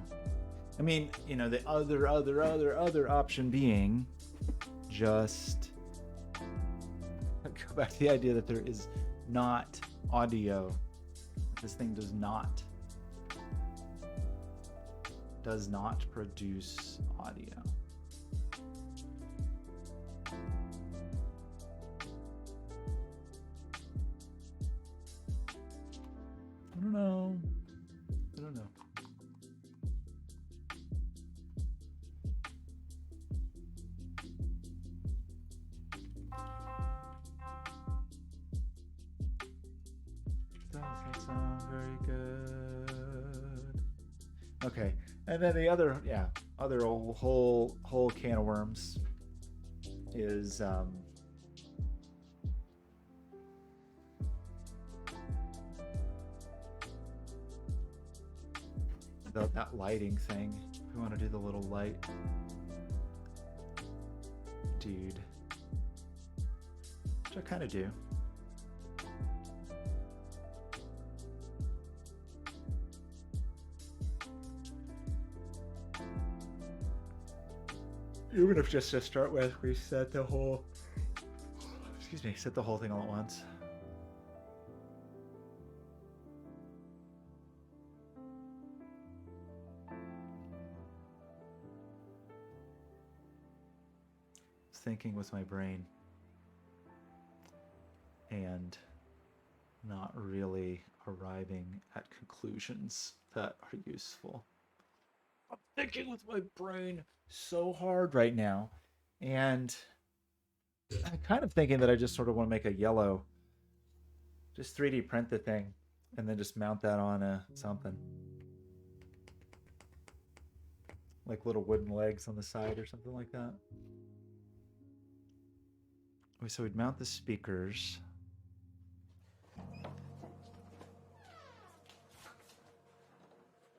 I mean, you know, the other option being just go back to the idea that there is not audio. This thing does not produce audio. I don't know. Doesn't sound very good. Okay, and then the other whole can of worms is that lighting thing. We want to do the little light dude, which I kind of do. Even if just to start with, we set the whole thing all at once. Thinking with my brain and not really arriving at conclusions that are useful. I'm thinking with my brain so hard right now, and I'm kind of thinking that I just sort of want to make a yellow, just 3D print the thing and then just mount that on something like little wooden legs on the side or something like that. So we'd mount the speakers.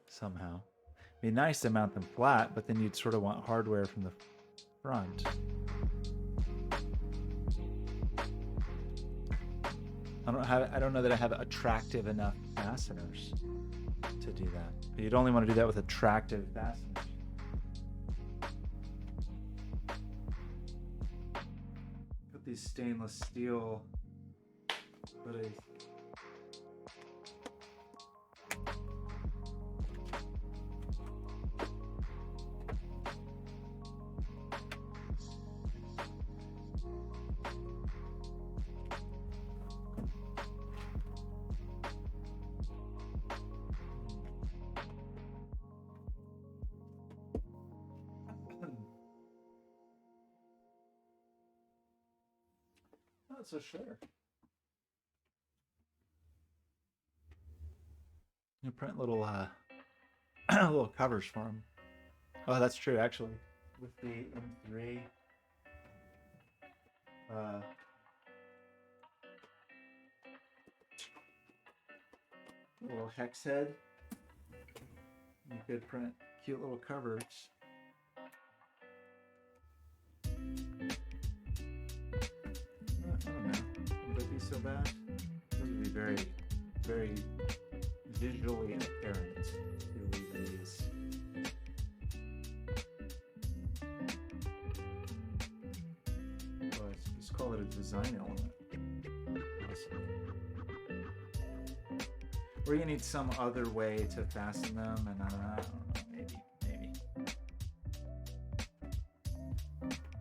Somehow. It'd be nice to mount them flat, but then you'd sort of want hardware from the front. I don't know that I have attractive enough fasteners to do that. But you'd only want to do that with attractive fasteners. These stainless steel, but not so sure. You print little little covers for them. Oh, that's true, actually. With the M3, little hex head, you could print cute little covers. I don't know. Would it be so bad? It would be very, very visually apparent to read these. Well, just call it a design element. Or you need some other way to fasten them, and I don't know, maybe.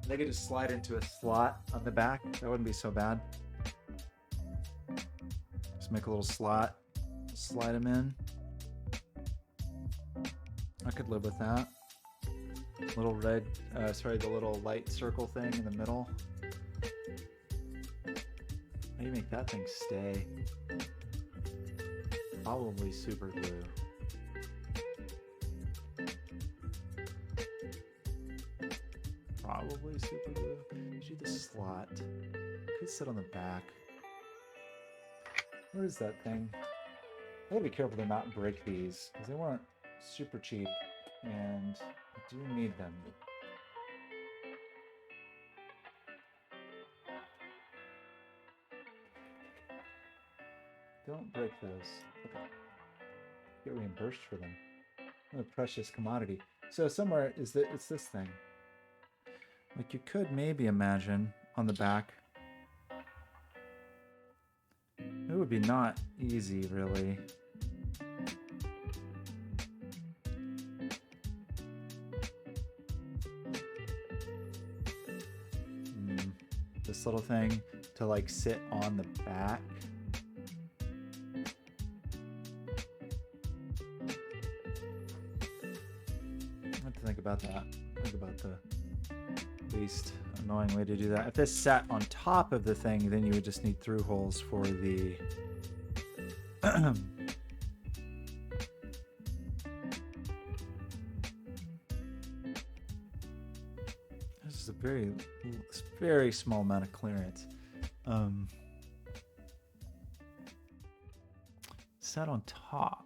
They could just slide into a slot on the back. That wouldn't be so bad. Just make a little slot, slide them in. I could live with that. Little red, the little light circle thing in the middle. How do you make that thing stay? Probably super glue. Probably super glue. Did you do the slot. Could sit on the back. Where is that thing? I gotta be careful to not break these because they weren't super cheap, and I do need them. Don't break those. Okay. Get reimbursed for them. What a precious commodity. So somewhere is that it's this thing. Like you could maybe imagine on the back. It would be not easy, really. This little thing to like sit on the back. I have to think about that. Think about the least annoying way to do that. If this sat on top of the thing, then you would just need through holes for the this is a very small amount of clearance. Sat on top.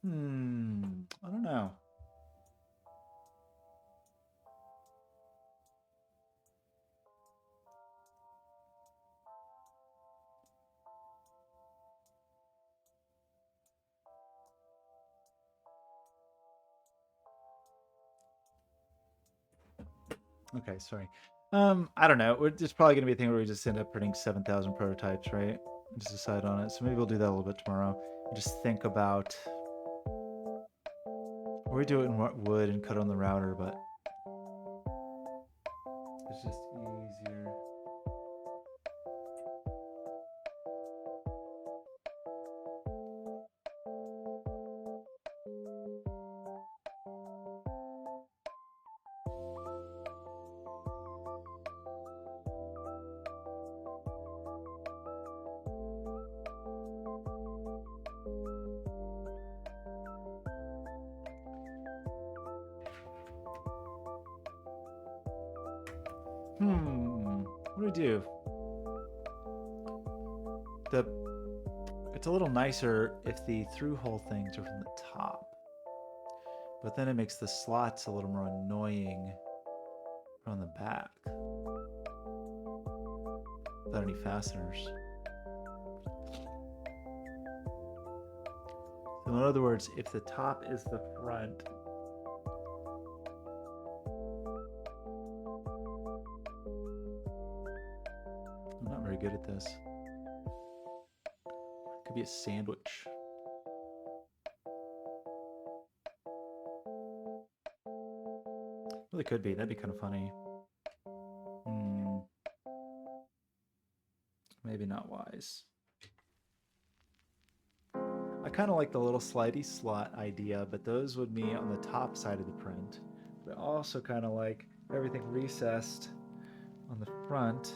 I don't know. Okay, sorry. I don't know. It's probably going to be a thing where we just end up printing 7,000 prototypes, right? Just decide on it. So maybe we'll do that a little bit tomorrow. Just think about. Or we do it in wood and cut on the router, but it's just easier. What do we do? It's a little nicer if the through hole things are from the top, but then it makes the slots a little more annoying from the back without any fasteners. So in other words, if the top is the front, I'm not very good at this. Could be a sandwich. Well, it could be. That'd be kind of funny. Maybe not wise. I kind of like the little slidey slot idea, but those would be on the top side of the print. But I also kind of like everything recessed on the front.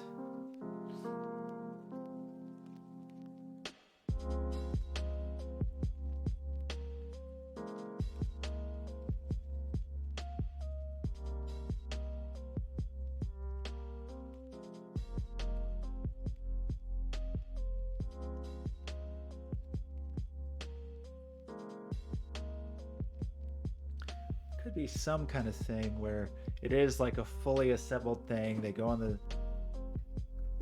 Could be some kind of thing where it is like a fully assembled thing. They go on the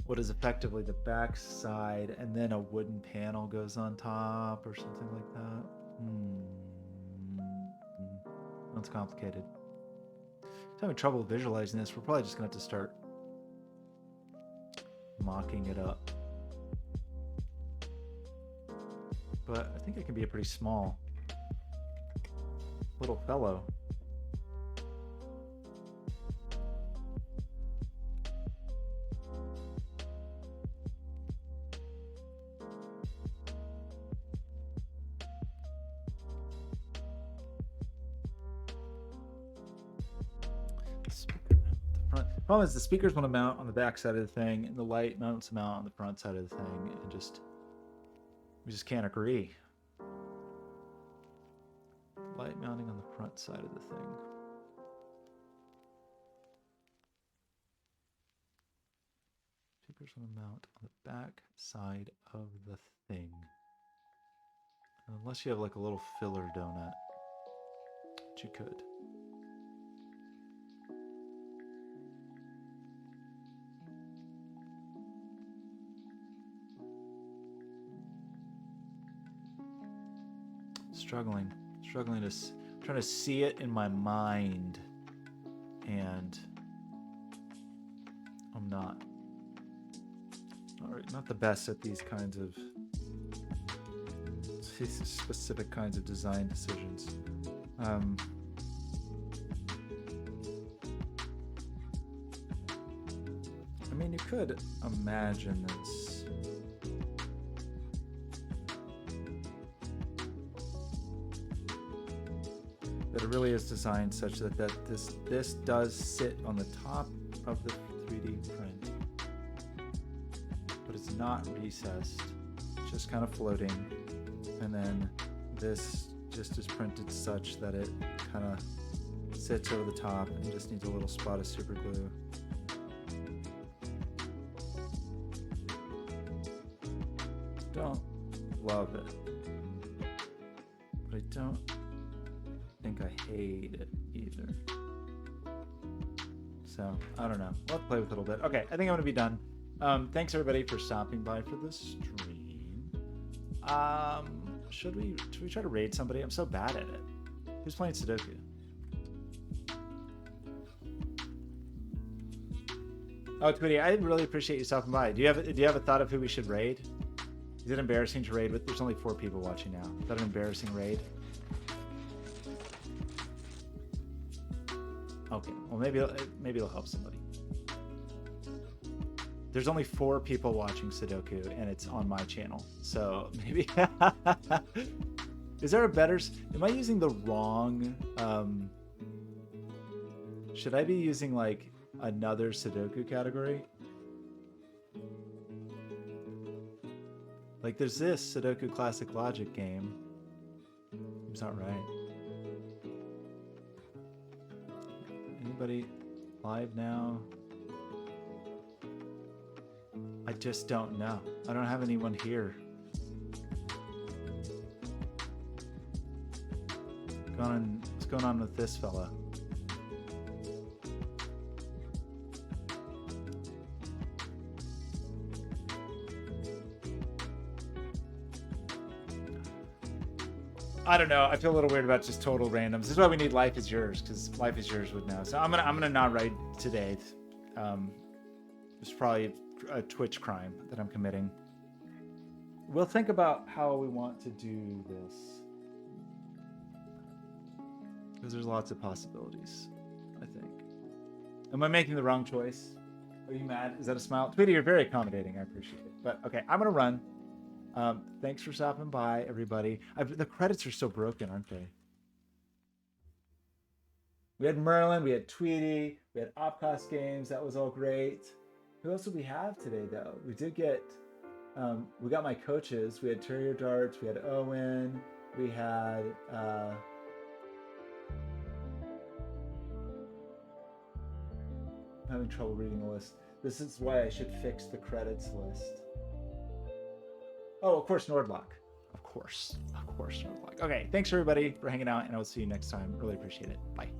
what is effectively the back side, and then a wooden panel goes on top or something like that. That's complicated. I'm having trouble visualizing this. We're probably just gonna have to start mocking it up. But I think it can be a pretty small little fellow. The problem is the speakers want to mount on the back side of the thing, and the light mounts mount on the front side of the thing, and just We just can't agree. Light mounting on the front side of the thing. Tapers on the mount on the back side of the thing. Unless you have like a little filler donut, which you could. Struggling to, trying to see it in my mind, and I'm not. All right, not the best at these kinds of specific kinds of design decisions. I mean, you could imagine this. That it really is designed such that this does sit on the top of the 3D print, but it's not recessed. It's just kind of floating. And then this just is printed such that it kind of sits over the top and just needs a little spot of super glue. Don't love it, but I don't think I hate it either. So I don't know. I'll play with it a little bit. Okay, I think I'm gonna be done. Thanks everybody for stopping by for the stream. Should we try to raid somebody? I'm so bad at it. Who's playing Sudoku? Oh, Tweety, I really appreciate you stopping by. Do you have a thought of who we should raid? Is it embarrassing to raid with? There's only 4 people watching now. Is that an embarrassing raid? Okay, well maybe it'll help somebody. There's only 4 people watching Sudoku, and it's on my channel. So maybe is there a better? Am I using the wrong? Should I be using like another Sudoku category? Like there's this Sudoku Classic Logic game. It's not right. Anybody live now? I just don't know. I don't have anyone here. What's going on with this fella? I don't know. I feel a little weird about just total randoms. This is why we need Life is Yours, because Life is Yours would know. So I'm gonna not write today. It's probably a Twitch crime that I'm committing. We'll think about how we want to do this, because there's lots of possibilities, I think. Am I making the wrong choice? Are you mad? Is that a smile? Tweety, you're very accommodating. I appreciate it. But okay, I'm gonna run. Thanks for stopping by, everybody. The credits are so broken, aren't they? We had Merlin, we had Tweety, we had Opcos Games. That was all great. Who else did we have today, though? We did get, we got my coaches. We had Terrier Darts, we had Owen, we had, I'm having trouble reading the list. This is why I should fix the credits list. Oh, of course, Nordlock. Of course, Nordlock. Okay, thanks everybody for hanging out, and I will see you next time. Really appreciate it. Bye.